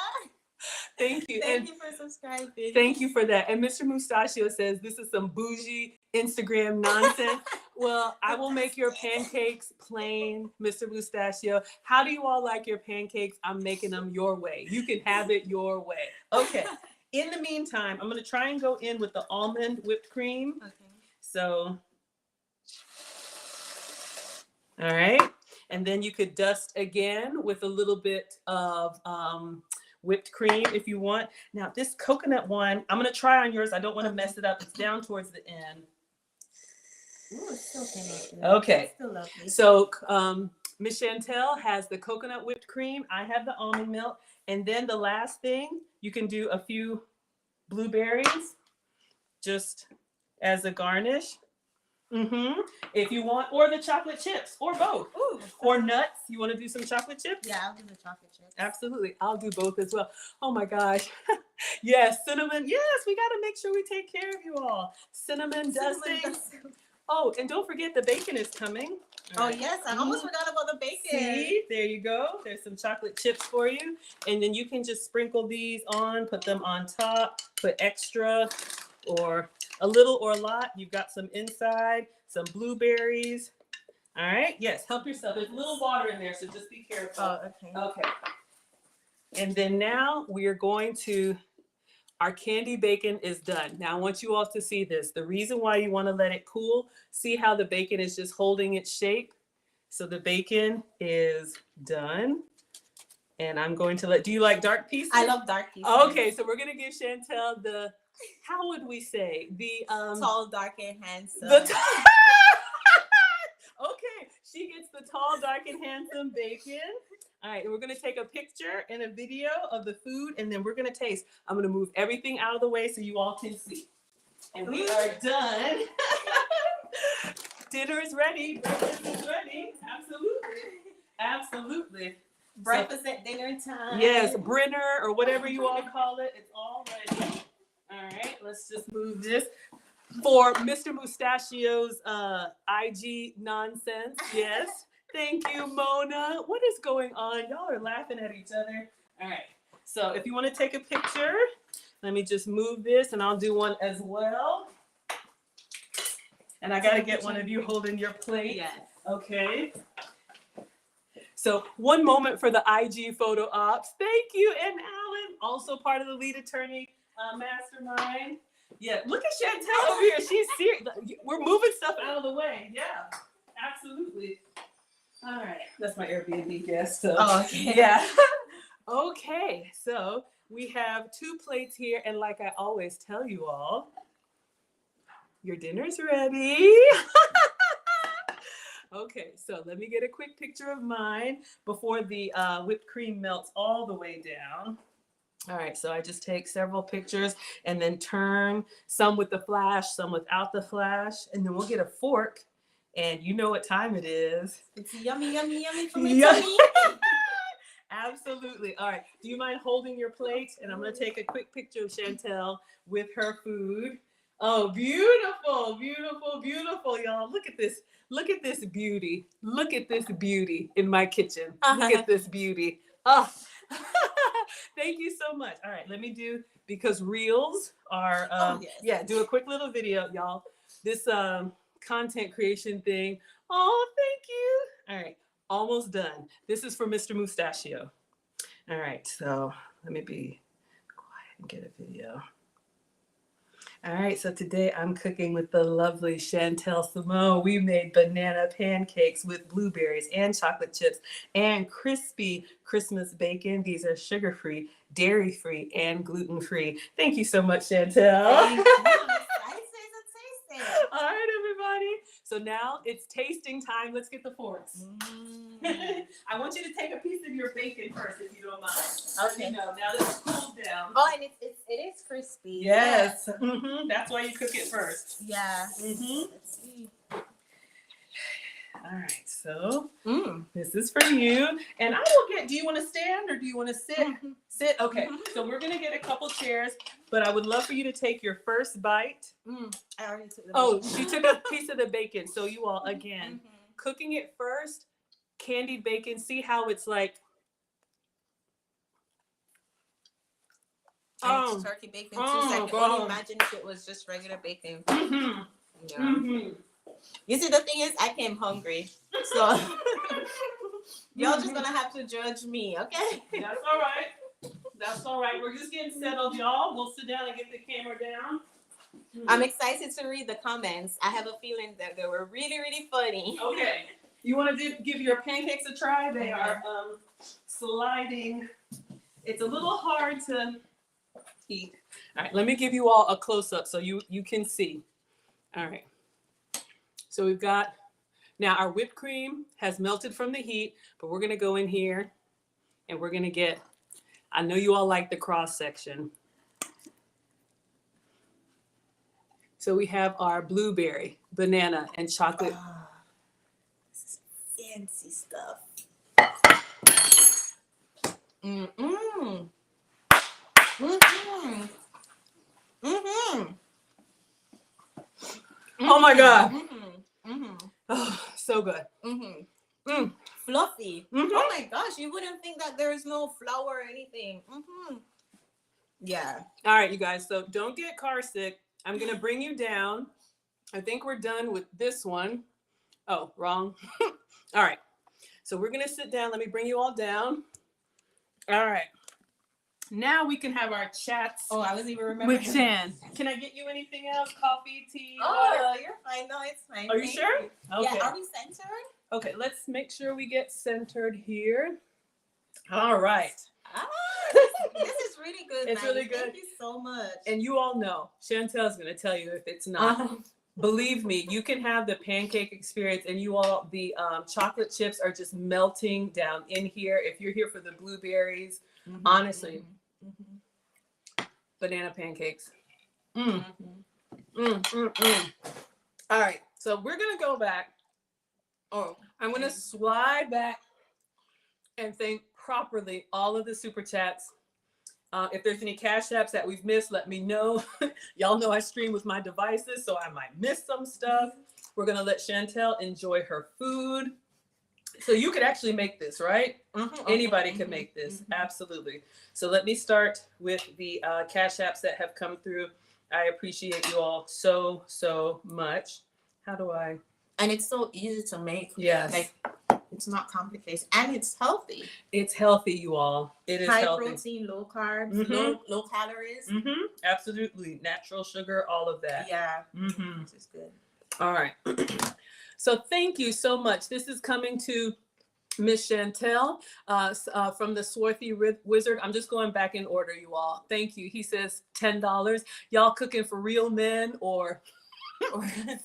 S1: Thank you.
S2: Thank you for subscribing.
S1: Thank you for that. And Mr. Mustachio says, this is some bougie Instagram nonsense. Well, I will make your pancakes plain, Mr. Mustachio. How do you all like your pancakes? I'm making them your way. You can have it your way. Okay. In the meantime, I'm going to try and go in with the almond whipped cream.
S2: Okay.
S1: So, all right. And then you could dust again with a little bit of whipped cream if you want. Now this coconut one, I'm gonna try on yours. I don't want to mess it up. It's down towards the end.
S2: Ooh, it's still connected.
S1: Okay.
S2: It's still lovely.
S1: So Miss Chantelle has the coconut whipped cream. I have the almond milk. And then the last thing, you can do a few blueberries just as a garnish. If you want, or the chocolate chips, or both.
S2: Ooh,
S1: or nuts. You want to do some chocolate chips?
S2: yeah, I'll do the chocolate chips.
S1: Absolutely. I'll do both as well. Oh my gosh. Yes, cinnamon. Yes, we got to make sure we take care of you all. Cinnamon dusting. Oh, and don't forget the bacon is coming.
S2: Oh, yes. I almost forgot about the bacon.
S1: See, there you go. There's some chocolate chips for you. And then you can just sprinkle these on, put them on top, put extra or a little or a lot. You've got some inside, some blueberries. All right. Yes, help yourself. There's a little water in there, so just be careful.
S2: Oh, okay.
S1: Okay. And then now we are going to, our candy bacon is done. Now I want you all to see this. The reason why you want to let it cool, see how the bacon is just holding its shape. So the bacon is done. And I'm going to let, do you like dark pieces?
S2: I love dark pieces.
S1: Okay, so we're going to give Chantelle the, how would we say? The
S2: tall, dark, and handsome.
S1: Okay, she gets the tall, dark, and handsome bacon. All right, and we're gonna take a picture and a video of the food, and then we're gonna taste. I'm gonna move everything out of the way so you all can see. And we are done. Dinner is ready. Breakfast is ready. Absolutely. Absolutely.
S2: Breakfast at dinner time.
S1: Yes, Brenner or whatever you all call it. It's all ready. All right, let's just move this. For Mr. Mustachio's IG nonsense. Yes. Thank you, Mona. What is going on? Y'all are laughing at each other. All right. So if you want to take a picture, let me just move this and I'll do one as well. And I got to get one of you holding your plate.
S2: Yes.
S1: Okay. So one moment for the IG photo ops. Thank you. And Alan, also part of the lead attorney mastermind. Yeah, look at Chantelle over here. She's serious. We're moving stuff out of the way. Yeah, absolutely. All right, that's my Airbnb guest. So.
S2: Oh, okay.
S1: Yeah. Okay, so we have 2 plates here, and like I always tell you all, your dinner's ready. Okay, so let me get a quick picture of mine before the whipped cream melts all the way down. All right, so I just take several pictures and then turn some with the flash, some without the flash, and then we'll get a fork. And you know what time it is.
S2: It's yummy, yummy, yummy for my
S1: Yum-
S2: tummy.
S1: Absolutely. All right. Do you mind holding your plate? And I'm going to take a quick picture of Chantelle with her food. Oh, beautiful, beautiful, beautiful, y'all. Look at this. Look at this beauty. Look at this beauty in my kitchen. Look at this beauty. Oh, thank you so much. All right. Let me do, because reels are,
S2: yes.
S1: Yeah, do a quick little video, y'all. This content creation thing. Oh, thank you. All right. Almost done. This is for Mr. Mustachio. All right, so let me be quiet and get a video. All right, so today I'm cooking with the lovely Chantelle Simone. We made banana pancakes with blueberries and chocolate chips and crispy Christmas bacon. These are sugar-free, dairy-free, and gluten-free. Thank you so much, Chantelle.
S2: Thank you. I'm excited to taste it.
S1: All right, everybody. So now it's tasting time. Let's get the forks. I want you to take a piece of your bacon first, if you don't mind.
S2: Okay.
S1: You know, now that it's cooled down.
S2: Oh, and it is crispy.
S1: Yes. Mm-hmm. That's why you cook it first.
S2: Yeah.
S1: Mm-hmm.
S2: Let's see.
S1: All right. So this is for you. And I will get, do you want to stand or do you want to sit? Sit. Okay. So we're going to get a couple chairs, but I would love for you to take your first bite.
S2: I already took the
S1: Oh,
S2: bacon.
S1: she took a piece of the bacon. So you all, again, cooking it first, candied bacon. See how it's like.
S2: And it's turkey bacon too. So I can only imagine if it was just regular bacon.
S1: Mm-hmm.
S2: Yeah.
S1: Mm-hmm.
S2: You see, the thing is, I came hungry, so y'all just gonna have to judge me, okay?
S1: That's all right. That's all right. We're just getting settled, y'all. We'll sit down and get the camera down.
S2: I'm excited to read the comments. I have a feeling that they were really, really funny.
S1: Okay. You want to give your pancakes a try? They are sliding. It's a little hard to eat. All right. Let me give you all a close-up so you can see. All right. So we've got, now our whipped cream has melted from the heat, but we're going to go in here and we're going to get, I know you all like the cross section. So we have our blueberry, banana, and chocolate.
S2: This is fancy stuff.
S1: Oh my God. So good.
S2: Mm-hmm.
S1: Mm.
S2: Fluffy.
S1: Mhm.
S2: Oh my gosh, you wouldn't think that there is no flour or anything. Mm-hmm. Yeah.
S1: All right, you guys. So don't get car sick. I'm going to bring you down. I think we're done with this one. Oh, wrong. All right. So we're going to sit down. Let me bring you all down. All right. Now we can have our chats
S2: Oh, I was even remembering.
S1: with Chan. Can I get you anything else? Coffee, tea, water?
S2: Oh, you're fine. No, it's fine.
S1: Are you
S2: Thank
S1: sure?
S2: you.
S1: Okay.
S2: Yeah, are we centered?
S1: Okay, let's make sure we get centered here. All right.
S2: Ah, this is really good.
S1: It's
S2: Maggie.
S1: really good.
S2: Thank you so much.
S1: And you all know, Chantel's going to tell you if it's not. Believe me, you can have the pancake experience, and you all, the chocolate chips are just melting down in here. If you're here for the blueberries,
S2: Mm-hmm.
S1: honestly,
S2: Mm-hmm.
S1: banana pancakes.
S2: Mm-hmm.
S1: All right, so we're going to go back.
S2: Oh,
S1: I'm going to slide back and thank properly all of the super chats. If there's any cash apps that we've missed, let me know. Y'all know I stream with my devices, so I might miss some stuff. We're going to let Chantelle enjoy her food. So you could actually make this, right?
S2: mm-hmm.
S1: Anybody can make this.
S2: Mm-hmm.
S1: Absolutely. So let me start with the cash apps that have come through. I appreciate you all so, so much. How do I?
S2: And it's so easy to make.
S1: Yes.
S2: Like, it's not complicated. And it's healthy.
S1: It's healthy, you all. It is
S2: high
S1: healthy.
S2: Protein, low carbs,
S1: Mhm.
S2: low calories.
S1: Mm-hmm. Absolutely. Natural sugar, all of that.
S2: Yeah.
S1: Mm-hmm.
S2: This is good.
S1: All right. So thank you so much. This is coming to Miss Chantelle from the Swarthy Wizard. I'm just going back in order, you all. Thank you. He says $10. Y'all cooking for real men or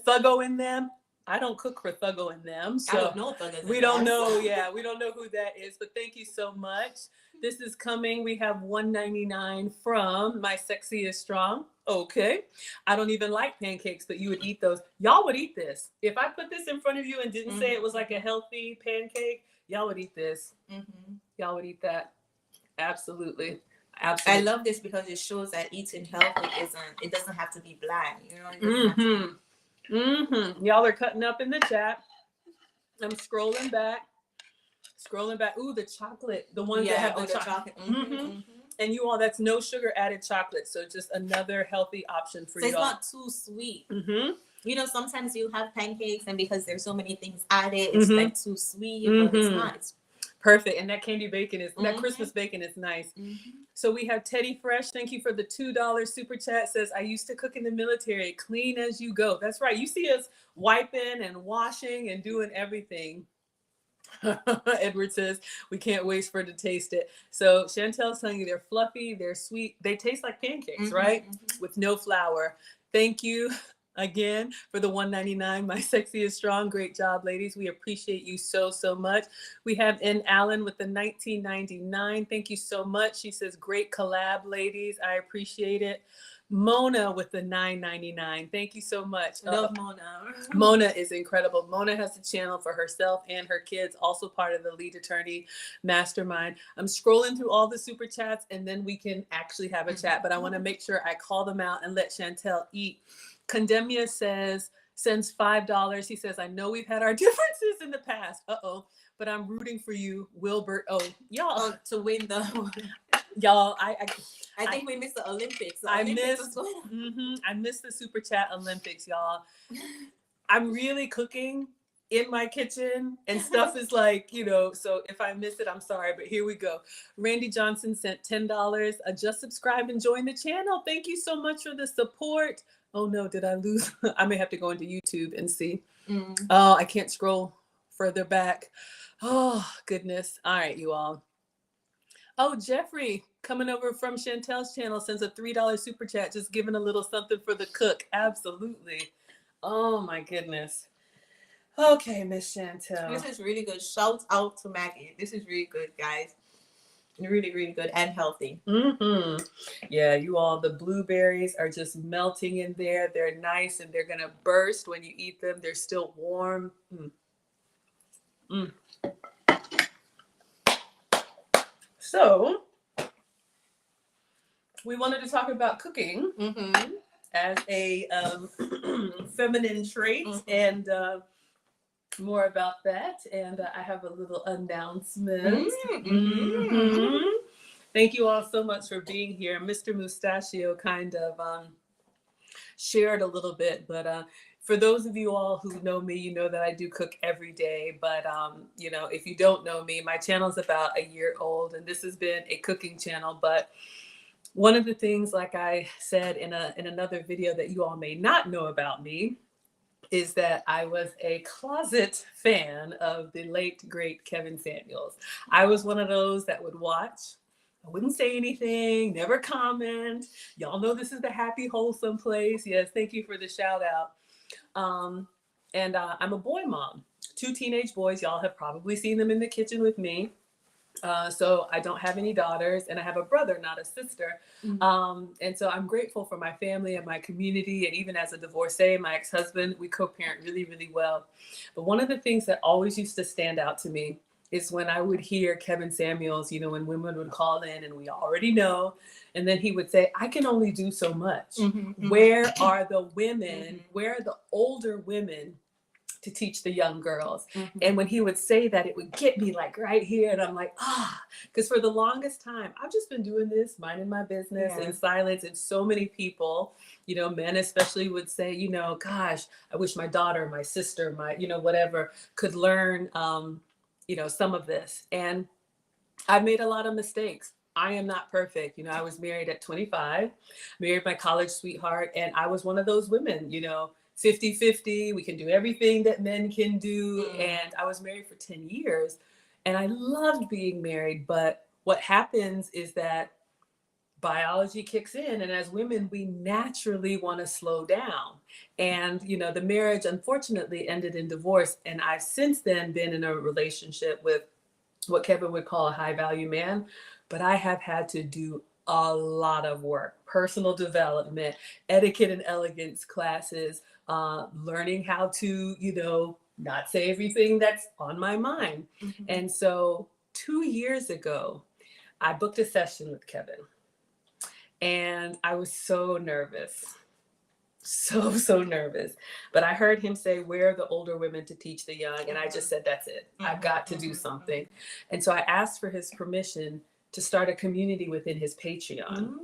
S1: Thuggo in them? I don't cook for Thuggo in them. So
S2: I don't know if
S1: we don't know. Yeah, we don't know who that is. But thank you so much. This is coming. We have $1.99 from My Sexy is Strong. Okay. I don't even like pancakes, but you would eat those. Y'all would eat this. If I put this in front of you and didn't say it was like a healthy pancake, y'all would eat this.
S2: Mm-hmm.
S1: Y'all would eat that. Absolutely.
S2: I
S1: Absolutely.
S2: love this because it shows that eating healthy it doesn't have to be bland. You know, it doesn't have to be.
S1: Y'all are cutting up in the chat. I'm scrolling back. Ooh, the chocolate. The ones that have the chocolate. And you all, that's no sugar added chocolate. So just another healthy option for
S2: so
S1: you
S2: it's
S1: all.
S2: not too sweet. You know, sometimes you have pancakes and because there's so many things added, it's like too sweet, but it's not. It's
S1: perfect. And that candy bacon is, that Christmas bacon is nice. So we have Teddy Fresh. Thank you for the $2 super chat. Says, I used to cook in the military, clean as you go. That's right. You see us wiping and washing and doing everything. Edward says, we can't wait for it to taste it. So Chantel's telling you they're fluffy, they're sweet. They taste like pancakes, right? With no flour. Thank you again for the $1.99. My Sexy is Strong. Great job, ladies. We appreciate you so, so much. We have N. Allen with the $19.99. Thank you so much. She says, great collab, ladies. I appreciate it. Mona with the $9.99. Thank you so much.
S2: Love Mona.
S1: Mona is incredible. Mona has a channel for herself and her kids, also part of the Lead Attorney Mastermind. I'm scrolling through all the super chats and then we can actually have a chat, but I want to make sure I call them out and let Chantelle eat. Condemnia sends $5. He says, I know we've had our differences in the past. But I'm rooting for you, Wilbert. Oh, y'all.
S2: To win the...
S1: Y'all,
S2: I think we missed the Olympics.
S1: I missed the Super Chat Olympics, y'all. I'm really cooking in my kitchen and stuff is like, you know, so if I miss it, I'm sorry, but here we go. Randy Johnson sent $10. Just subscribe and join the channel. Thank you so much for the support. Oh no, did I lose? I may have to go into YouTube and see. Oh, I can't scroll further back. Oh, goodness. All right, you all. Oh, Jeffrey, coming over from Chantel's channel, sends a $3 super chat, just giving a little something for the cook. Absolutely. Oh, my goodness. Okay, Miss Chantelle.
S2: This is really good. Shout out to Maggie. This is really good, guys. Really, really good and healthy.
S1: Yeah, you all, the blueberries are just melting in there. They're nice and they're going to burst when you eat them. They're still warm. So, we wanted to talk about cooking as a feminine trait. And more about that. And I have a little announcement. Thank you all so much for being here. Mr. Mustachio kind of shared a little bit, but for those of you all who know me, you know that I do cook every day. But you know, if you don't know me, my channel is about a year old, and this has been a cooking channel. But one of the things, like I said in another video that you all may not know about me, is that I was a closet fan of the late, great Kevin Samuels. I was one of those that would watch. I wouldn't say anything, never comment. Y'all know this is the happy, wholesome place. Yes, thank you for the shout out. And I'm a boy mom, 2 teenage boys. Y'all have probably seen them in the kitchen with me. So I don't have any daughters, and I have a brother, not a sister. And so I'm grateful for my family and my community. And even as a divorcee, my ex-husband, we co-parent really, really well. But one of the things that always used to stand out to me is when I would hear Kevin Samuels, you know, when women would call in, and we already know, and then he would say, I can only do so much. Where are the women? Where are the older women to teach the young girls? And when he would say that, it would get me like right here. And I'm like, because for the longest time, I've just been doing this, minding my business in silence. And so many people, you know, men especially, would say, you know, gosh, I wish my daughter, my sister, my, you know, whatever, could learn, you know, some of this. And I've made a lot of mistakes. I am not perfect. You know, I was married at 25, married my college sweetheart, and I was one of those women, you know, 50-50, we can do everything that men can do. And I was married for 10 years, and I loved being married. But what happens is that biology kicks in, and as women, we naturally want to slow down. And, you know, the marriage unfortunately ended in divorce. And I've since then been in a relationship with what Kevin would call a high value man. But I have had to do a lot of work, personal development, etiquette and elegance classes, learning how to, you know, not say everything that's on my mind. And so 2 years ago, I booked a session with Kevin, and I was so nervous. So nervous. But I heard him say, where are the older women to teach the young? And I just said, that's it. I've got to do something. And so I asked for his permission to start a community within his Patreon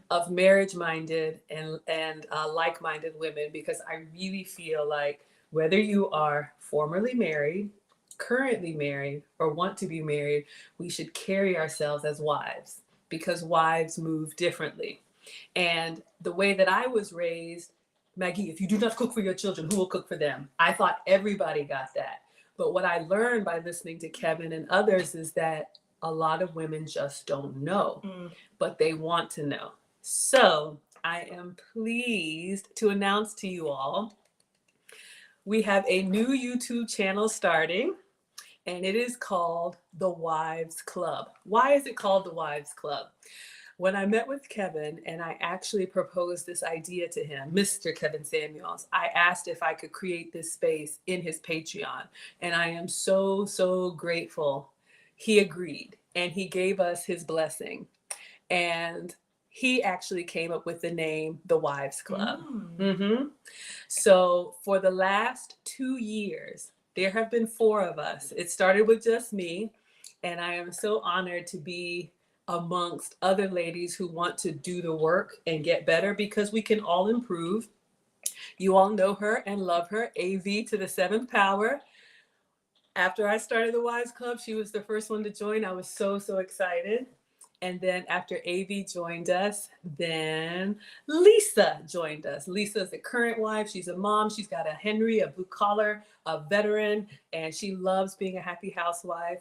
S1: of marriage-minded and like-minded women, because I really feel like whether you are formerly married, currently married, or want to be married, we should carry ourselves as wives, because wives move differently. And the way that I was raised, Maggie, if you do not cook for your children, who will cook for them? I thought everybody got that. But what I learned by listening to Kevin and others is that a lot of women just don't know, but they want to know. So I am pleased to announce to you all, we have a new YouTube channel starting, and it is called The Wives Club. Why is it called The Wives Club? When I met with Kevin and I actually proposed this idea to him, Mr. Kevin Samuels, I asked if I could create this space in his Patreon. And I am so, so grateful. He agreed, and he gave us his blessing. And he actually came up with the name The Wives Club. So for the last 2 years, there have been 4 of us. It started with just me, and I am so honored to be amongst other ladies who want to do the work and get better, because we can all improve. You all know her and love her, AV to the 7th power. After I started the Wives Club, she was the first one to join. I was so, so excited. And then after AV joined us, then Lisa joined us. Lisa is the current wife. She's a mom. She's got a Henry, a blue collar, a veteran, and she loves being a happy housewife.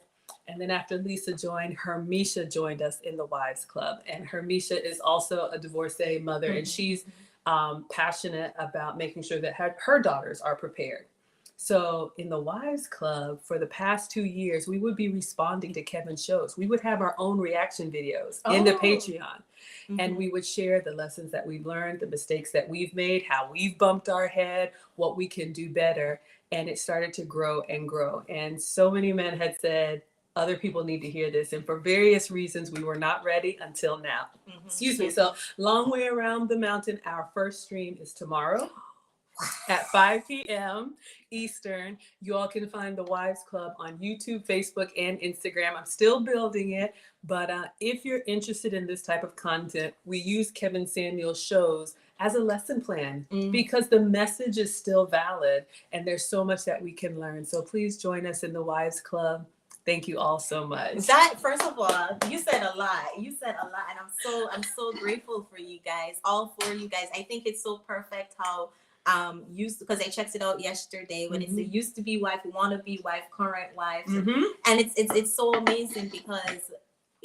S1: And then after Lisa joined, Hermisha joined us in the Wives Club. And Hermisha is also a divorcee mother, and she's passionate about making sure that her daughters are prepared. So in the Wives Club, for the past 2 years, we would be responding to Kevin's shows. We would have our own reaction videos in the Patreon. And we would share the lessons that we've learned, the mistakes that we've made, how we've bumped our head, what we can do better. And it started to grow and grow. And so many men had said, other people need to hear this. And for various reasons, we were not ready until now. Excuse me. So long way around the mountain. Our first stream is tomorrow. at 5 p.m. Eastern. You all can find the Wives Club on YouTube, Facebook, and Instagram. I'm still building it, but if you're interested in this type of content, we use Kevin Samuel's shows as a lesson plan because the message is still valid and there's so much that we can learn. So please join us in the Wives Club. Thank you all so much.
S2: That, first of all, you said a lot. You said a lot, and I'm so grateful for you guys, all four of you guys. I think it's so perfect how because I checked it out yesterday when it's a used to be wife, want to be wife, current wife, and it's so amazing because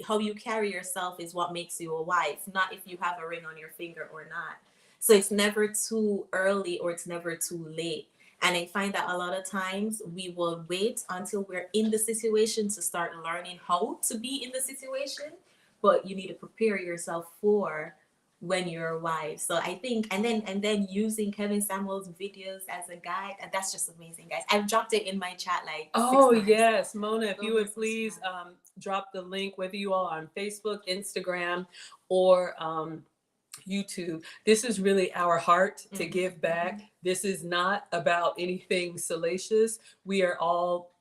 S2: how you carry yourself is what makes you a wife, not if you have a ring on your finger or not. So it's never too early or it's never too late. And I find that a lot of times we will wait until we're in the situation to start learning how to be in the situation, but you need to prepare yourself for when you're a wife. So I think, and then using Kevin Samuel's videos as a guide, and that's just amazing, guys. I've dropped it in my chat like 6 times.
S1: Yes, Mona, if you would please drop the link, whether you are on Facebook, Instagram, or YouTube. This is really our heart to give back. This is not about anything salacious. We are all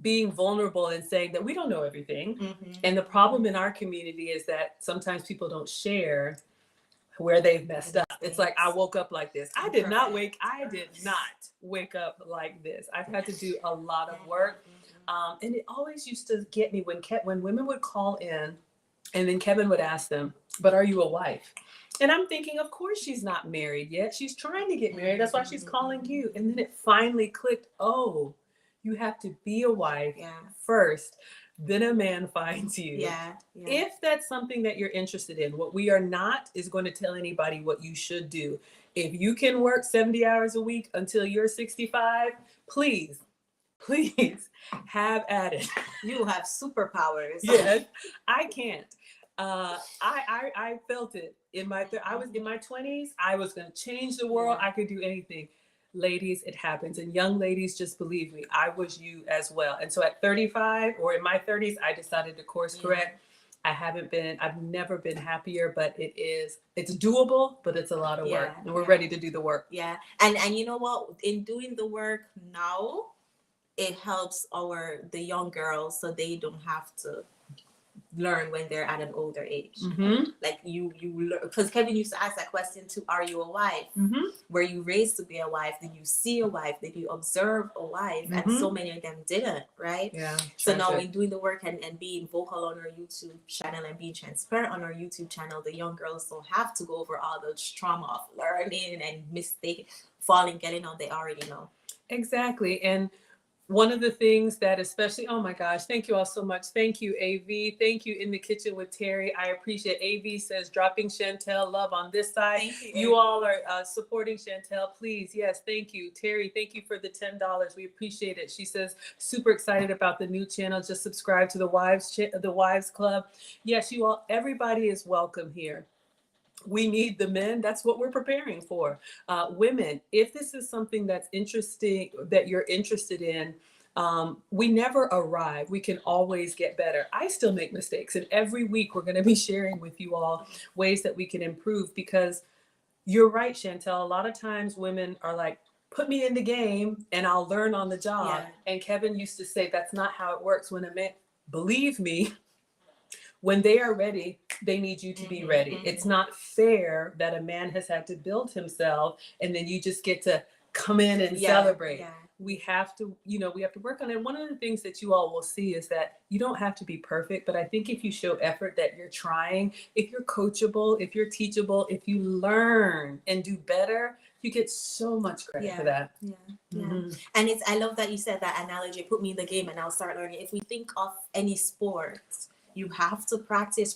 S1: being vulnerable and saying that we don't know everything. And the problem in our community is that sometimes people don't share where they've messed up. It's like, I woke up like this. I did not wake up like this. I've had to do a lot of work. And it always used to get me when women would call in and then Kevin would ask them, but are you a wife? And I'm thinking, of course she's not married yet. She's trying to get married. That's why she's calling you. And then it finally clicked. Oh, you have to be a wife first. Then a man finds you. If that's something that you're interested in, what we are not is going to tell anybody what you should do. If you can work 70 hours a week until you're 65, please have at it.
S2: You have superpowers.
S1: Yes, I can't. I felt it in I was in my 20s. I was going to change the world. I could do anything. Ladies, it happens. And young ladies, just believe me, I was you as well. And so at 35 or in my 30s, I decided to course correct. I've never been happier, but it's doable, but it's a lot of work. And we're ready to do the work.
S2: And you know what? In doing the work now, it helps the young girls so they don't have to learn when they're at an older age. Like you learn, because Kevin used to ask that question too, are you a wife? Were you raised to be a wife? Did you see a wife? Did you observe a wife? And so many of them didn't, right? So now in doing the work and being vocal on our YouTube channel and being transparent on our YouTube channel, the young girls don't have to go over all the trauma of learning and getting on, they already know.
S1: Exactly. And one of the things that especially, oh my gosh, thank you all so much. Thank you, AV. Thank you, In the Kitchen with Terry. I appreciate AV says dropping Chantelle love on this side.
S2: Thank
S1: you all are supporting Chantelle. Please. Yes. Thank you. Terry, thank you for the $10. We appreciate it. She says, super excited about the new channel. Just subscribe to the Wives Club. Yes, you all, everybody is welcome here. We need the men. That's what we're preparing for. Women, if this is something that's interesting, that you're interested in, we never arrive. We can always get better. I still make mistakes. And every week we're going to be sharing with you all ways that we can improve, because you're right, Chantelle. A lot of times women are like, put me in the game and I'll learn on the job. And Kevin used to say, that's not how it works. When a man, believe me, when they are ready, they need you to be ready. It's not fair that a man has had to build himself and then you just get to come in and celebrate. We have to, we have to work on it. One of the things that you all will see is that you don't have to be perfect, but I think if you show effort, that you're trying, if you're coachable, if you're teachable, if you learn and do better, you get so much credit for that.
S2: And I love that you said that analogy, put me in the game and I'll start learning. If we think of any sport, you have to practice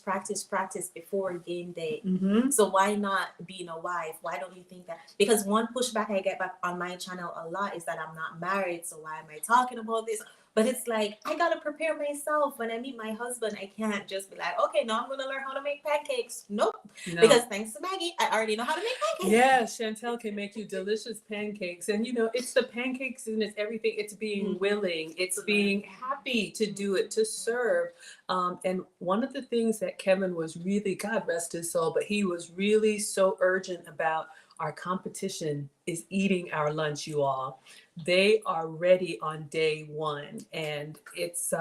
S2: before game day. So why not being a wife? Why don't you think that? Because one pushback I get back on my channel a lot is that I'm not married. So why am I talking about this? But it's like, I got to prepare myself. When I meet my husband, I can't just be like, okay, now I'm going to learn how to make pancakes. Nope. Because thanks to Maggie, I already know how to make pancakes.
S1: Yeah, Chantelle can make you delicious pancakes. And, it's the pancakes and it's everything. It's being willing. It's being happy to do it, to serve. And one of the things that Kevin was really, God rest his soul, but he was really so urgent about Our competition is eating our lunch, you all. They are ready on day one. And it's,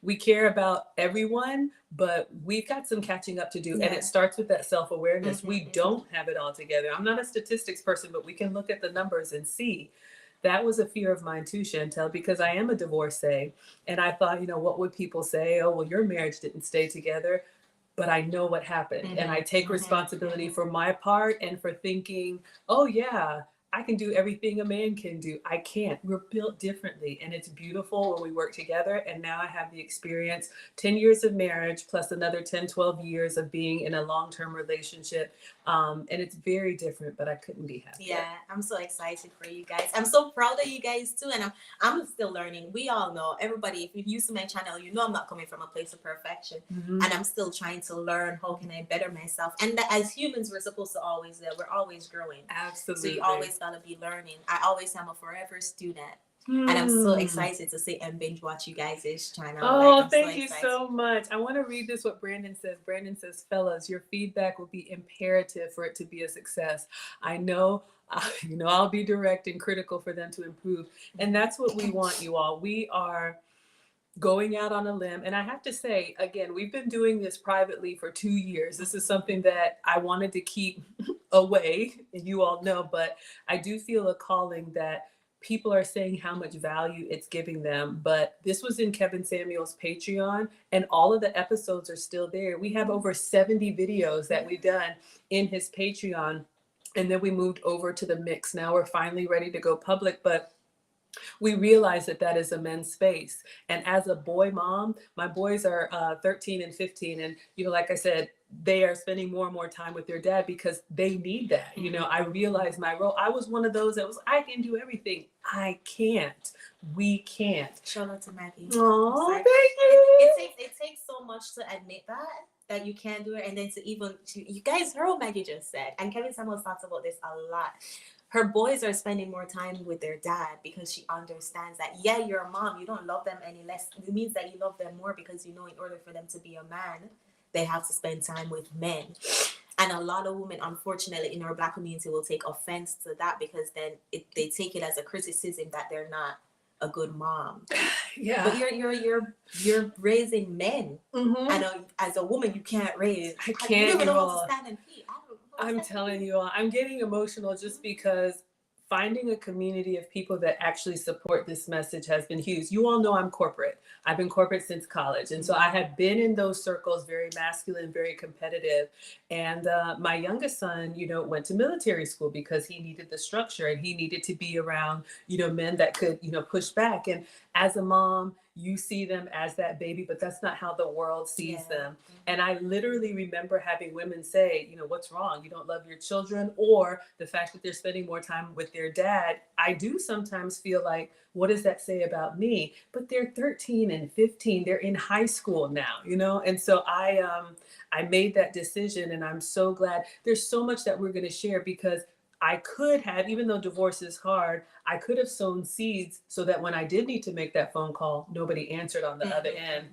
S1: we care about everyone, but we've got some catching up to do. And it starts with that self-awareness. We don't have it all together. I'm not a statistics person, but we can look at the numbers and see. That was a fear of mine too, Chantelle, because I am a divorcee. And I thought, what would people say? Oh, well, your marriage didn't stay together. But I know what happened. And I take responsibility for my part and for thinking, oh, yeah, I can do everything a man can do. I can't. We're built differently. And it's beautiful when we work together. And now I have the experience, 10 years of marriage plus another 10, 12 years of being in a long-term relationship. And it's very different, but I couldn't be happier.
S2: Yeah, I'm so excited for you guys. I'm so proud of you guys too. And I'm still learning. We all know, everybody, if you're used to my channel, I'm not coming from a place of perfection. And I'm still trying to learn how can I better myself. And that as humans, we're supposed to always we're always growing.
S1: Absolutely.
S2: So you always gotta be learning. I always am a forever student. And I'm so excited to sit and binge watch you guys' channel.
S1: Oh, thank you so much. I want to read this, what Brandon says. Brandon says, fellas, your feedback will be imperative for it to be a success. I know, I'll be direct and critical for them to improve. And that's what we want, you all. We are going out on a limb. And I have to say, again, we've been doing this privately for 2 years. This is something that I wanted to keep away, and you all know, but I do feel a calling that people are saying how much value it's giving them. But this was in Kevin Samuel's Patreon, and all of the episodes are still there. We have over 70 videos that we've done in his Patreon, and then we moved over to the mix. Now we're finally ready to go public, but we realize that that is a men's space. And as a boy mom, my boys are 13 and 15. And, like I said, they are spending more and more time with their dad because they need that. I realize my role. I was one of those that was, I can do everything. I can't. We can't.
S2: Shout out to Maggie.
S1: Oh, thank you.
S2: It takes so much to admit that you can't do it. And then you guys heard what Maggie just said. And Kevin Samuels talks about this a lot. Her boys are spending more time with their dad because she understands that, yeah, you're a mom. You don't love them any less. It means that you love them more because in order for them to be a man, they have to spend time with men. And a lot of women, unfortunately, in our Black community will take offense to that because then they take it as a criticism that they're not a good mom.
S1: Yeah.
S2: But you're raising men. And as a woman, you can't raise.
S1: I can't.
S2: You don't even know how to stand and pee.
S1: I'm telling you all, I'm getting emotional just because finding a community of people that actually support this message has been huge. You all know I'm corporate. I've been corporate since college. And so I have been in those circles, very masculine, very competitive. And my youngest son, went to military school because he needed the structure and he needed to be around, men that could, push back. And as a mom, you see them as that baby, but that's not how the world sees them. And I literally remember having women say, what's wrong? You don't love your children, or the fact that they're spending more time with their dad. I do sometimes feel like, what does that say about me? But they're 13 and 15. They're in high school now, And so I made that decision, and I'm so glad. There's so much that we're going to share because I could have, even though divorce is hard, I could have sown seeds so that when I did need to make that phone call, nobody answered on the other end.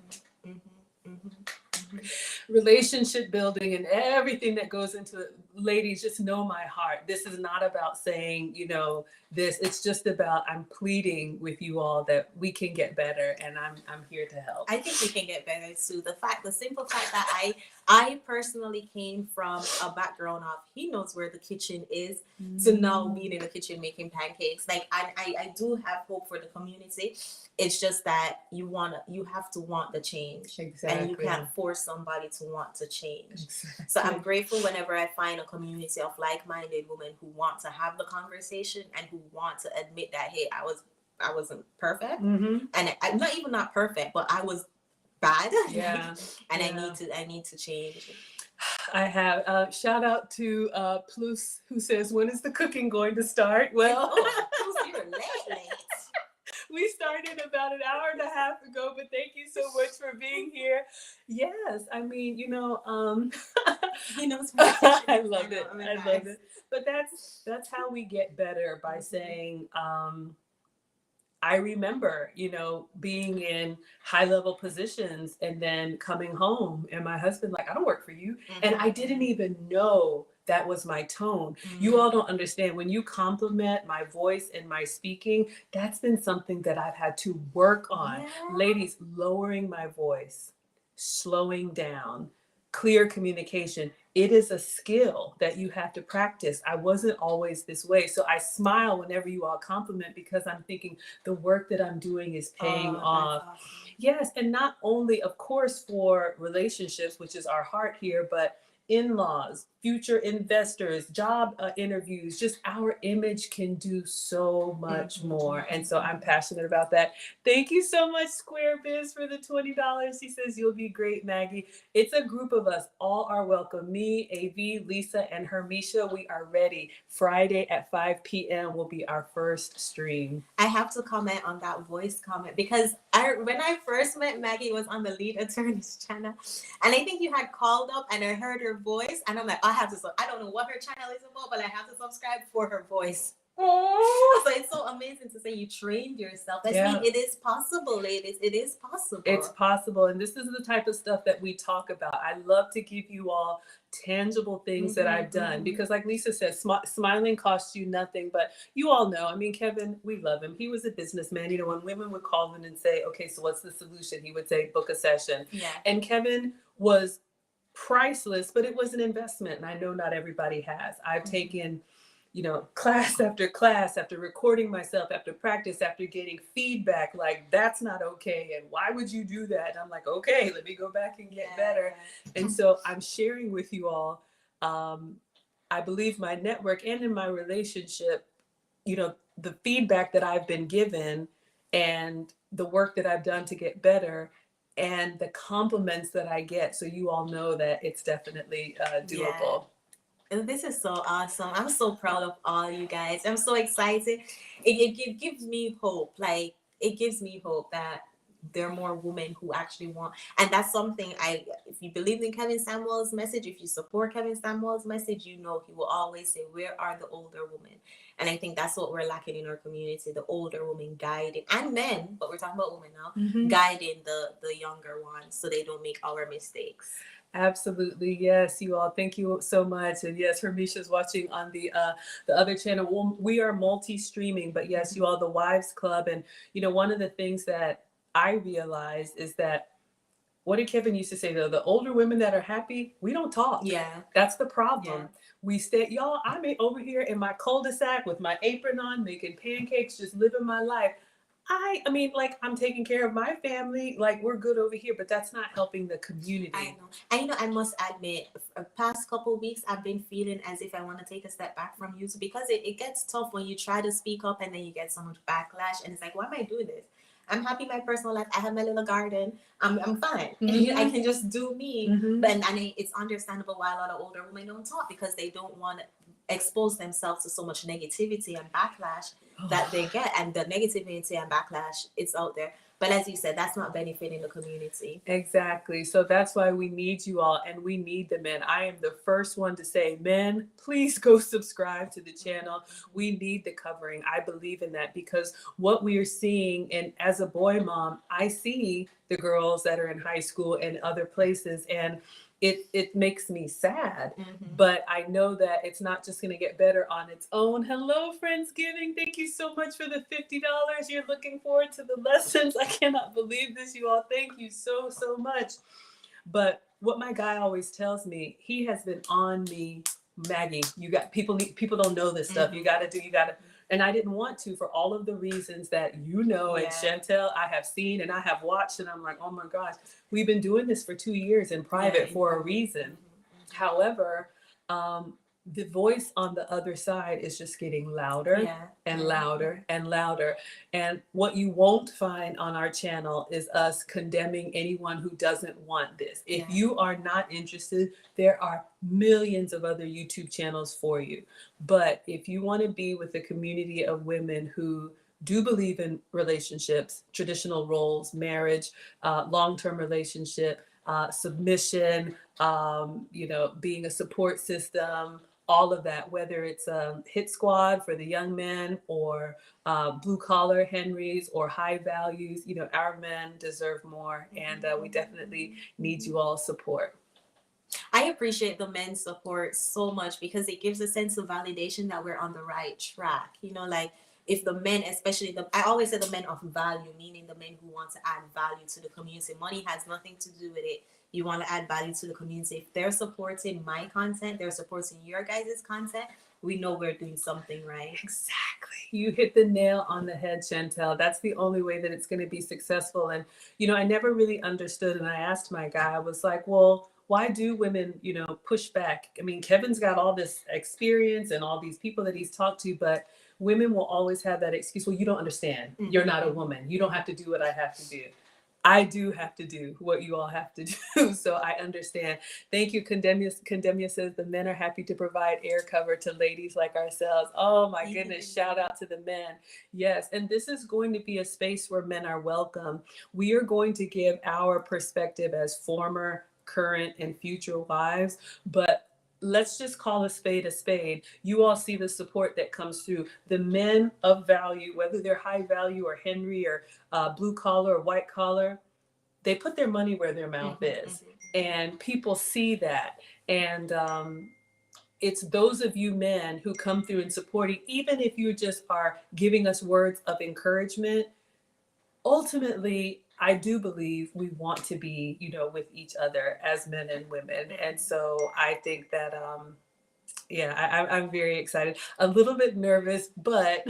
S1: Relationship building and everything that goes into it. Ladies, just know my heart. This is not about saying, this. It's just about, I'm pleading with you all that we can get better, and I'm here to help.
S2: I think we can get better too. The simple fact that I personally came from a background of he knows where the kitchen is to now being in the kitchen making pancakes. Like I do have hope for the community. It's just that you have to want the change.
S1: Exactly.
S2: And you can't force somebody to want to change.
S1: Exactly.
S2: So I'm grateful whenever I find a community of like-minded women who want to have the conversation and who want to admit that, hey, I wasn't perfect. And I'm not perfect, but I was bad.
S1: Yeah.
S2: And I need to change.
S1: I have shout out to Plus, who says, when is the cooking going to start? Well,
S2: you're late.
S1: We started about an hour and a half ago, but thank you so much for being here. Yes, I mean,
S2: He knows.
S1: I love it. I love it. But that's how we get better, by saying, I remember, being in high level positions and then coming home and my husband like, I don't work for you. And I didn't even know that was my tone. You all don't understand. When you compliment my voice and my speaking, that's been something that I've had to work on.
S2: Yeah.
S1: Ladies, lowering my voice, slowing down, clear communication. It is a skill that you have to practice. I wasn't always this way. So I smile whenever you all compliment because I'm thinking the work that I'm doing is paying off.
S2: That's awesome.
S1: Yes, and not only, of course, for relationships, which is our heart here, but in-laws, future investors, job interviews, just our image can do so much more. And so I'm passionate about that. Thank you so much, Square Biz, for the $20. She says, you'll be great, Maggie. It's a group of us. All are welcome. Me, AV, Lisa, and Hermisha, we are ready. Friday at 5 p.m. will be our first stream.
S2: I have to comment on that voice comment because when I first met Maggie, it was on the Lead Attorney's channel. And I think you had called up and I heard her voice. And I'm like, I don't know what her channel is about, but I have to subscribe for her voice. Oh. So it's so amazing to say you trained yourself. I mean, it is possible, ladies. It is possible.
S1: It's possible. And this is the type of stuff that we talk about. I love to give you all tangible things that I've done because like Lisa said, smiling costs you nothing, but you all know, I mean, Kevin, we love him. He was a businessman. When women would call in and say, okay, so what's the solution? He would say, book a session.
S2: Yeah.
S1: And Kevin was priceless, but it was an investment. And I know not everybody has. I've taken class after recording myself, after practice, after getting feedback, like that's not okay. And why would you do that? And I'm like, okay, let me go back and get better. And so I'm sharing with you all, I believe my network and in my relationship, the feedback that I've been given and the work that I've done to get better and the compliments that I get. So you all know that it's definitely doable.
S2: And this is so awesome. I'm so proud of all you guys. I'm so excited. It gives me hope. Like, it gives me hope that there are more women who actually want. And that's something if you believe in Kevin Samuel's message, if you support Kevin Samuel's message, he will always say, where are the older women? And I think that's what we're lacking in our community, the older women guiding, and men, but we're talking about women now, guiding the younger ones so they don't make our mistakes.
S1: Absolutely. Yes, you all. Thank you so much. And yes, Hermisha's watching on the other channel. We are multi-streaming, but yes, you all, the Wives Club. And, one of the things that I realized is that, what did Kevin used to say though? The older women that are happy, we don't talk. Yeah. That's the problem. Yeah. We stay, y'all, I'm over here in my cul-de-sac with my apron on, making pancakes, just living my life. I mean, like, I'm taking care of my family, like, we're good over here, but that's not helping the community.
S2: I know. And, I must admit, the past couple of weeks, I've been feeling as if I want to take a step back from YouTube because it gets tough when you try to speak up and then you get so much backlash. And it's like, why am I doing this? I'm happy in my personal life. I have my little garden. I'm fine. I can just do me. But and it's understandable why a lot of older women don't talk because they don't want to expose themselves to so much negativity and backlash that they get. And the negativity and backlash, it's out there. But as you said, that's not benefiting the community.
S1: Exactly. So that's why we need you all and we need the men. I am the first one to say, men, please go subscribe to the channel. We need the covering. I believe in that because what we are seeing, and as a boy mom, I see the girls that are in high school and other places, and it makes me sad, but I know that it's not just going to get better on its own. Hello, Friendsgiving. Thank you so much for the $50. You're looking forward to the lessons. I cannot believe this, you all. Thank you so, so much. But what my guy always tells me, he has been on me, Maggie, people don't know this stuff. You got to. And I didn't want to for all of the reasons that and Chantelle, I have seen and I have watched, and I'm like, oh my gosh, we've been doing this for 2 years in private for a reason. However, the voice on the other side is just getting louder and louder and louder. And what you won't find on our channel is us condemning anyone who doesn't want this. If you are not interested, there are millions of other YouTube channels for you. But if you want to be with a community of women who do believe in relationships, traditional roles, marriage, long-term relationship, submission, being a support system, all of that, whether it's Hit Squad for the young men or blue collar Henrys or high values, you know, our men deserve more, and we definitely need you all support.
S2: I appreciate the men's support so much because it gives a sense of validation that we're on the right track. You know, like if the men, especially I always say the men of value, meaning the men who want to add value to the community. Money has nothing to do with it. You want to add value to the community. If they're supporting my content, they're supporting your guys' content, we know we're doing something right.
S1: Exactly. You hit the nail on the head, Chantelle. That's the only way that it's going to be successful. And, you know, I never really understood. And I asked my guy, I was like, well, why do women, you know, push back? I mean, Kevin's got all this experience and all these people that he's talked to, but women will always have that excuse. Well, you don't understand. Mm-hmm. You're not a woman. You don't have to do what I have to do. I do have to do what you all have to do. So I understand. Thank you. Condemnia says the men are happy to provide air cover to ladies like ourselves. Oh my goodness. Shout out to the men. Yes. And this is going to be a space where men are welcome. We are going to give our perspective as former, current, and future wives, but let's just call a spade a spade. You all see the support that comes through. The men of value, whether they're high value or Henry or blue collar or white collar, they put their money where their mouth is. And people see that. And it's those of you men who come through and supporting, even if you just are giving us words of encouragement. Ultimately, I do believe we want to be, you know, with each other as men and women. And so I think that, I'm very excited, a little bit nervous, but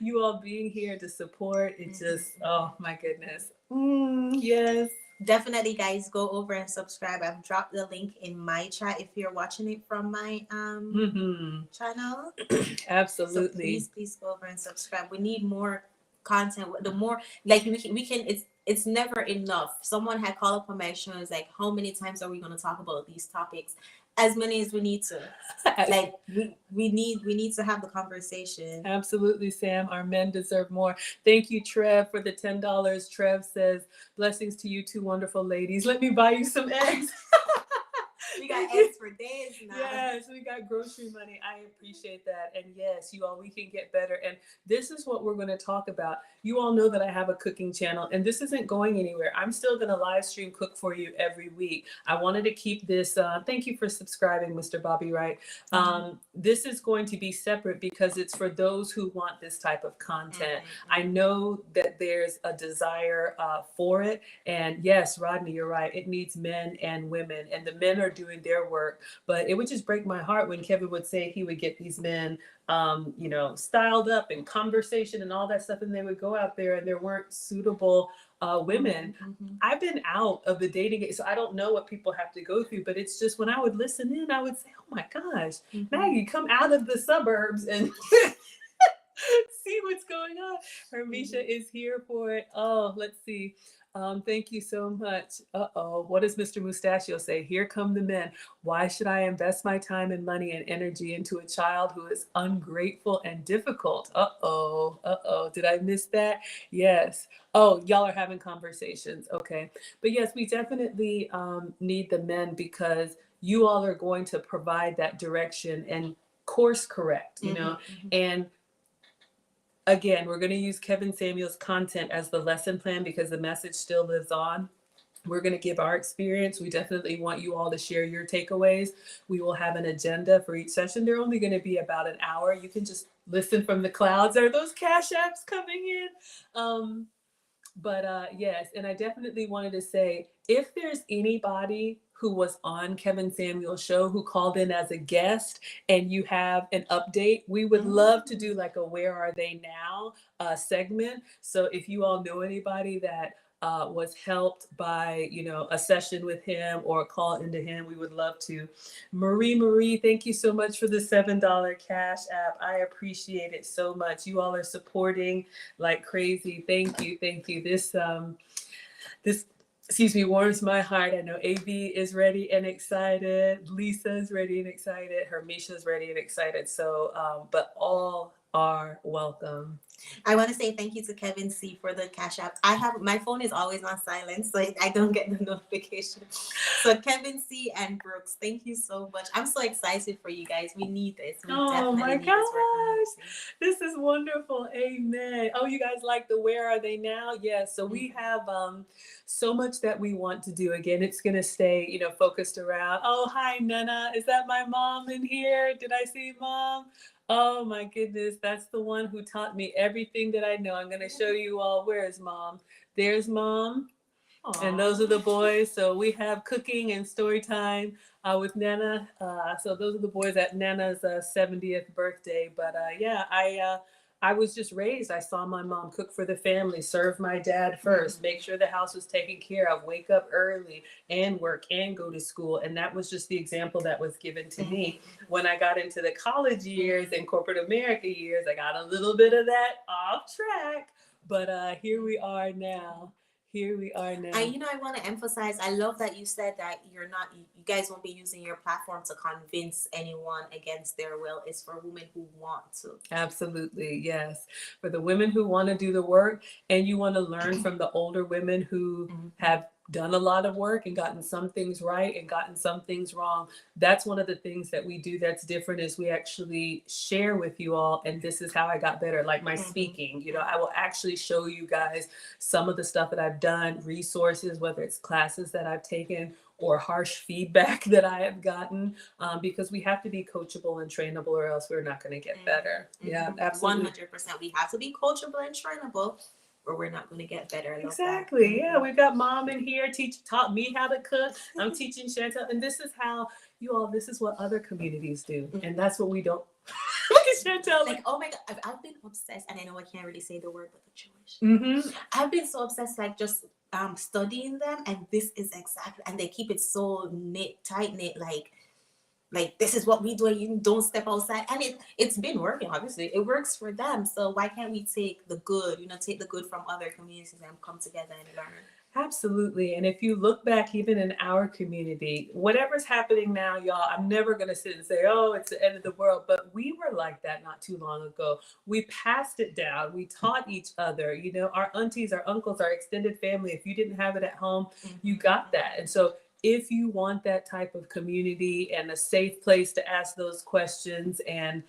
S1: you all being here to support, it just, oh my goodness. Yes.
S2: Definitely, guys, go over and subscribe. I've dropped the link in my chat if you're watching it from my channel.
S1: Absolutely.
S2: So please go over and subscribe. We need more content. The more, like, we can it's never enough. Someone had called up on my show and was like, how many times are we going to talk about these topics? As many as we need to. Like, we need to have the conversation.
S1: Absolutely, Sam. Our men deserve more. Thank you, Trev, for the $10. Trev says, blessings to you two wonderful ladies. Let me buy you some eggs.
S2: We got eggs for days now.
S1: Yes, we got grocery money. I appreciate that. And yes, you all, we can get better. And this is what we're going to talk about. You all know that I have a cooking channel, and this isn't going anywhere. I'm still going to live stream cook for you every week. I wanted to keep this. Thank you for subscribing, Mr. Bobby Wright. This is going to be separate because it's for those who want this type of content. I know that there's a desire for it. And yes, Rodney, you're right. It needs men and women, and the men are doing their work. But it would just break my heart when Kevin would say he would get these men, you know, styled up in conversation and all that stuff, and they would go out there and there weren't suitable women. I've been out of the dating game, so I don't know what people have to go through, but it's just when I would listen in, I would say, oh my gosh, Maggie, come out of the suburbs and see what's going on. Hermisha is here for it. Oh, let's see. Thank you so much. What does Mr. Mustachio say? Here come the men. Why should I invest my time and money and energy into a child who is ungrateful and difficult? Did I miss that? Yes. Oh, y'all are having conversations. Okay. But yes, we definitely need the men because you all are going to provide that direction and course correct, you know, and again, we're going to use Kevin Samuel's content as the lesson plan because the message still lives on. We're going to give our experience. We definitely want you all to share your takeaways. We will have an agenda for each session. They're only going to be about an hour. You can just listen from the clouds. Are those cash apps coming in? Yes, and I definitely wanted to say, if there's anybody who was on Kevin Samuel's show who called in as a guest and you have an update, we would love to do like a Where Are They Now segment. So if you all know anybody that was helped by, you know, a session with him or a call into him, we would love to. Marie, thank you so much for the $7 cash app. I appreciate it so much. You all are supporting like crazy. Thank you. This warms my heart. I know AV is ready and excited. Lisa's ready and excited. Hermisha's ready and excited. So, but all are welcome.
S2: I want to say thank you to Kevin C for the Cash App. My phone is always on silent, so I don't get the notification. So Kevin C and Brooks, thank you so much. I'm so excited for you guys. We need this. We
S1: Oh my
S2: definitely need this for our
S1: gosh,
S2: community.
S1: this is wonderful. Amen. Oh, you guys like the Where Are They Now? Yes. So we have so much that we want to do. Again, it's going to stay, focused around. Oh, hi, Nana. Is that my mom in here? Did I see mom? Oh my goodness, that's the one who taught me everything that I know. I'm going to show you all. Where is mom? There's mom. And those are the boys. So we have cooking and story time with Nana. So those are the boys at Nana's 70th birthday. But I was just raised. I saw my mom cook for the family, serve my dad first, make sure the house was taken care of, wake up early and work and go to school. And that was just the example that was given to me. When I got into the college years and corporate America years, I got a little bit of that off track. But here we are now. Here we are now.
S2: I want to emphasize, I love that you said that you guys won't be using your platform to convince anyone against their will. It's for women who want to.
S1: Absolutely, yes. For the women who want to do the work and you want to learn from the older women who have done a lot of work and gotten some things right and gotten some things wrong. That's one of the things that we do that's different is we actually share with you all, and this is how I got better, like my speaking. I will actually show you guys some of the stuff that I've done, resources, whether it's classes that I've taken or harsh feedback that I have gotten, because we have to be coachable and trainable or else we're not going to get better. Yeah, absolutely.
S2: 100%. We have to be coachable and trainable, or we're not going to get better.
S1: Exactly. Yeah, we've got mom in here taught me how to cook. I'm teaching Chantelle, and this is how this is what other communities do, and that's what we don't. Look at Chantelle.
S2: Like, oh my God, I've been obsessed, and I know I can't really say the word, but the Jewish. I've been so obsessed, like just studying them, and this is exactly, and they keep it so tight knit, like this is what we do, and you don't step outside. And it's been working, obviously. It works for them. So why can't we take the good, take the good from other communities and come together and learn?
S1: Absolutely. And if you look back even in our community, whatever's happening now, y'all, I'm never going to sit and say, oh, it's the end of the world. But we were like that not too long ago. We passed it down. We taught each other, our aunties, our uncles, our extended family. If you didn't have it at home, you got that. And so if you want that type of community and a safe place to ask those questions and,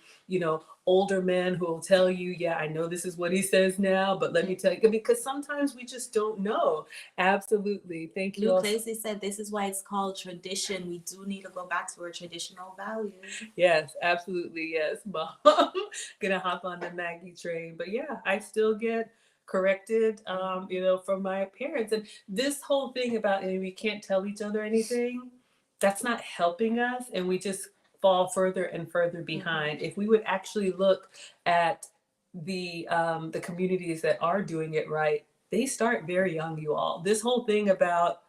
S1: older men who will tell you, yeah, I know this is what he says now, but let me tell you, because sometimes we just don't know. Absolutely. Thank you.
S2: Luke Lacey said, this is why it's called tradition. We do need to go back to our traditional values.
S1: Yes, absolutely. Yes, Mom. Gonna hop on the Maggie train. But yeah, I still get corrected, from my parents. And this whole thing about, we can't tell each other anything, that's not helping us. And we just fall further and further behind. If we would actually look at the communities that are doing it right, they start very young, you all. This whole thing about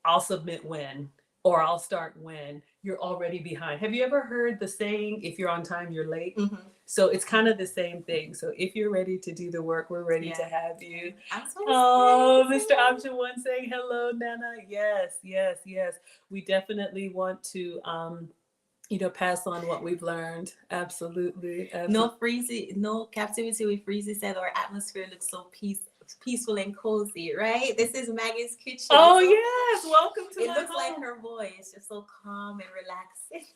S1: I'll submit when, or I'll start when, you're already behind. Have you ever heard the saying, if you're on time, you're late? So it's kind of the same thing. So if you're ready to do the work, we're ready to have you. Mr. Option One saying hello, Nana. Yes. We definitely want to pass on what we've learned. Absolutely.
S2: No captivity with Freezy said our atmosphere looks so peaceful and cozy, right? This is Maggie's kitchen.
S1: Oh, yes. Welcome to my home. It looks
S2: like her voice, just so calm and relaxing.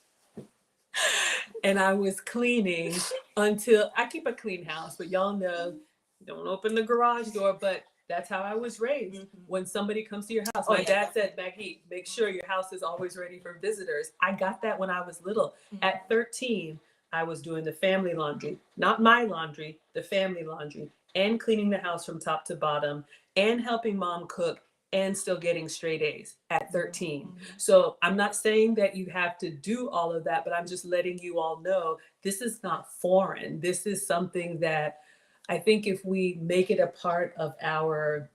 S1: And I was cleaning until I keep a clean house, but y'all know, don't open the garage door, but that's how I was raised. When somebody comes to your house, my dad said, Maggie, make sure your house is always ready for visitors. I got that when I was little. At 13, I was doing the family laundry, not my laundry, the family laundry, and cleaning the house from top to bottom, and helping mom cook, and still getting straight A's at 13. So I'm not saying that you have to do all of that, but I'm just letting you all know this is not foreign. This is something that I think if we make it a part of our,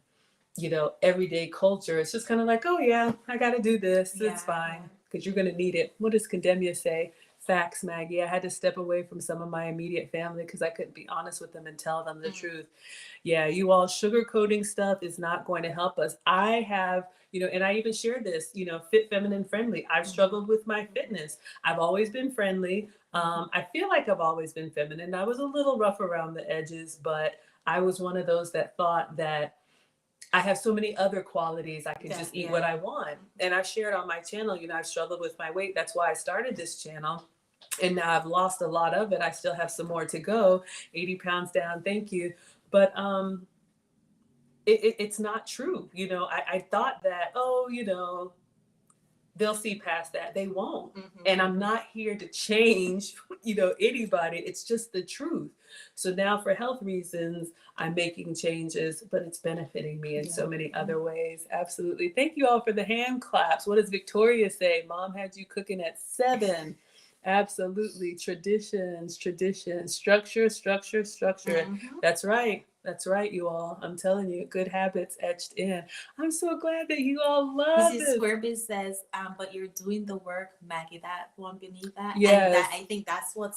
S1: everyday culture, it's just kind of like, oh yeah, I got to do this. It's fine, because you're going to need it. What does Condemnia say? Facts, Maggie. I had to step away from some of my immediate family because I couldn't be honest with them and tell them the truth. Yeah, you all sugarcoating stuff is not going to help us. I have and I even shared this, fit, feminine, friendly. I've struggled with my fitness. I've always been friendly. I feel like I've always been feminine. I was a little rough around the edges, but I was one of those that thought that I have so many other qualities. I can just eat what I want. And I shared on my channel, I've struggled with my weight. That's why I started this channel. And now I've lost a lot of it. I still have some more to go, 80 pounds down. Thank you. But it's not true. I thought that, they'll see past that. They won't. And I'm not here to change, anybody. It's just the truth. So now for health reasons, I'm making changes, but it's benefiting me in so many other ways. Absolutely. Thank you all for the hand claps. What does Victoria say? Mom had you cooking at 7. Absolutely. Traditions, structure. That's right. That's right, you all. I'm telling you, good habits etched in. I'm so glad that you all love this.
S2: Mrs. Squarebiz says, but you're doing the work, Maggie, that one beneath that.
S1: Yes.
S2: And I think that's what,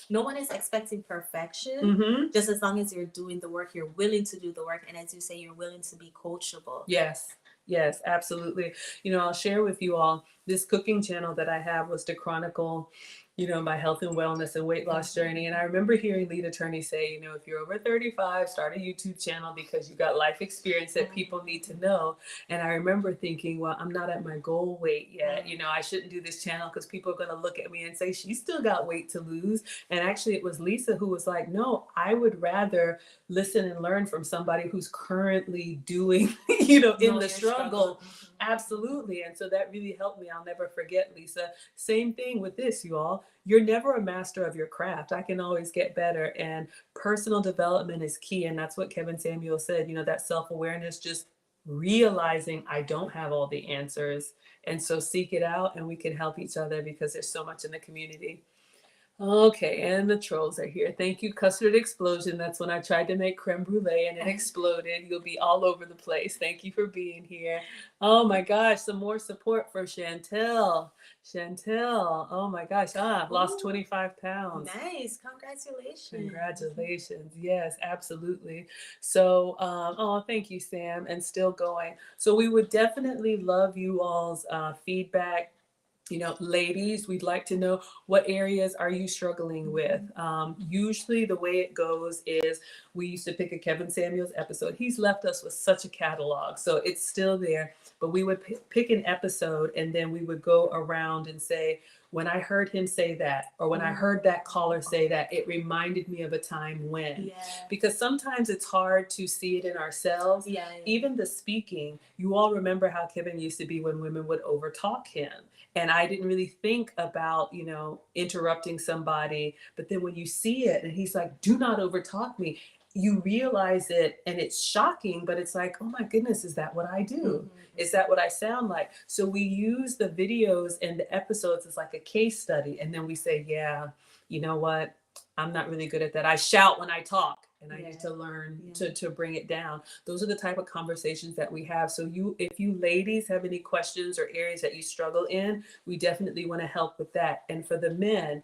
S2: no one is expecting perfection. Just as long as you're doing the work, you're willing to do the work. And as you say, you're willing to be coachable.
S1: Yes, absolutely. I'll share with you all, this cooking channel that I have was to chronicle, my health and wellness and weight loss journey. And I remember hearing lead attorneys say, if you're over 35, start a YouTube channel because you got life experience that people need to know. And I remember thinking, well, I'm not at my goal weight yet. I shouldn't do this channel because people are going to look at me and say, she's still got weight to lose. And actually it was Lisa who was like, no, I would rather listen and learn from somebody who's currently doing, in the struggle. Absolutely. And so that really helped me. I'll never forget, Lisa. Same thing with this, you all. You're never a master of your craft. I can always get better. And personal development is key. And that's what Kevin Samuel said, that self-awareness, just realizing I don't have all the answers. And so seek it out and we can help each other because there's so much in the community. Okay, and the trolls are here. Thank you, Custard Explosion. That's when I tried to make creme brulee and it exploded. You'll be all over the place. Thank you for being here. Oh my gosh, some more support for Chantelle. Oh my gosh, lost 25 pounds.
S2: Nice,
S1: Congratulations. Yes, absolutely. So, thank you, Sam, and still going. So we would definitely love you all's feedback. Ladies, we'd like to know, what areas are you struggling with? Usually the way it goes is we used to pick a Kevin Samuels episode. He's left us with such a catalog, so it's still there. But we would pick an episode and then we would go around and say, when I heard him say that, or when I heard that caller say that, it reminded me of a time when. Because sometimes it's hard to see it in ourselves. Even the speaking, you all remember how Kevin used to be when women would overtalk him. And I didn't really think about, interrupting somebody. But then when you see it and he's like, do not overtalk me, you realize it and it's shocking, but it's like, oh my goodness, is that what I do? Is that what I sound like? So we use the videos and the episodes as like a case study. And then we say, yeah, you know what? I'm not really good at that. I shout when I talk. And I need to learn to bring it down. Those are the type of conversations that we have. So if you ladies have any questions or areas that you struggle in, we definitely want to help with that. And for the men,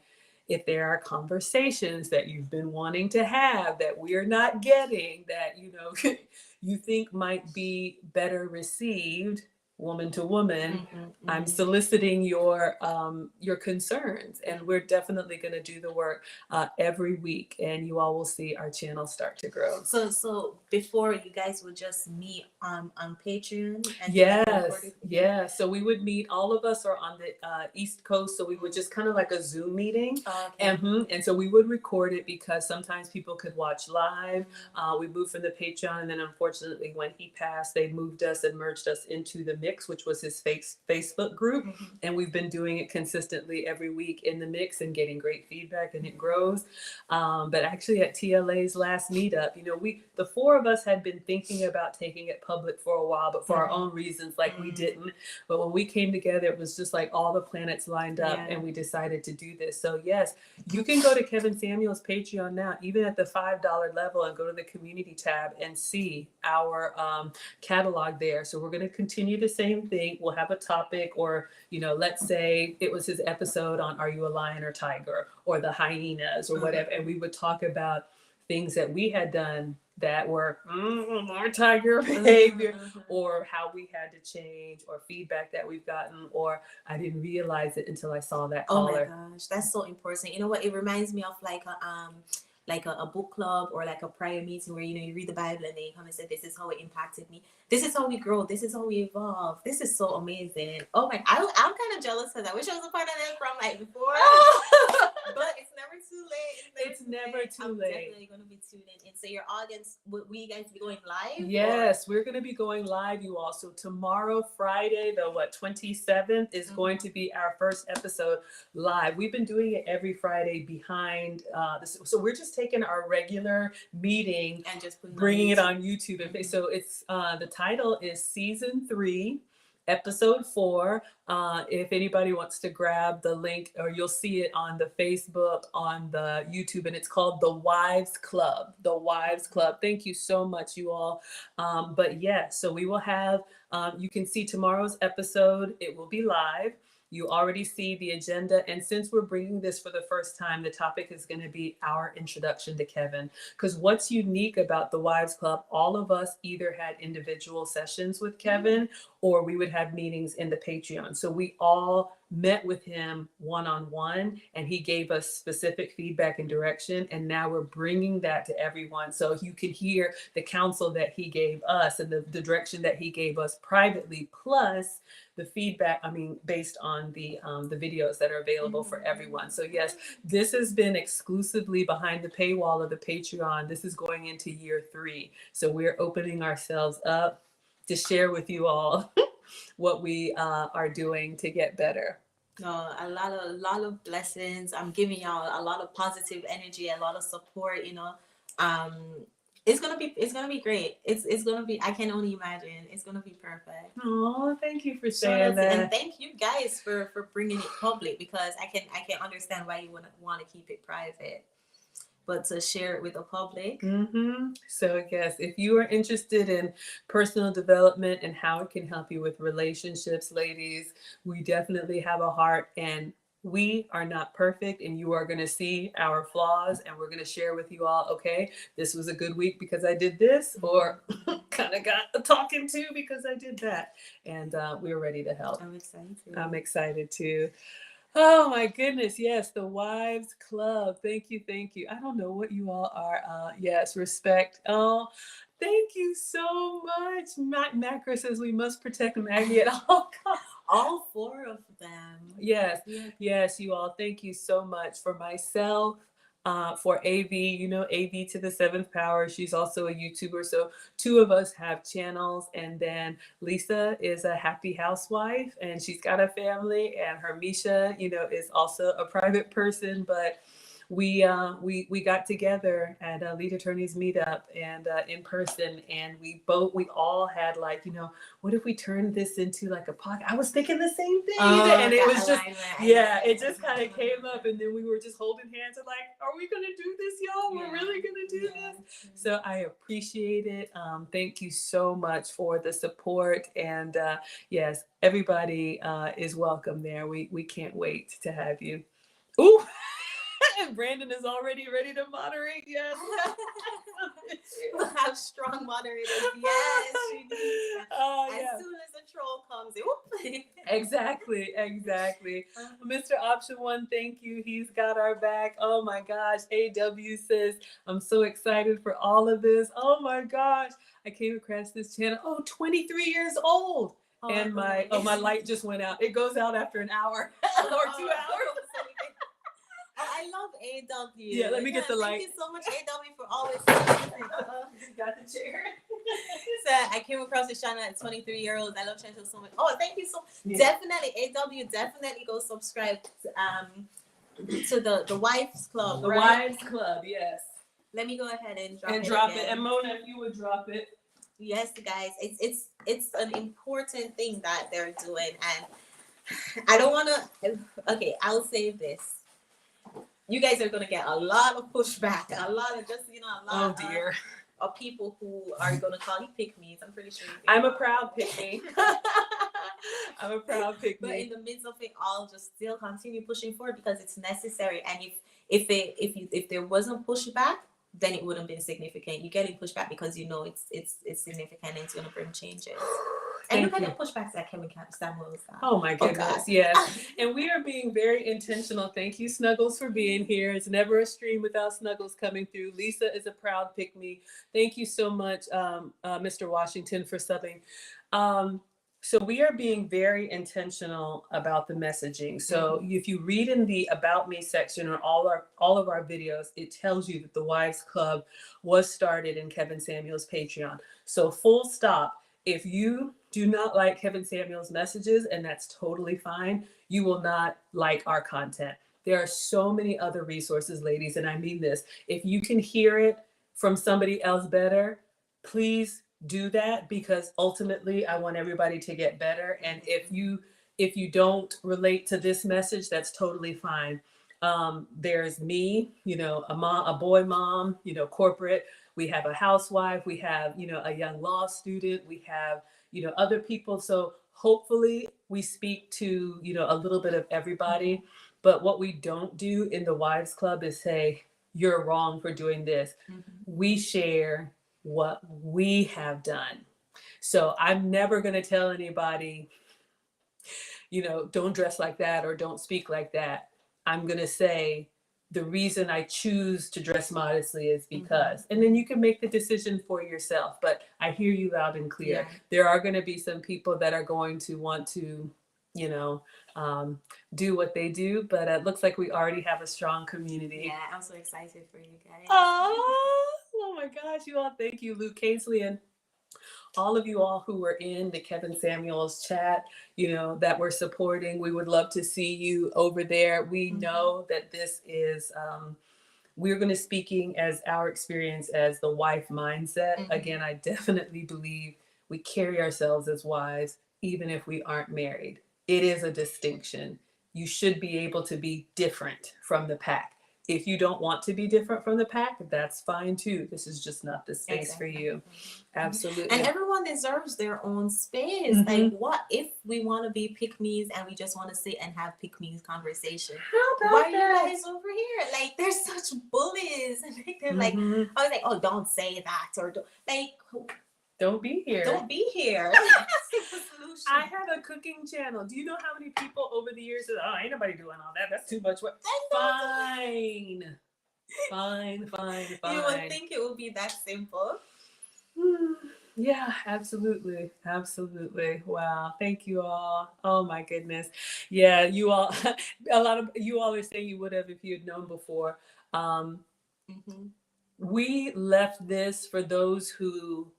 S1: if there are conversations that you've been wanting to have that we're not getting, that, you think might be better received, woman to woman, I'm soliciting your concerns, and we're definitely going to do the work every week, and you all will see our channel start to grow.
S2: So before, you guys would just meet on Patreon?
S1: And so we would meet, all of us are on the East Coast, so we would just kind of like a Zoom meeting. And so we would record it because sometimes people could watch live. We moved from the Patreon, and then unfortunately when he passed, they moved us and merged us into the Mix, which was his Facebook group. And we've been doing it consistently every week in the Mix and getting great feedback, and it grows. But actually at TLA's last meetup, the 4 of us had been thinking about taking it public for a while, but for our own reasons, like we didn't. But when we came together, it was just like all the planets lined up and we decided to do this. So yes, you can go to Kevin Samuel's Patreon now, even at the $5 level, and go to the community tab and see our catalog there. So we're going to continue the same thing. We'll have a topic, or, let's say it was his episode on, are you a lion or tiger, or the hyenas or whatever. And we would talk about things that we had done that were more tiger behavior, or how we had to change, or feedback that we've gotten, or I didn't realize it until I saw that caller.
S2: Oh my gosh, that's so important. You know what? It reminds me of like a book club or like a prayer meeting where you read the Bible and they come and say, "This is how it impacted me. This is how we grow. This is how we evolve. This is so amazing." Oh my, I'm kind of jealous because I wish I was a part of that from like before. But it's never too late.
S1: It's never too
S2: I'm
S1: late.
S2: definitely going to be tuning in. So your audience, will you guys be going live?
S1: Yes, we're going to be going live, you all. So tomorrow, Friday, the 27th, is going to be our first episode live. We've been doing it every Friday behind this. So we're just taking our regular meeting
S2: And just
S1: bringing it on YouTube. So it's the title is Season 3. Episode 4. If anybody wants to grab the link, or you'll see it on the Facebook, on the YouTube, and it's called The Wives Club. The Wives Club. Thank you so much, you all. But yeah, so we will have, you can see tomorrow's episode. It will be live. You already see the agenda. And since we're bringing this for the first time, the topic is going to be our introduction to Kevin. Because what's unique about the Wives Club, all of us either had individual sessions with Kevin, or we would have meetings in the Patreon. So we all met with him one-on-one, and he gave us specific feedback and direction. And now we're bringing that to everyone. So you can hear the counsel that he gave us and the direction that he gave us privately, plus the feedback, based on the videos that are available for everyone. So yes, this has been exclusively behind the paywall of the Patreon. This is going into year 3. So we're opening ourselves up to share with you all what we are doing to get better.
S2: No, a lot of blessings. I'm giving y'all a lot of positive energy, a lot of support. It's gonna be great. It's gonna be. I can only imagine. It's gonna be perfect.
S1: Oh, thank you for saying that.
S2: And thank you guys for bringing it public, because I can understand why you want to keep it private, but to share it with the public.
S1: So yes, if you are interested in personal development and how it can help you with relationships, ladies, we definitely have a heart, and we are not perfect, and you are going to see our flaws, and we're going to share with you all, okay, this was a good week because I did this, or kind of got a talking to because I did that. And we're ready to help. I'm excited too. Oh my goodness. Yes. The Wives Club. Thank you. Thank you. I don't know what you all are. Yes. Respect. Oh, thank you so much. Macra says we must protect Maggie at all costs.
S2: All 4 of them.
S1: Yes. Yes. You all. Thank you so much. For myself, for AV, AV to the 7th power. She's also a YouTuber. So 2 of us have channels. And then Lisa is a happy housewife, and she's got a family. And her Misha, is also a private person. But we got together at a Lead Attorneys Meetup, and in person, and we all had what if we turned this into like a podcast? I was thinking the same thing, and it was just it just kind of came up, and then we were just holding hands and like, are we gonna do this, y'all? We're really gonna do this. So I appreciate it. Thank you so much for the support, and yes, everybody is welcome there. We can't wait to have you. Ooh. And Brandon is already ready to moderate. Yes.
S2: We'll have strong moderators. Yes. As soon as the troll comes,
S1: Exactly. Mr. Option 1, thank you. He's got our back. Oh my gosh. AW says, I'm so excited for all of this. Oh my gosh. I came across this channel. 23 years old. And my light just went out. It goes out after an hour or 2 hours.
S2: I love AW.
S1: Yeah, let me get the light.
S2: Thank you so much, AW, for always.
S1: Got the chair.
S2: So I came across this channel at 23-year-old. I love Chantelle so much. Oh, thank you so much. Yeah. Definitely, AW, definitely go subscribe to the Wives Club.
S1: The Wives Club, yes.
S2: Let me go ahead and
S1: drop it. And Mona, if you would drop it.
S2: Yes, guys, it's an important thing that they're doing, and I don't want to. Okay, I'll say this. You guys are gonna get a lot of pushback, a lot of people who are gonna call you pick-me's. I'm pretty sure.
S1: I'm a proud pick-me. I'm a proud pick-me.
S2: But in the midst of it all, just still continue pushing forward because it's necessary. And if there wasn't pushback, then it wouldn't be significant. You're getting pushback because you know it's significant and it's going to bring changes. And look at the pushbacks that Kevin Samuels got.
S1: Oh my goodness, yes. And we are being very intentional. Thank you, Snuggles, for being here. It's never a stream without Snuggles coming through. Lisa is a proud pick-me. Thank you so much, Mr. Washington, for subbing. So we are being very intentional about the messaging. So if you read in the About Me section or all of our videos, it tells you that the Wives Club was started in Kevin Samuels' Patreon. So full stop. If you do not like Kevin Samuels' messages, and that's totally fine, you will not like our content. There are so many other resources, ladies, and I mean this. If you can hear it from somebody else better, please do that, because ultimately I want everybody to get better. And if you don't relate to this message, that's totally fine. There's me, a boy mom, corporate. We have a housewife, we have, a young law student, we have, other people. So hopefully we speak to, a little bit of everybody. But what we don't do in the Wives Club is say, you're wrong for doing this. We share what we have done. So I'm never going to tell anybody, don't dress like that or don't speak like that. I'm going to say, the reason I choose to dress modestly is because, and then you can make the decision for yourself. But I hear you loud and clear. Yeah. There are going to be some people that are going to want to, do what they do. But it looks like we already have a strong community.
S2: Yeah, I'm so excited for you guys.
S1: Oh my gosh, you all. Thank you, Luke Caseley, and all of you all who were in the Kevin Samuels chat, that we're supporting. We would love to see you over there. We know that this is, we're going to speaking as our experience as the wife mindset. Again, I definitely believe we carry ourselves as wives, even if we aren't married. It is a distinction. You should be able to be different from the pack. If you don't want to be different from the pack, that's fine too. This is just not the space for you. Absolutely.
S2: And everyone deserves their own space. Like, what if we want to be pick-me's and we just want to sit and have pick-me's conversation?
S1: How about
S2: Why are you guys over here? Like, they're such bullies. And they're like, I was like, oh, don't say that. Or
S1: don't be here.
S2: Don't be here.
S1: I have a cooking channel. Do you know how many people over the years said, oh, ain't nobody doing all that. That's too much work. Fine. You
S2: would think it would be that simple.
S1: Yeah, absolutely. Wow. Thank you all. Oh my goodness. Yeah, you all, a lot of you all are saying you would have if you had known before. We left this for those who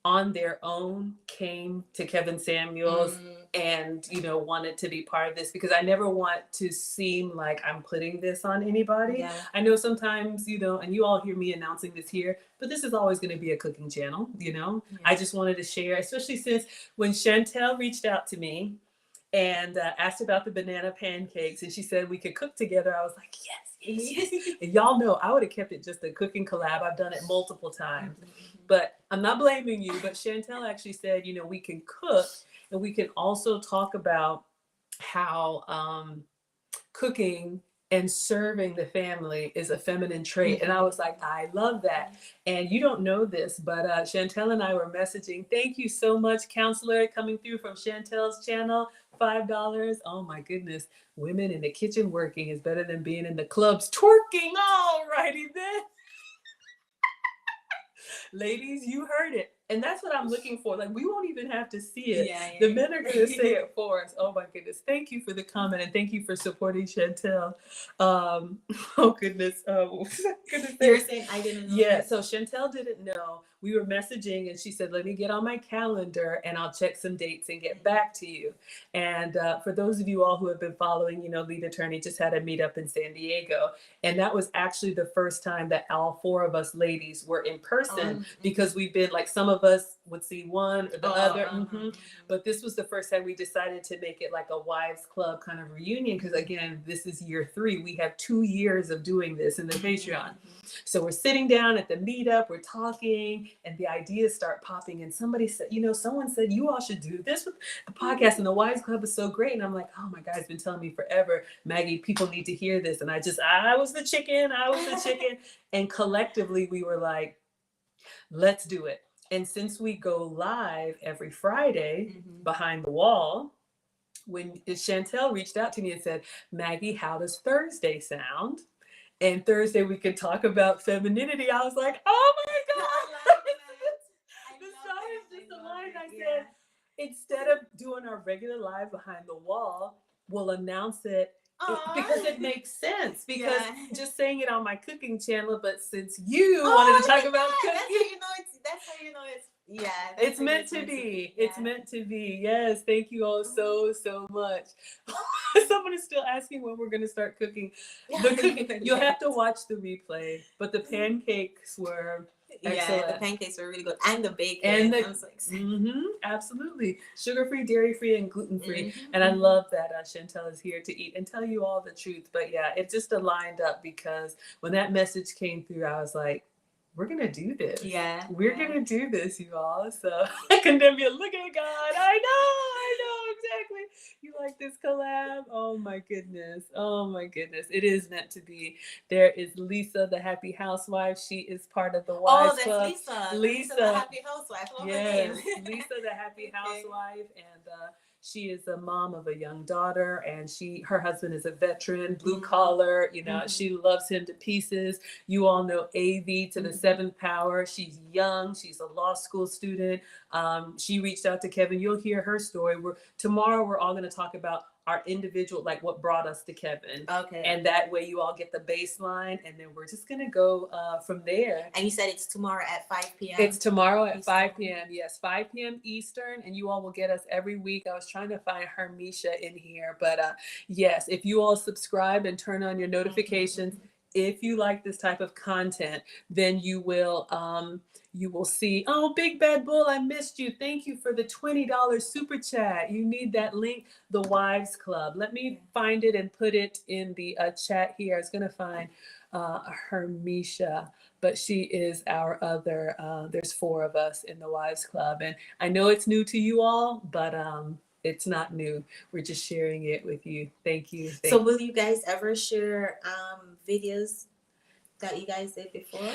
S1: on their own came to Kevin Samuels and, wanted to be part of this, because I never want to seem like I'm putting this on anybody. Yeah. I know sometimes, and you all hear me announcing this here, but this is always going to be a cooking channel, Yeah. I just wanted to share, especially since when Chantelle reached out to me and asked about the banana pancakes and she said we could cook together, I was like, yes. And y'all know I would have kept it just a cooking collab. I've done it multiple times. But I'm not blaming you, but Chantelle actually said, we can cook and we can also talk about how cooking and serving the family is a feminine trait. And I was like, I love that. And you don't know this, but Chantelle and I were messaging. Thank you so much, counselor, coming through from Chantelle's channel. $5. Oh my goodness. Women in the kitchen working is better than being in the clubs twerking. All righty then. Ladies, you heard it. And that's what I'm looking for. Like, we won't even have to see it. Yeah. The men are going to say it for us. Oh my goodness. Thank you for the comment and thank you for supporting Chantelle. Oh goodness. You were saying I didn't know. Yeah, so Chantelle didn't know. We were messaging and she said, let me get on my calendar and I'll check some dates and get back to you. And for those of you all who have been following, Lead Attorney just had a meetup in San Diego. And that was actually the first time that all four of us ladies were in person because we've been like, some of of us would see one or the other.
S2: Uh-huh.
S1: But this was the first time we decided to make it like a wives club kind of reunion, because again, this is year 3. We have 2 years of doing this in the Patreon. So we're sitting down at the meetup, we're talking, and the ideas start popping. And somebody said, someone said, you all should do this with the podcast, and the wives club is so great. And I'm like, oh my God, it's been telling me forever, Maggie, people need to hear this. And I was the chicken. And collectively we were like, let's do it. And since we go live every Friday behind the wall, when Chantelle reached out to me and said, Maggie, how does Thursday sound? And Thursday we could talk about femininity. I was like, oh my God. The stars just aligned. I said, instead of doing our regular live behind the wall, we'll announce it. Because it makes sense. Because just saying it on my cooking channel, but since you wanted to talk about cooking,
S2: that's how you know it's
S1: it's meant to be. It's meant to be. Yes, thank you all so much. Someone is still asking when we're going to start cooking. The cooking, you'll have to watch the replay. But the pancakes were excellent.
S2: The pancakes were really good, and the bacon. I'm so excited.
S1: Absolutely, sugar-free, dairy-free, and gluten-free. And I love that Chantelle is here to eat and tell you all the truth. But yeah, it just aligned up, because when that message came through, I was like, we're gonna do this. We're gonna do this, you all. So I condemn you. Look at God. I know exactly. You like this collab? Oh my goodness. It is meant to be. There is Lisa, the happy housewife. She is part of the wives club.
S2: Lisa, the happy housewife.
S1: Yes, Lisa, the happy housewife, and she is a mom of a young daughter, and her husband is a veteran, blue collar. She loves him to pieces. You all know AV to the 7th power. She's young. She's a law school student. She reached out to Kevin. You'll hear her story. Tomorrow we're all going to talk about our individual, like what brought us to Kevin.
S2: Okay.
S1: And that way you all get the baseline, and then we're just going to go from there.
S2: And you said it's tomorrow at 5 p.m.
S1: It's tomorrow at 5 p.m. Yes, 5 p.m. Eastern, and you all will get us every week. I was trying to find Hermisha in here, but yes, if you all subscribe and turn on your notifications, if you like this type of content, then you will see, oh, Big Bad Bull, I missed you. Thank you for the $20 super chat. You need that link, the Wives Club. Let me find it and put it in the chat here. I was going to find Hermisha, but she is our other, there's 4 of us in the Wives Club. And I know it's new to you all, but it's not new. We're just sharing it with you. Thank you.
S2: So will you guys ever share videos that you guys did before?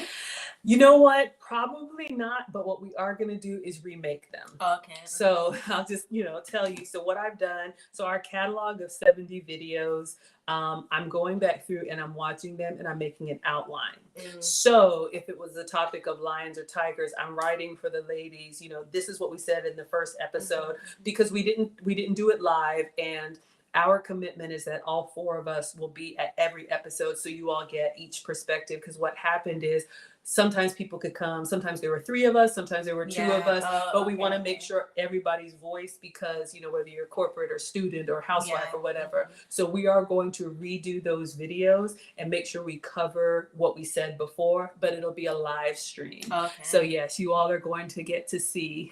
S1: You know what? Probably not. But what we are going to do is remake them.
S2: Okay.
S1: So I'll just, tell you. So what I've done, so our catalog of 70 videos, I'm going back through and I'm watching them and I'm making an outline. So if it was the topic of lions or tigers, I'm writing for the ladies, this is what we said in the first episode, because we didn't do it live, and our commitment is that all 4 of us will be at every episode, so you all get each perspective. Because what happened is sometimes people could come, sometimes there were 3 of us, sometimes there were 2 of us, but we want to make sure everybody's voice, because whether you're corporate or student or housewife or whatever. So we are going to redo those videos and make sure we cover what we said before, but it'll be a live stream. So yes, you all are going to get to see.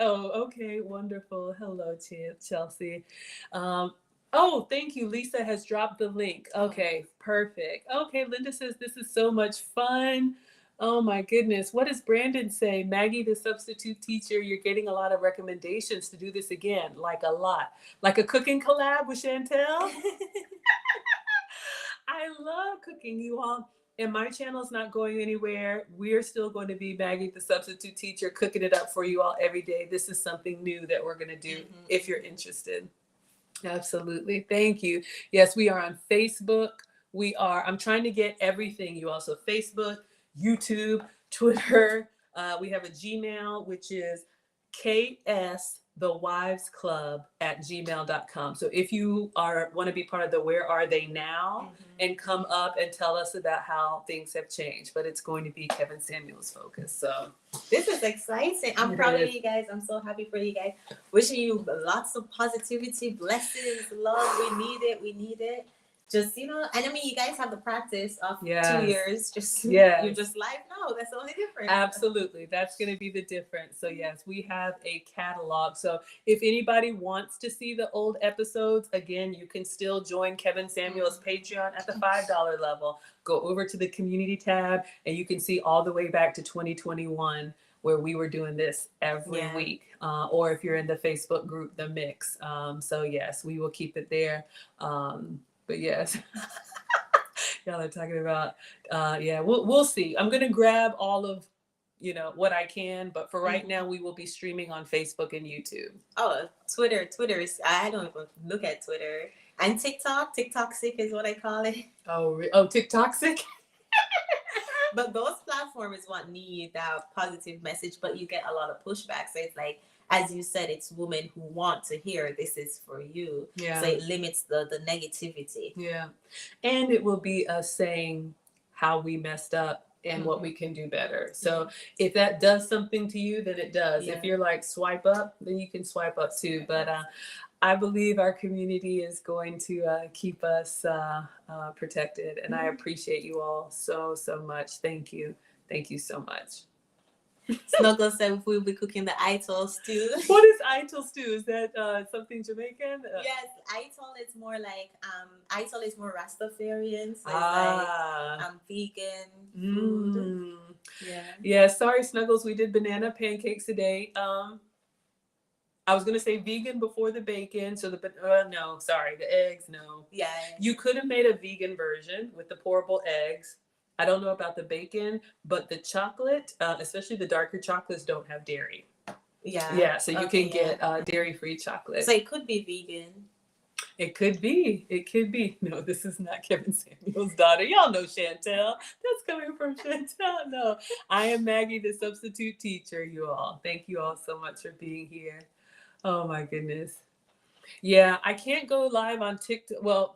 S1: Oh, okay, wonderful. Hello, Chelsea. Oh, thank you. Lisa has dropped the link. Okay, perfect. Okay, Linda says this is so much fun. Oh my goodness. What does Brandon say? Maggie, the substitute teacher, you're getting a lot of recommendations to do this again. Like a lot. Like a cooking collab with Chantelle. I love cooking, you all. And my channel is not going anywhere. We're still going to be Maggie, the substitute teacher, cooking it up for you all every day. This is something new that we're going to do if you're interested. Absolutely. Thank you. Yes, we are on Facebook. I'm trying to get everything, you all. So Facebook, YouTube, Twitter. We have a Gmail, which is ksthewivesclub@gmail.com. So if you want to be part of the Where Are They Now and come up and tell us about how things have changed, but it's going to be Kevin Samuel's focus. So
S2: this is exciting. I'm proud of you guys. I'm so happy for you guys. Wishing you lots of positivity, blessings, love. We need it. just, and I mean, you guys have the practice of 2 years. Just you're just live now. That's the only difference.
S1: Absolutely, that's going to be the difference. So yes, we have a catalog. So if anybody wants to see the old episodes, again, you can still join Kevin Samuel's Patreon at the $5 level. Go over to the community tab, and you can see all the way back to 2021. Where we were doing this every week, or if you're in the Facebook group, The Mix. So yes, we will keep it there. But yes, y'all are talking about, we'll see. I'm gonna grab all of, what I can, but for right now, we will be streaming on Facebook and YouTube.
S2: Oh, Twitter is, I don't even look at Twitter. And TikTok sick is what I call it.
S1: Oh, TikTok sick?
S2: But those platforms what need that positive message, but you get a lot of pushback. So it's like, as you said, it's women who want to hear this is for you.
S1: Yeah.
S2: So it limits the negativity.
S1: Yeah. And it will be us saying how we messed up and what we can do better. So if that does something to you, then it does. If you're like swipe up, then you can swipe up too. But I believe our community is going to keep us protected. And I appreciate you all so much. Thank you. Thank you so much.
S2: Snuggle said we'll be cooking the itol stew.
S1: What is itol stew? Is that something Jamaican?
S2: Yes, itol is more like itol is more Rastafarian. So it's like vegan food.
S1: Yeah. Sorry, Snuggles. We did banana pancakes today. I was gonna say vegan before the bacon. So the eggs. No.
S2: Yeah.
S1: You could have made a vegan version with the pourable eggs. I don't know about the bacon, but the chocolate, especially the darker chocolates, don't have dairy. Yeah, so you can get dairy-free chocolate.
S2: So it could be vegan.
S1: It could be. It could be. No, this is not Kevin Samuel's daughter. Y'all know Chantelle. That's coming from Chantelle. No, I am Maggie, the substitute teacher, you all. Thank you all so much for being here. Oh, my goodness. Yeah, I can't go live on TikTok. Well,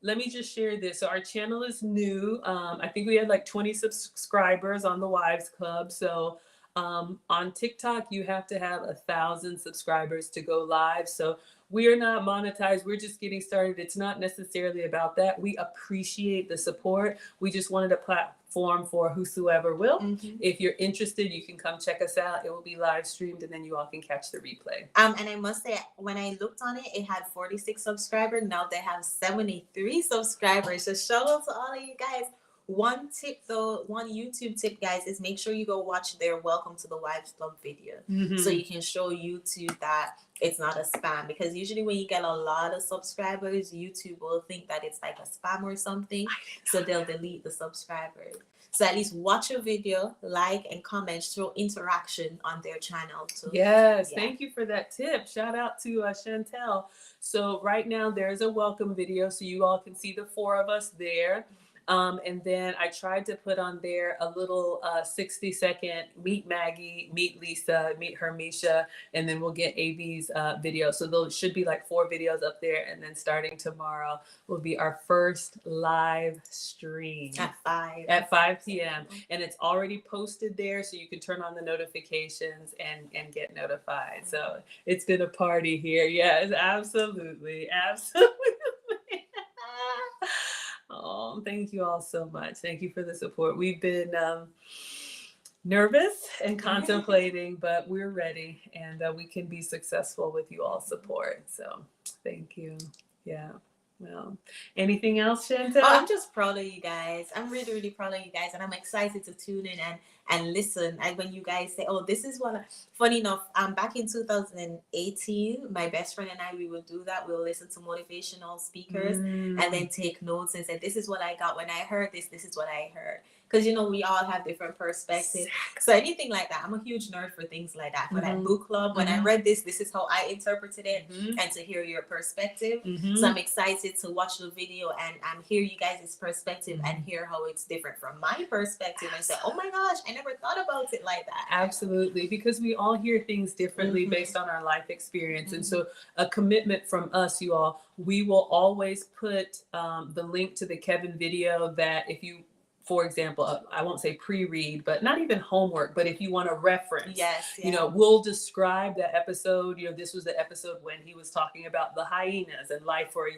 S1: let me just share this. So our channel is new. I think we had like 20 subscribers on the Wives Club. So on TikTok, you have to have 1,000 subscribers to go live. So we are not monetized. We're just getting started. It's not necessarily about that. We appreciate the support. We just wanted a platform for whosoever will. If you're interested, you can come check us out. It will be live streamed, and then you all can catch the replay.
S2: And I must say, when I looked on it, it had 46 subscribers. Now they have 73 subscribers. So shout out to all of you guys. One tip though, one YouTube tip, guys, is make sure you go watch their Welcome to the Wives Club video. So you can show YouTube that it's not a spam, because usually when you get a lot of subscribers, YouTube will think that it's like a spam or something. So they'll delete the subscribers. So at least watch a video, like and comment, show interaction on their channel too.
S1: Yes, thank you for that tip. Shout out to Chantelle. So right now there's a welcome video, so you all can see the 4 of us there. And then I tried to put on there a little 60-second meet Maggie, meet Lisa, meet Hermisha, and then we'll get AV's video. So there should be like 4 videos up there. And then starting tomorrow will be our first live stream at 5 p.m. And it's already posted there, so you can turn on the notifications and get notified. So it's been a party here. Yes, absolutely. Absolutely. Oh, thank you all so much. Thank you for the support. We've been nervous and contemplating, but we're ready, and we can be successful with you all support. So thank you. Yeah. Well, anything else, Chantelle?
S2: Oh, I'm just proud of you guys. I'm really, really proud of you guys, and I'm excited to tune in and listen. And when you guys say, "Oh, this is what," funny enough, back in 2018, my best friend and I, we would do that. We'll listen to motivational speakers and then take notes and say, "This is what I got when I heard this. This is what I heard." Because, we all have different perspectives. So anything like that, I'm a huge nerd for things like that. For that book club, when I read this is how I interpreted it, and to hear your perspective. So I'm excited to watch the video and hear you guys' perspective and hear how it's different from my perspective and say, "Oh my gosh, I never thought about it like that."
S1: Absolutely, because we all hear things differently based on our life experience. And so a commitment from us, you all, we will always put the link to the Kevin video, that if you for example, I won't say pre-read, but not even homework, but if you want to reference,
S2: Yes,
S1: you know, we'll describe that episode. You know, this was the episode when he was talking about the hyenas and life for a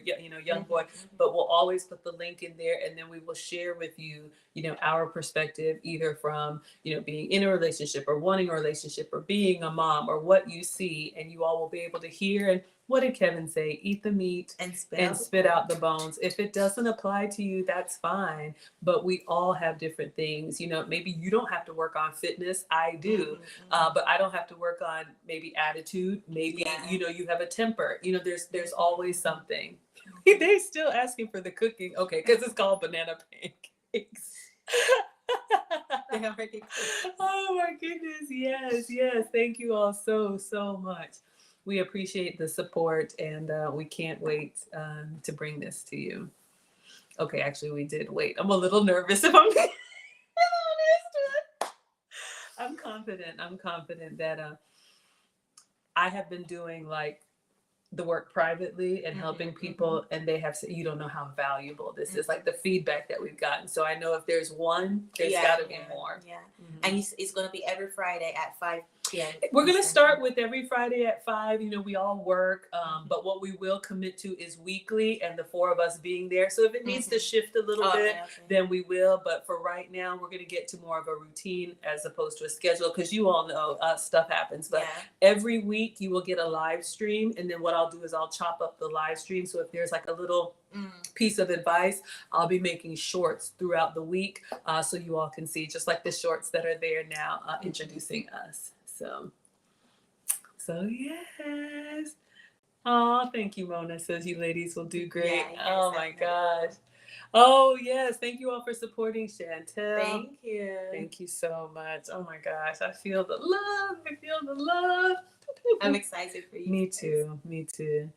S1: young boy, but we'll always put the link in there, and then we will share with you, you know, our perspective, either from, you know, being in a relationship or wanting a relationship or being a mom or what you see, and you all will be able to hear. And what did Kevin say? Eat the meat
S2: and
S1: spit out the bones. If it doesn't apply to you, that's fine. But we all have different things. You know, maybe you don't have to work on fitness. I do. But I don't have to work on maybe attitude. Maybe, you know, you have a temper. You know, there's always something. They still asking for the cooking. Okay, because it's called Banana Pancakes.
S2: They already cooked.
S1: Oh my goodness. Yes, yes. Thank you all so, so much. We appreciate the support, and we can't wait to bring this to you. Okay, actually, we did wait. I'm a little nervous if I'm being honest. I'm confident that I have been doing like the work privately and helping people, and they have said, you don't know how valuable this is, like the feedback that we've gotten. So I know if there's one, there's got to be more.
S2: Yeah. And it's going to be every Friday at 5 p.m.
S1: We're going to start with every Friday at 5. You know, we all work, but what we will commit to is weekly, and the 4 of us being there. So if it needs to shift a little bit, then we will. But for right now, we're going to get to more of a routine as opposed to a schedule, because you all know stuff happens. But every week you will get a live stream, and then what I'll do is I'll chop up the live stream. So if there's like a little piece of advice, I'll be making shorts throughout the week, so you all can see, just like the shorts that are there now, introducing us. So yes. Oh, thank you, Mona. Says you ladies will do great. Oh my gosh. Oh yes, thank you all for supporting Chantelle.
S2: Thank you.
S1: Thank you so much. Oh my gosh, I feel the love. I feel the love.
S2: I'm excited for you.
S1: Me too. Me too.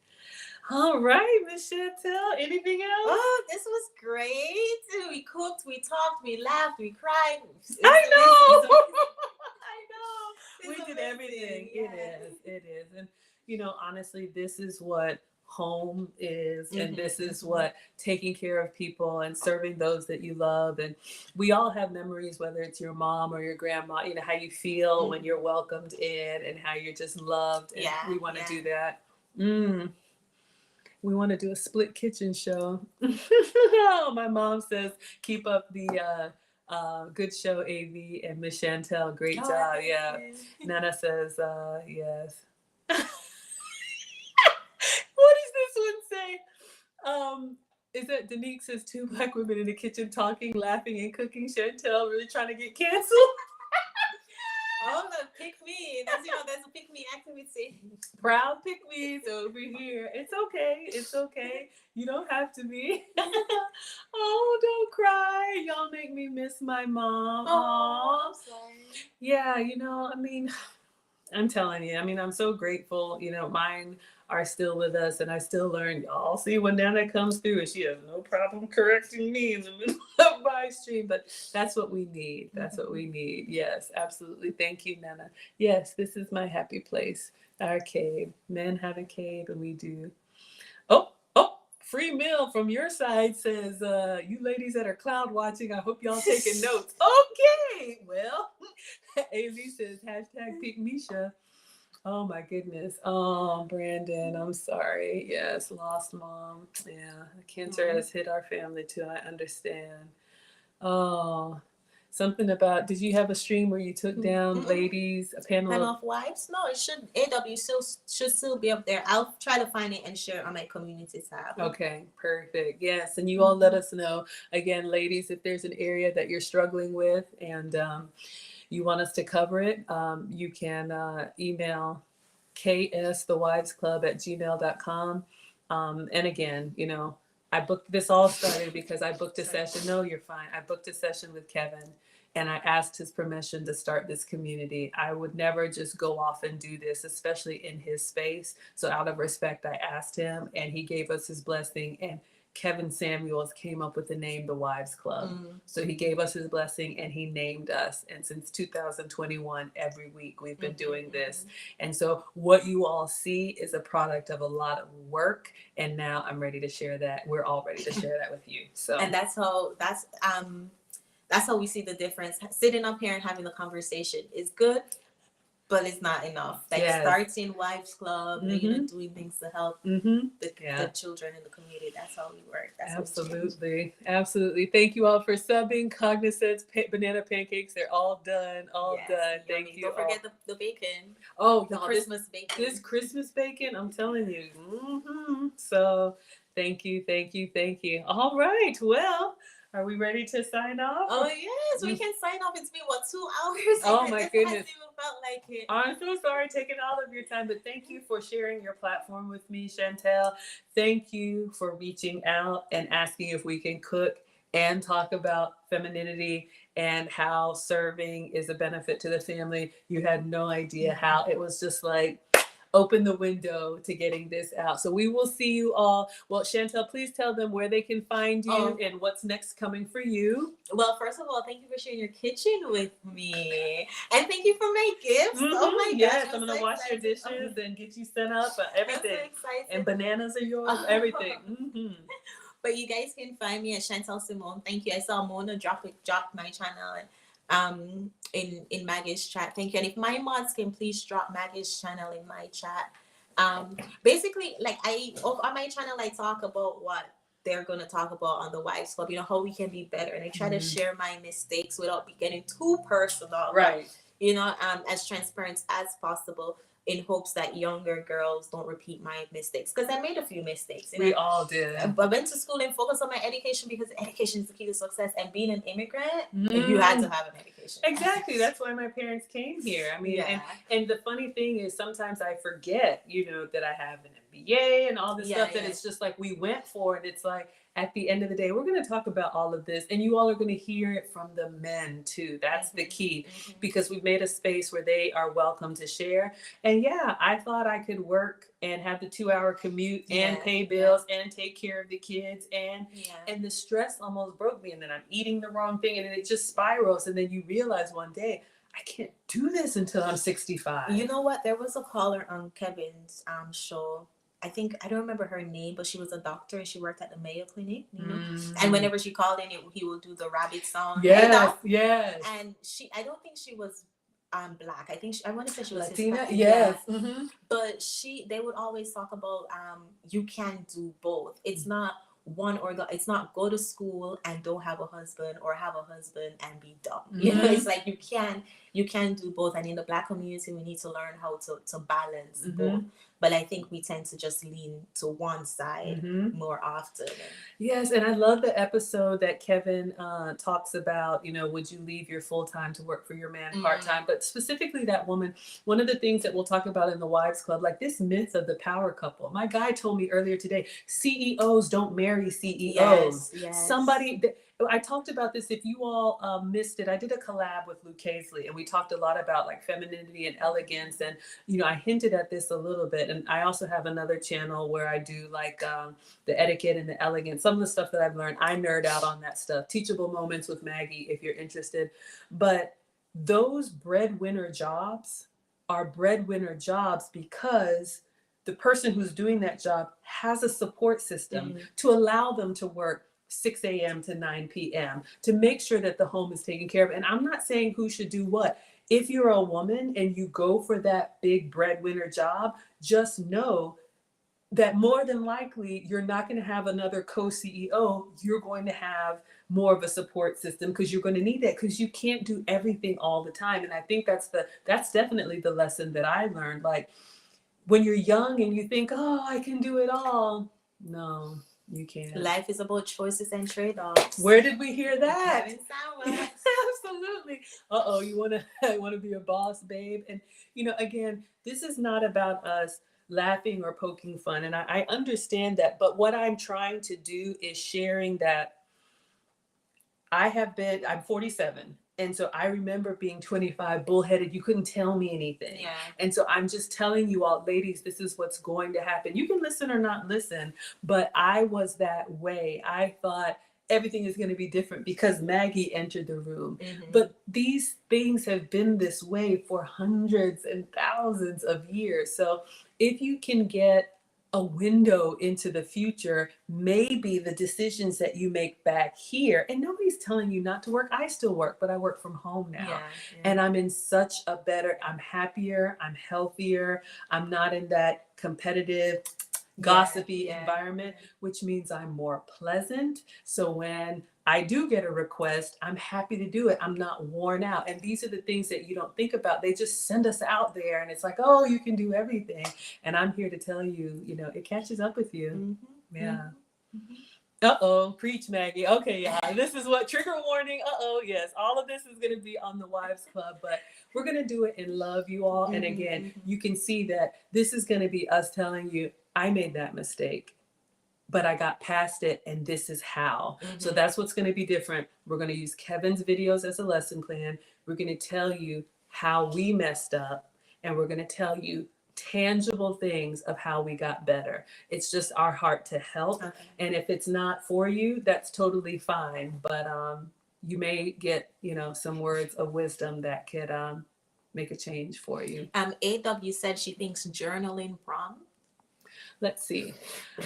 S1: All right, Miss Chantelle. Anything else?
S2: Oh, this was great. We cooked, we talked, we laughed, we cried.
S1: I know.
S2: It's
S1: We did
S2: amazing.
S1: everything.
S2: Yes.
S1: It is. And, you know, honestly, this is what home is. And this is what taking care of people and serving those that you love. And we all have memories, whether it's your mom or your grandma, you know, how you feel when you're welcomed in and how you're just loved. And we want to do that. We want to do a split kitchen show. Oh, my mom says, keep up the good show, AV, and Miss Chantelle, great job. Yeah. Nana says, yes. What does this one say? Is that Danique says 2 Black women in the kitchen talking, laughing, and cooking. Chantelle really trying to get canceled.
S2: Oh, the pick me. That's a pick me activity.
S1: Proud pick me's over here. It's okay. It's okay. You don't have to be. Oh, don't cry. Y'all make me miss my mom.
S2: Oh, I'm sorry.
S1: Yeah, you know, I mean, I'm telling you, I mean, I'm so grateful. You know, mine are still with us, and I still learn. Y'all see when Nana comes through, and she has no problem correcting me in the middle of my stream, but that's what we need. That's what we need. Yes, absolutely. Thank you, Nana. Yes, this is my happy place, our cave. Men have a cave, and we do. Oh, free meal from your side says, you ladies that are cloud watching, I hope y'all taking notes. Okay, well, AV says, hashtag pick Misha. Oh my goodness. Oh, Brandon, I'm sorry. Yes, lost mom. Yeah, cancer has hit our family too. I understand. Oh, something about, did you have a stream where you took down ladies, a panel
S2: of wives? No, it should. AW should still be up there. I'll try to find it and share it on my community tab.
S1: Okay, perfect. Yes, and you all let us know. Again, ladies, if there's an area that you're struggling with and you want us to cover it, you can email ksthewivesclub@gmail.com. And again, you know, I booked, this all started because I booked a session. No, you're fine. I booked a session with Kevin, and I asked his permission to start this community. I would never just go off and do this, especially in his space. So out of respect, I asked him, and he gave us his blessing. And Kevin Samuels came up with the name The Wives Club. So he gave us his blessing, and he named us. And since 2021, every week we've been doing this. And so what you all see is a product of a lot of work. And now I'm ready to share that. We're all ready to share that with you. So,
S2: and that's that's how we see the difference. Sitting up here and having the conversation is good, but it's not enough. Like
S1: Yes.
S2: starting wives club, you know, doing things to help the children in the community. That's how we work. That's
S1: absolutely, absolutely. Thank you all for subbing. Cognizance, Banana Pancakes, they're all done, all done. Thank you.
S2: Don't forget the bacon.
S1: Oh,
S2: the Christmas bacon.
S1: This Christmas bacon, I'm telling you. So thank you, thank you, thank you. All right, well, are we ready to sign off?
S2: Oh yes, we can sign off. It's been 2 hours?
S1: Oh my goodness.
S2: Hasn't even felt like it.
S1: I'm so sorry taking all of your time, but thank you for sharing your platform with me, Chantelle. Thank you for reaching out and asking if we can cook and talk about femininity and how serving is a benefit to the family. You had no idea how. It was just like, open the window to getting this out. So we will see you all. Well, Chantelle, please tell them where they can find you and what's next coming for you.
S2: Well, first of all, thank you for sharing your kitchen with me. And thank you for my gifts. Oh my gosh.
S1: Yes, I'm going to wash your dishes and get you set up. Everything.
S2: I'm so excited.
S1: And bananas are yours, everything.
S2: But you guys can find me at Chantelle Simone. Thank you. I saw Mona drop my channel in Maggie's chat. Thank you. And if my mods can please drop Maggie's channel in my chat. Basically, like on my channel I talk about what they're going to talk about on the Wives Club, you know, how we can be better, and I try to share my mistakes without getting too personal,
S1: right?
S2: You know, as transparent as possible, in hopes that younger girls don't repeat my mistakes, because I made a few mistakes.
S1: We all did.
S2: I went to school and focused on my education because education is the key to success. And being an immigrant, you had to have an education.
S1: Exactly. That's why my parents came here. I mean, and the funny thing is sometimes I forget, you know, that I have an MBA and all this stuff that it's just like we went for. And it's like, at the end of the day, we're going to talk about all of this, and you all are going to hear it from the men too. That's the key, because we've made a space where they are welcome to share. And yeah, I thought I could work and have the 2-hour commute and pay bills and take care of the kids, and the stress almost broke me. And then I'm eating the wrong thing, and it just spirals. And then you realize one day, I can't do this until I'm 65.
S2: You know what? There was a caller on Kevin's show. I don't remember her name, but she was a doctor and she worked at the Mayo Clinic, you know. And whenever she called in, he would do the rabbit song.
S1: Yes. And
S2: I don't think she was Black. I want to say she was
S1: Latina.
S2: Hispanic.
S1: Yes.
S2: But they would always talk about you can do both. It's not one or the. It's not go to school and don't have a husband, or have a husband and be dumb. You know, it's like you can do both. And in the Black community, we need to learn how to balance both. But I think we tend to just lean to one side more often.
S1: Yes, and I love the episode that Kevin talks about, you know, would you leave your full-time to work for your man part-time? But specifically that woman, one of the things that we'll talk about in the Wives Club, like this myth of the power couple. My guy told me earlier today, CEOs don't marry CEOs.
S2: Yes.
S1: I talked about this. If you all missed it, I did a collab with Luke Hazley, and we talked a lot about like femininity and elegance. And, you know, I hinted at this a little bit. And I also have another channel where I do like the etiquette and the elegance, some of the stuff that I've learned. I nerd out on that stuff. Teachable Moments with Maggie, if you're interested. But those breadwinner jobs are breadwinner jobs because the person who's doing that job has a support system to allow them to work 6 a.m. to 9 p.m. to make sure that the home is taken care of. And I'm not saying who should do what. If you're a woman and you go for that big breadwinner job, just know that more than likely you're not going to have another co-CEO. You're going to have more of a support system, because you're going to need that, because you can't do everything all the time. And I think that's definitely the lesson that I learned. Like when you're young and you think, oh, I can do it all. No. You can't.
S2: Life is about choices and trade-offs.
S1: Where did we hear that?
S2: Absolutely.
S1: You want to be a boss, babe. And you know, again, this is not about us laughing or poking fun, and I understand that. But what I'm trying to do is sharing that I'm 47. And so I remember being 25, bullheaded. You couldn't tell me anything.
S2: Yeah.
S1: And so I'm just telling you all, ladies, this is what's going to happen. You can listen or not listen, but I was that way. I thought everything is going to be different because Maggie entered the room. But these things have been this way for hundreds and thousands of years. So if you can get a window into the future, maybe the decisions that you make back here, and nobody's telling you not to work. I still work, but I work from home now.
S2: Yeah.
S1: And I'm in such a better, I'm happier, I'm healthier, I'm not in that competitive, gossipy environment, which means I'm more pleasant. So when I do get a request, I'm happy to do it. I'm not worn out. And these are the things that you don't think about. They just send us out there and it's like, oh, you can do everything. And I'm here to tell you, you know, it catches up with you.
S2: Mm-hmm.
S1: Yeah.
S2: Mm-hmm.
S1: Uh-oh, preach, Maggie. Okay, yeah, this is what, trigger warning. Uh-oh, yes, all of this is going to be on the Wives Club, but we're going to do it in love, you all. And again, you can see that this is going to be us telling you, I made that mistake, but I got past it, and this is how. So that's what's going to be different. We're going to use Kevin's videos as a lesson plan. We're going to tell you how we messed up, and we're going to tell you tangible things of how we got better. It's just our heart to help. Okay. And if it's not for you, that's totally fine. But you may get, you know, some words of wisdom that could make a change for you.
S2: AW said she thinks journaling prompt.
S1: Let's see.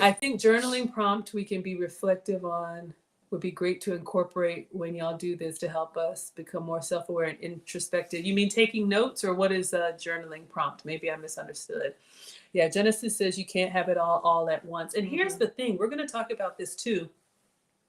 S1: I think journaling prompt we can be reflective on would be great to incorporate when y'all do this to help us become more self-aware and introspective. You mean taking notes, or what is a journaling prompt? Maybe I misunderstood. Yeah, Genesis says you can't have it all at once. And here's the thing. We're going to talk about this too.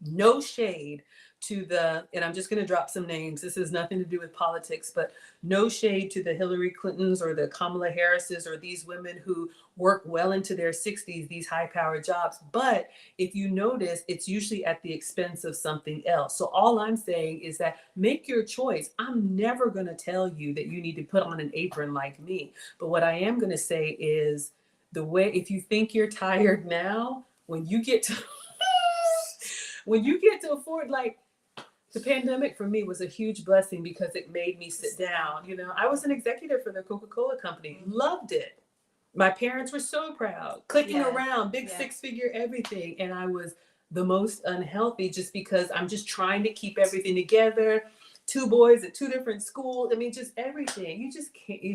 S1: No shade to the, and I'm just going to drop some names. This has nothing to do with politics, but no shade to the Hillary Clintons or the Kamala Harrises or these women who work well into their 60s, these high-powered jobs. But if you notice, it's usually at the expense of something else. So all I'm saying is that make your choice. I'm never going to tell you that you need to put on an apron like me. But what I am going to say is the way, if you think you're tired now, when you get to afford, like, the pandemic for me was a huge blessing because it made me sit down. You know, I was an executive for the Coca-Cola company, loved it. My parents were so proud, clicking around, big six-figure everything. And I was the most unhealthy just because I'm just trying to keep everything together. 2 boys at 2 different schools. I mean, just everything. You just can't.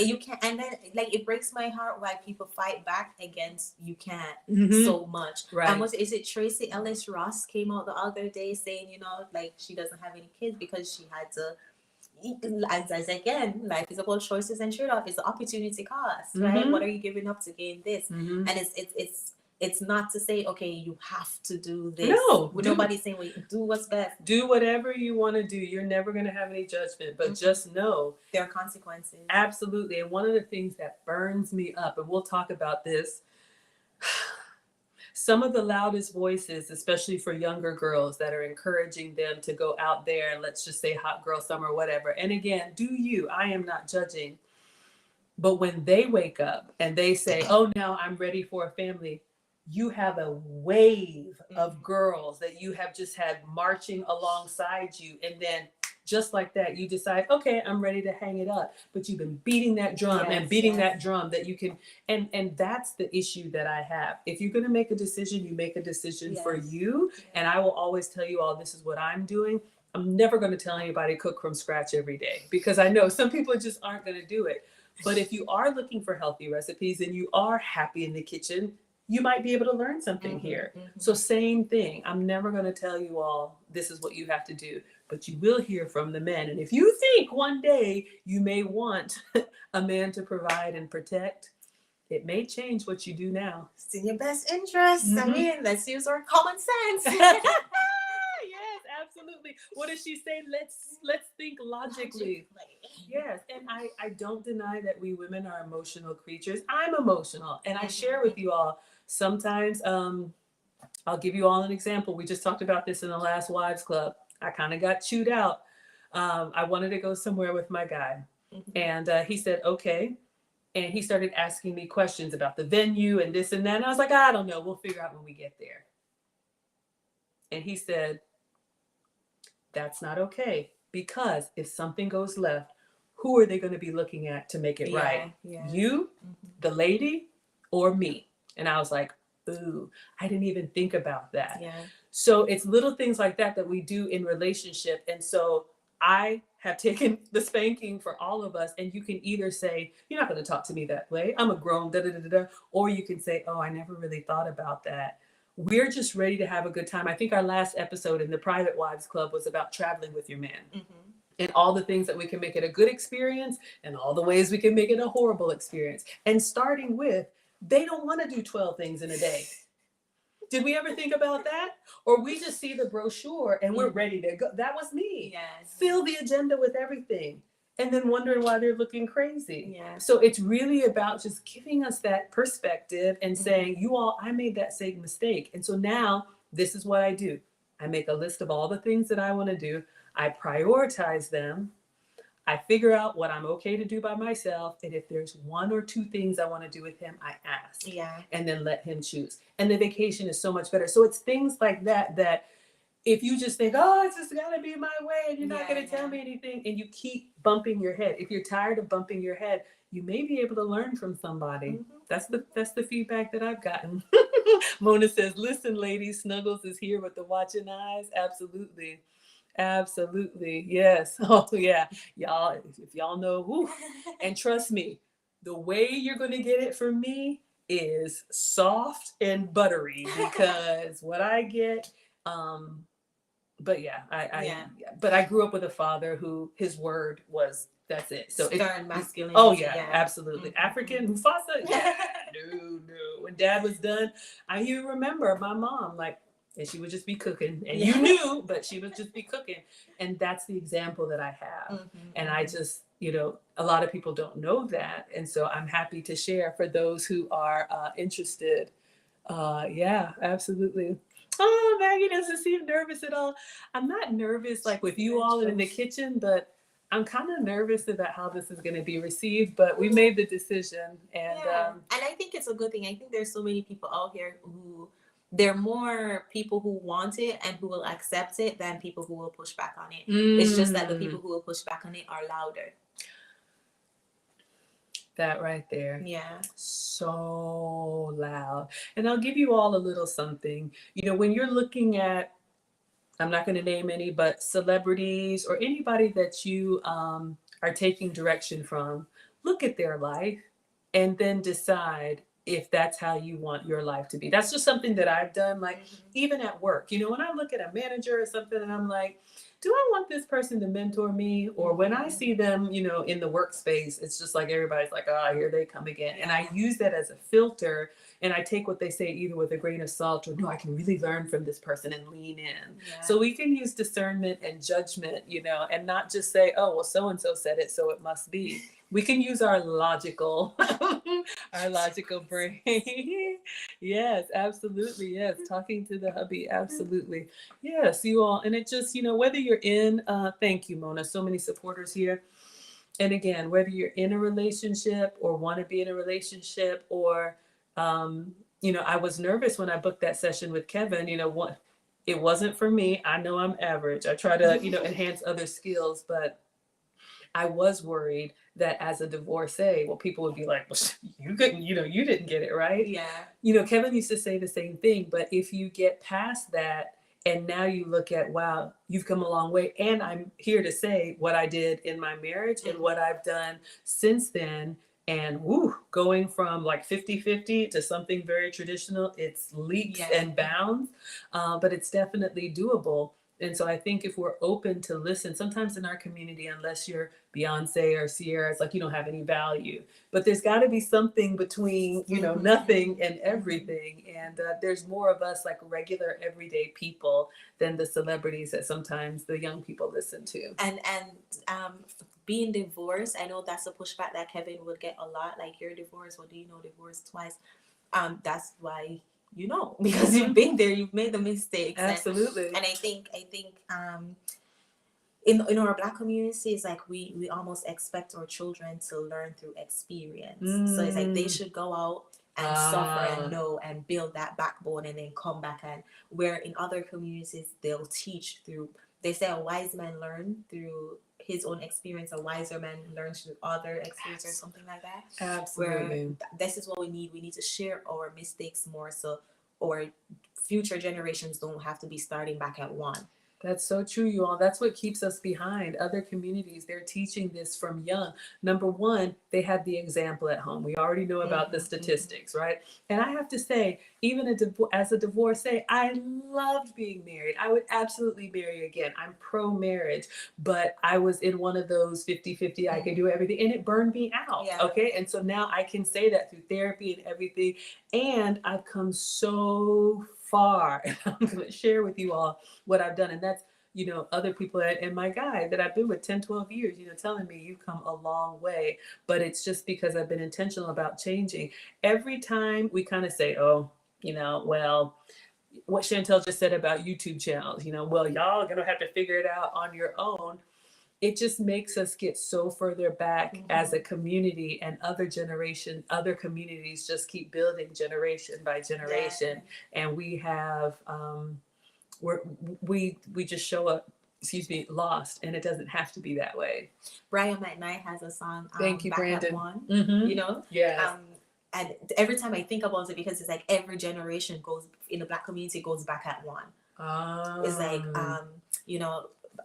S1: You
S2: can't. And then, like, it breaks my heart why people fight back against you can't so much.
S1: Right.
S2: And is it Tracy Ellis Ross came out the other day saying, you know, like, she doesn't have any kids because she had to, as again, life is about choices and trade-off. It's the opportunity cost, right? What are you giving up to gain this? And it's not to say, okay, you have to do this. No. Nobody's saying, well, do what's best.
S1: Do whatever you want to do. You're never going to have any judgment, but just know
S2: there are consequences.
S1: Absolutely. And one of the things that burns me up, and we'll talk about this, some of the loudest voices, especially for younger girls that are encouraging them to go out there and let's just say hot girl summer, whatever. And again, do you, I am not judging, but when they wake up and they say, oh, now I'm ready for a family, you have a wave of girls that you have just had marching alongside you. And then just like that, you decide, okay, I'm ready to hang it up. But you've been beating that drum and beating that drum that you can. And that's the issue that I have. If you're going to make a decision, you make a decision for you. And I will always tell you all, this is what I'm doing. I'm never going to tell anybody cook from scratch every day because I know some people just aren't going to do it. But if you are looking for healthy recipes and you are happy in the kitchen, you might be able to learn something here. So same thing. I'm never going to tell you all, this is what you have to do, but you will hear from the men. And if you think one day you may want a man to provide and protect, it may change what you do now.
S2: It's in your best interest. I mean, let's use our common sense.
S1: Yes, absolutely. What does she say? Let's think logically. Yes, and I don't deny that we women are emotional creatures. I'm emotional, and I share with you all. Sometimes, I'll give you all an example. We just talked about this in the last Wives Club. I kind of got chewed out. I wanted to go somewhere with my guy, and he said, okay. And he started asking me questions about the venue and this and that. And I was like, I don't know. We'll figure out when we get there. And he said, that's not okay. Because if something goes left, who are they going to be looking at to make it right? Yeah. You, the lady, or me? And I was like, ooh, I didn't even think about that. Yeah. So it's little things like that that we do in relationship. And so I have taken the spanking for all of us. And you can either say, you're not going to talk to me that way. I'm a grown, da da da da. Or you can say, oh, I never really thought about that. We're just ready to have a good time. I think our last episode in the Private Wives Club was about traveling with your man. Mm-hmm. And all the things that we can make it a good experience and all the ways we can make it a horrible experience. And starting with, they don't want to do 12 things in a day. Did we ever think about that? Or we just see the brochure and we're ready to go. That was me.
S2: Yes.
S1: Fill the agenda with everything. And then wondering why they're looking crazy.
S2: Yeah.
S1: So it's really about just giving us that perspective and saying, you all, I made that same mistake. And so now this is what I do. I make a list of all the things that I want to do. I prioritize them. I figure out what I'm okay to do by myself. And if there's one or two things I want to do with him, I ask.
S2: Yeah.
S1: And then let him choose. And the vacation is so much better. So it's things like that, that if you just think, oh, it's just got to be my way and you're not going to tell me anything, and you keep bumping your head. If you're tired of bumping your head, you may be able to learn from somebody. Mm-hmm. That's the feedback that I've gotten. Mona says, listen, ladies, Snuggles is here with the watching eyes. Absolutely. Absolutely. Yes. Oh, yeah. Y'all, if y'all know, whew. And trust me, the way you're going to get it from me is soft and buttery, because what I get, but yeah, but I grew up with a father who his word was, that's it. So
S2: stern masculinity.
S1: Oh yeah, absolutely.
S2: Mm-hmm.
S1: African Mufasa. Yeah. No. When Dad was done, I even remember my mom, like, and she would just be cooking, and you knew, but she would just be cooking. And that's the example that I have. Mm-hmm. And I just, a lot of people don't know that. And so I'm happy to share for those who are interested. Yeah, absolutely. Oh, Maggie doesn't seem nervous at all. I'm not nervous like with you all in the kitchen, but I'm kind of nervous about how this is going to be received, but we made the decision. And
S2: and I think it's a good thing. I think there's so many people out here who, there are more people who want it and who will accept it than people who will push back on it. It's just that the people who will push back on it are louder.
S1: That right there.
S2: Yeah.
S1: So loud. And I'll give you all a little something. When you're looking at, I'm not going to name any, but celebrities or anybody that you are taking direction from, look at their life and then decide if that's how you want your life to be. That's just something that I've done, like even at work. When I look at a manager or something and I'm like, do I want this person to mentor me? Or when I see them, in the workspace, it's just like everybody's like, here they come again. And I use that as a filter, and I take what they say either with a grain of salt or no, I can really learn from this person and lean in. Yeah. So we can use discernment and judgment, and not just say, oh, well, so-and-so said it, so it must be. We can use our logical brain. Yes, absolutely. Yes. Talking to the hubby. Absolutely. Yes, you all. And it just, whether you're in, thank you, Mona, so many supporters here. And again, whether you're in a relationship or want to be in a relationship or, I was nervous when I booked that session with Kevin, it wasn't for me. I know I'm average. I try to, enhance other skills, but I was worried that as a divorcee, well, people would be like, well, you couldn't, you didn't get it right. Yeah. Kevin used to say the same thing, but if you get past that and now you look at, wow, you've come a long way. And I'm here to say what I did in my marriage and what I've done since then. And going from like 50-50 to something very traditional, it's leaps and bounds, but it's definitely doable. And so I think if we're open to listen, sometimes in our community, unless you're Beyonce or Sierra, it's like you don't have any value. But there's got to be something between, nothing and everything. And there's more of us like regular everyday people than the celebrities that sometimes the young people listen to.
S2: And being divorced, I know that's a pushback that Kevin would get a lot. Like, you're divorced, or do you know divorced twice? That's why. Because you've been there, you've made the mistakes.
S1: Absolutely.
S2: And I think in our Black community, it's like we almost expect our children to learn through experience. So it's like they should go out and suffer and know and build that backbone and then come back. And where in other communities, they'll teach through, they say a wise man learn through his own experience, a wiser man learns through other experience, or something like that.
S1: Absolutely.
S2: Where this is what we need. We need to share our mistakes more, so our future generations don't have to be starting back at one.
S1: That's so true, you all. That's what keeps us behind. Other communities, they're teaching this from young. Number one, they have the example at home. We already know about the statistics, right? And I have to say, even as a divorcee, I loved being married. I would absolutely marry again. I'm pro marriage, but I was in one of those 50-50, I can do everything, and it burned me out.
S2: Yeah.
S1: Okay. And so now I can say that through therapy and everything. And I've come so far. And I'm going to share with you all what I've done. And that's, other people and my guy that I've been with 10, 12 years, telling me you've come a long way. But it's just because I've been intentional about changing. Every time we kind of say, oh, well, what Chantelle just said about YouTube channels, well, y'all are going to have to figure it out on your own. It just makes us get so further back as a community, and other communities just keep building generation by generation. Yeah. And we have, we just show up, lost, and it doesn't have to be that way.
S2: Brian McKnight has a song,
S1: Thank you,
S2: Back
S1: Brandon.
S2: at One,
S1: Yes.
S2: And every time I think about it, because it's like every generation goes in the Black community goes back at one. It's like,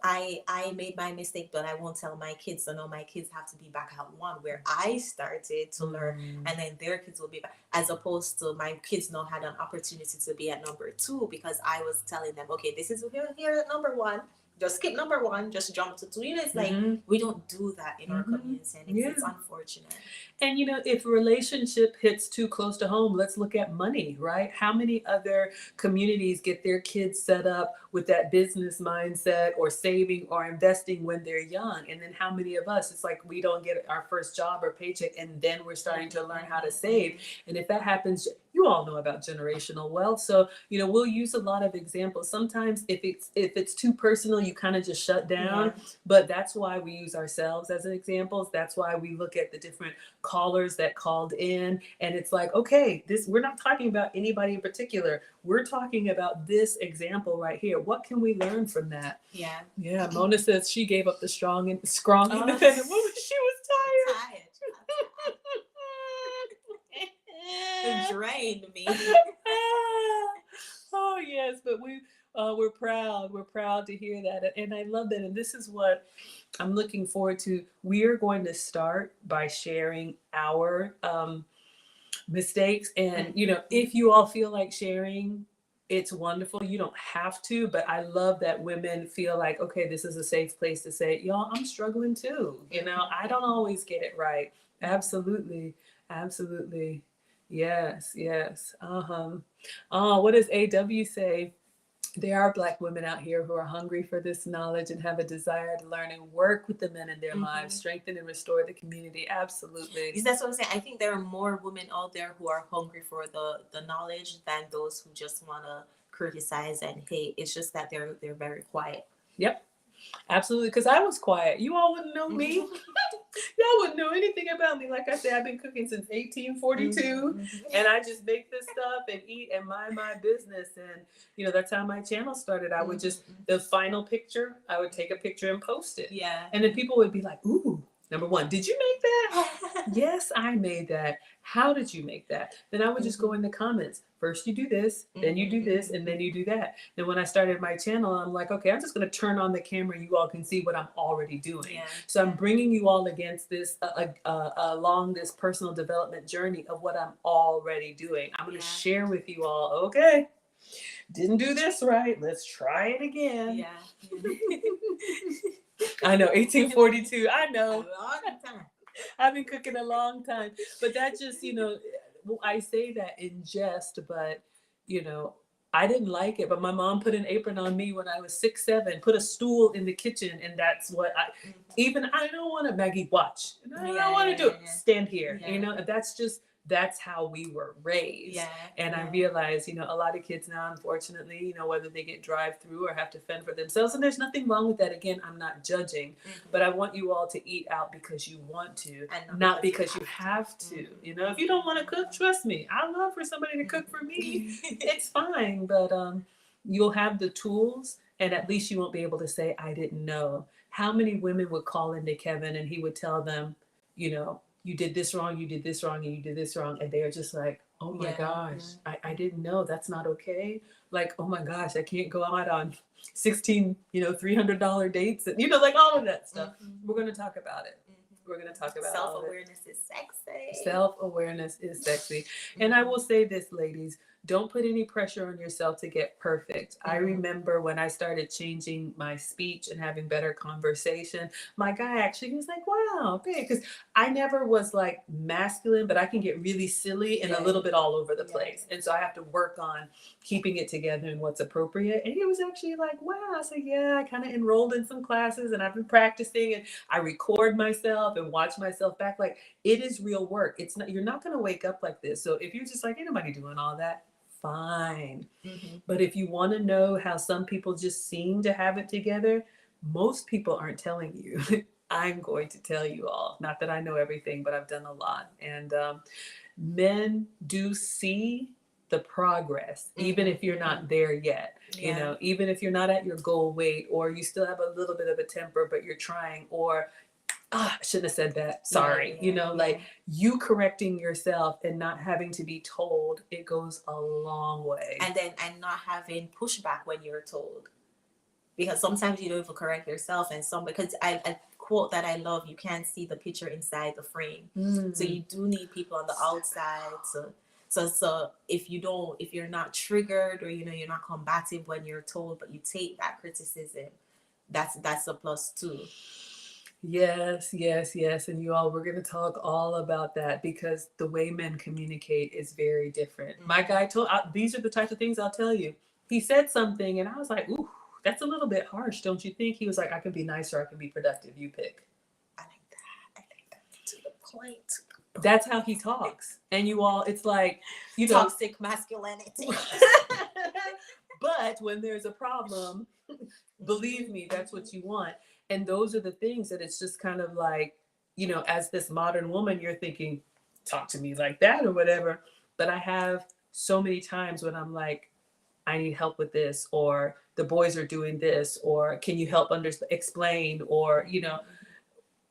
S2: I made my mistake, but I won't tell my kids. So now my kids have to be back at one where I started to learn, and then their kids will be back. As opposed to my kids now had an opportunity to be at number 2 because I was telling them, okay, this is here at number 1. Just skip number 1, just jump to 2. It's like we don't do that in our community, and it's unfortunate. And
S1: if a relationship hits too close to home, let's look at money, right? How many other communities get their kids set up with that business mindset or saving or investing when they're young? And then how many of us, it's like we don't get our first job or paycheck, and then we're starting to learn how to save. And if that happens, you all know about generational wealth. So, we'll use a lot of examples. Sometimes if it's too personal, you kind of just shut down. Yeah. But that's why we use ourselves as an example. That's why we look at the different callers that called in, and it's like, okay, we're not talking about anybody in particular. We're talking about this example right here. What can we learn from that?
S2: Yeah.
S1: Yeah. Mona says she gave up the strong independent woman. She was tired.
S2: It drained me.
S1: Oh yes, but we're proud. We're proud to hear that, and I love that. And this is what I'm looking forward to. We are going to start by sharing our mistakes, and if you all feel like sharing, it's wonderful. You don't have to, but I love that women feel like, okay, this is a safe place to say, y'all, I'm struggling too. I don't always get it right. Absolutely. Yes. What does AW say? There are Black women out here who are hungry for this knowledge and have a desire to learn and work with the men in their lives, strengthen and restore the community. Absolutely.
S2: That's what I'm saying. I think there are more women out there who are hungry for the knowledge than those who just want to criticize and hate. It's just that they're very quiet.
S1: Yep. Absolutely, because I was quiet. You all wouldn't know me. Y'all wouldn't know anything about me. Like I said, I've been cooking since 1842, and I just make this stuff and eat and mind my business. And that's how my channel started. I would just the final picture. I would take a picture and post it.
S2: Yeah.
S1: And then people would be like, "Ooh, number one, did you make that?" Yes, I made that. How did you make that? Then I would just go in the comments. First you do this, then you do this, and then you do that. Then when I started my channel, I'm like, okay, I'm just going to turn on the camera. You all can see what I'm already doing. Yeah. So I'm bringing you all against this, along this personal development journey of what I'm already doing. I'm going to share with you all, okay, didn't do this right. Let's try it again.
S2: Yeah.
S1: I know, 1842. I know.
S2: A long time.
S1: I've been cooking a long time, but that just, I say that in jest, but, I didn't like it, but my mom put an apron on me when I was 6, 7, put a stool in the kitchen. And that's what I don't want to, Maggie, watch. I don't want to do it. Stand here. That's how we were raised. Yeah. And I realize, a lot of kids now, unfortunately, whether they get drive-through or have to fend for themselves, and there's nothing wrong with that. Again, I'm not judging, but I want you all to eat out because you want to, and not because you have to. If you don't want to cook, trust me, I love for somebody to cook for me. It's fine, but you'll have the tools, and at least you won't be able to say, I didn't know. How many women would call into Kevin and he would tell them, you did this wrong, you did this wrong, and you did this wrong. And they're just like, Oh my
S2: Yeah,
S1: gosh,
S2: yeah.
S1: I didn't know that's not okay. Like, oh my gosh, I can't go out on 16, $300 dates and, like all of that stuff. We're going to talk about it. We're going to talk about all of it.
S2: Self-awareness is sexy.
S1: Self-awareness is sexy. And I will say this, ladies, don't put any pressure on yourself to get perfect. I remember when I started changing my speech and having better conversation, my guy actually was like, wow, babe, because I never was like masculine, but I can get really silly and a little bit all over the place. And so I have to work on keeping it together and what's appropriate. And he was actually like, wow. I said, yeah, I kind of enrolled in some classes and I've been practicing and I record myself and watch myself back. Like, it is real work. It's not, you're not going to wake up like this. So if you're just like, ain't nobody doing all that, fine. But if you want to know how some people just seem to have it together, most people aren't telling you. I'm going to tell you all. Not that I know everything, but I've done a lot. And men do see the progress, even if you're not there yet. Even if you're not at your goal weight, or you still have a little bit of a temper, but you're trying, or I shouldn't have said that. Sorry. Like you correcting yourself and not having to be told, it goes a long way.
S2: And not having pushback when you're told. Because sometimes you don't even correct yourself, and because I quote that I love, you can't see the picture inside the frame. So you do need people on the outside. So if you're not triggered, or you're not combative when you're told, but you take that criticism, that's a plus too.
S1: Yes. And you all, we're going to talk all about that, because the way men communicate is very different. My guy these are the types of things I'll tell you. He said something and I was like, ooh, that's a little bit harsh, don't you think? He was like, I can be nicer, I can be productive. You pick.
S2: I like that. To the point.
S1: That's how he talks. And you all, it's like,
S2: toxic masculinity.
S1: But when there's a problem, believe me, that's what you want. And those are the things that it's just kind of like, as this modern woman, you're thinking, talk to me like that or whatever. But I have so many times when I'm like, I need help with this, or the boys are doing this, or can you help explain, or,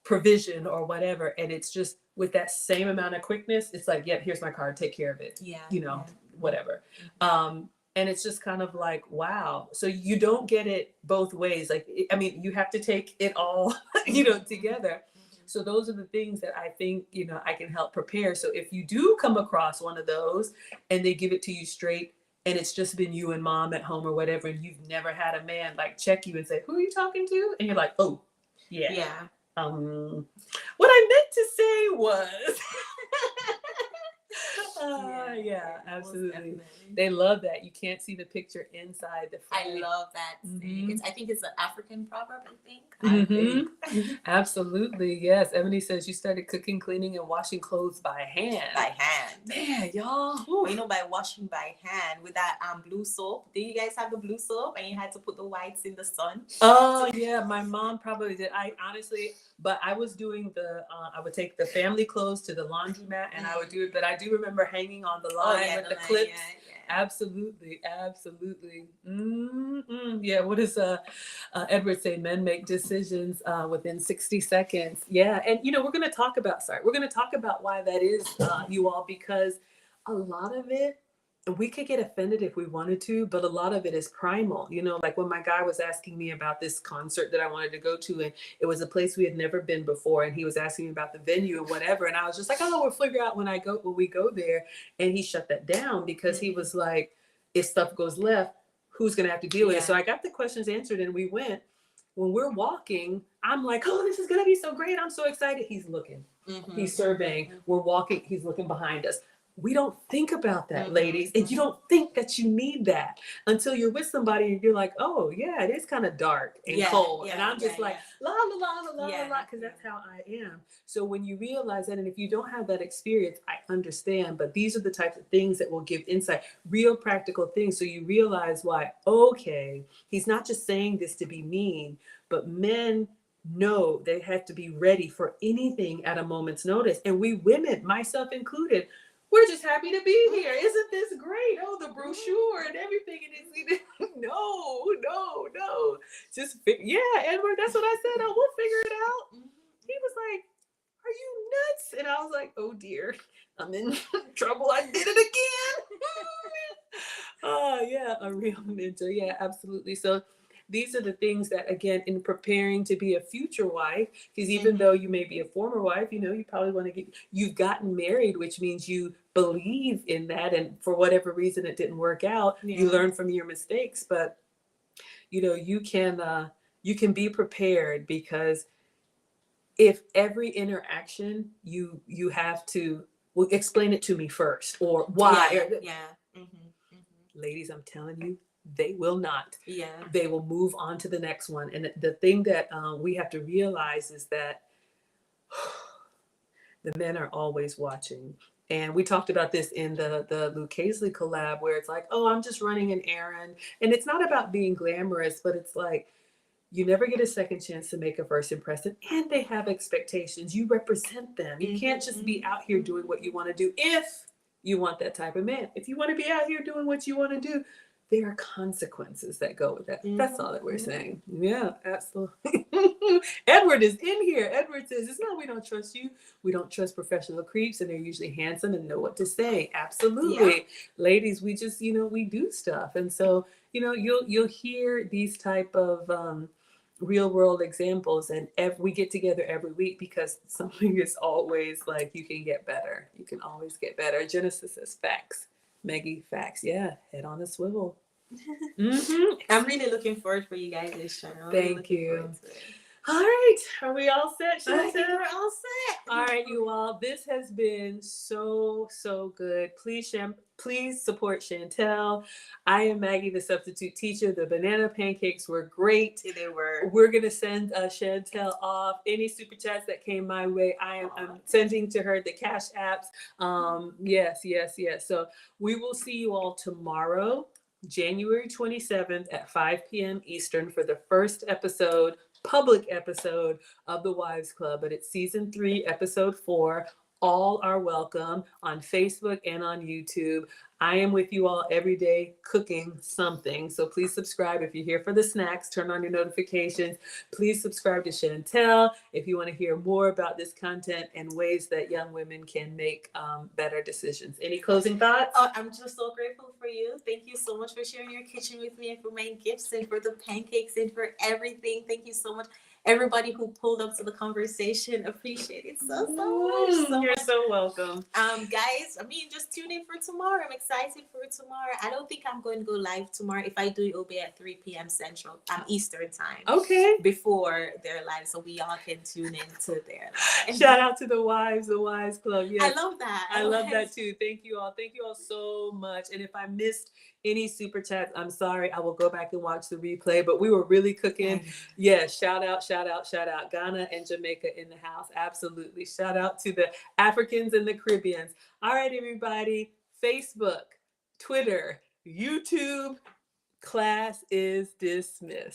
S1: provision or whatever. And it's just with that same amount of quickness, it's like, yeah, here's my card, take care of it. Whatever. And it's just kind of like, wow. So you don't get it both ways. Like, I mean, you have to take it all, together. So those are the things that I think, I can help prepare. So if you do come across one of those and they give it to you straight, and it's just been you and mom at home or whatever, and you've never had a man like check you and say, who are you talking to? And you're like, oh, yeah. What I meant to say was, absolutely. They love that. You can't see the picture inside the frame.
S2: I love that. I think it's an African proverb, I think.
S1: Absolutely, yes. Ebony says you started cooking, cleaning, and washing clothes by hand.
S2: By hand.
S1: Man, y'all.
S2: Well, by washing by hand with that blue soap. Did you guys have the blue soap and you had to put the whites in the sun?
S1: Oh, yeah. My mom probably did. But I was doing I would take the family clothes to the laundromat and I would do it. But I do remember hanging on the line with the clips. Absolutely. Yeah. What does Edward say? Men make decisions within 60 seconds. Yeah. And, we're going to talk about why that is, you all, because a lot of it, we could get offended if we wanted to, but a lot of it is primal. Like when my guy was asking me about this concert that I wanted to go to, and it was a place we had never been before, and he was asking me about the venue and whatever, and I was just like, oh, we'll figure out when we go there. And he shut that down because he was like, if stuff goes left, who's gonna have to deal with it? So I got the questions answered and we went. When we're walking, I'm like, oh, this is gonna be so great, I'm so excited. He's looking, he's surveying, we're walking, he's looking behind us. We don't think about that, ladies. And you don't think that you need that until you're with somebody and you're like, oh, yeah, it is kind of dark and cold. And I'm just like, la, la, la, la, la, la, because that's how I am. So when you realize that, and if you don't have that experience, I understand. But these are the types of things that will give insight, real practical things. So you realize why, okay, he's not just saying this to be mean, but men know they have to be ready for anything at a moment's notice. And we women, myself included, we're just happy to be here. Isn't this great? Oh, the brochure and everything. No. Just, Edward, that's what I said. Oh, we'll figure it out. He was like, are you nuts? And I was like, oh dear, I'm in trouble. I did it And so, yeah, absolutely. So these are the things that, again, in preparing to be a future wife, because even though you may be a former wife, you know, you probably want to get, you've gotten married, which means you believe in that. And for whatever reason, it didn't work out. You learn from your mistakes, but you know, you can be prepared, because if every interaction you have to, well, explain it to me first, or why. Ladies, I'm telling you, they will not. They will move on to the next one. And the thing that we have to realize is that the men are always watching. And we talked about this in the Lucchese collab, where it's like, oh, I'm just running an errand. And it's not about being glamorous, but it's like, you never get a second chance to make a first impression, and they have expectations. You represent them. You can't just be out here doing what you want to do if you want that type of man. If you want to be out here doing what you want to do, there are consequences that go with that. That's all that we're saying. Yeah, absolutely. Edward is in here. Edward says, it's not we don't trust you. We don't trust professional creeps, and they're usually handsome and know what to say. Absolutely. Ladies, we just, you know, we do stuff. And so, you know, you'll hear these type of real world examples, and we get together every week, because something is always like, you can get better. You can always get better. Genesis says facts. Maggie, facts. Yeah, head on a swivel.
S2: I'm really looking forward for you guys this channel.
S1: Thank you. All right, are we all set, Chantelle?
S2: I think we're all set.
S1: All right, you all. This has been so good. Please support Chantelle. I am Maggie, the substitute teacher. The banana pancakes were great.
S2: They were.
S1: We're gonna send Chantelle off. Any super chats that came my way, I'm sending to her the cash apps. Yes. So we will see you all tomorrow, January 27th at 5 p.m. Eastern, for the first episode, public episode of the Wives Club, but it's season 3, episode 4. All are welcome on Facebook and on YouTube. I am with you all every day cooking something. So please subscribe if you're here for the snacks. Turn on your notifications. Please subscribe to Chantelle if you want to hear more about this content and ways that young women can make better decisions. Any closing thoughts?
S2: Oh, I'm just so grateful for you. Thank you so much for sharing your kitchen with me, and for my gifts, and for the pancakes, and for everything. Thank you so much. Everybody who pulled up to the conversation, appreciate it so much.
S1: You're so welcome.
S2: Guys, I mean, just tune in for tomorrow. I'm excited for tomorrow. I don't think I'm going to go live tomorrow. If I do, it will be at 3 p.m. Central, Eastern time.
S1: Okay.
S2: Before their live, so we all can tune in to their live.
S1: Shout out to the Wives Club. Yes.
S2: I love that.
S1: I love that too. Thank you all. Thank you all so much. And if I missed any super chats, I'm sorry. I will go back and watch the replay, but we were really cooking. Yes. Shout out. Ghana and Jamaica in the house. Absolutely. Shout out to the Africans and the Caribbeans. All right, everybody. Facebook, Twitter, YouTube, class is dismissed.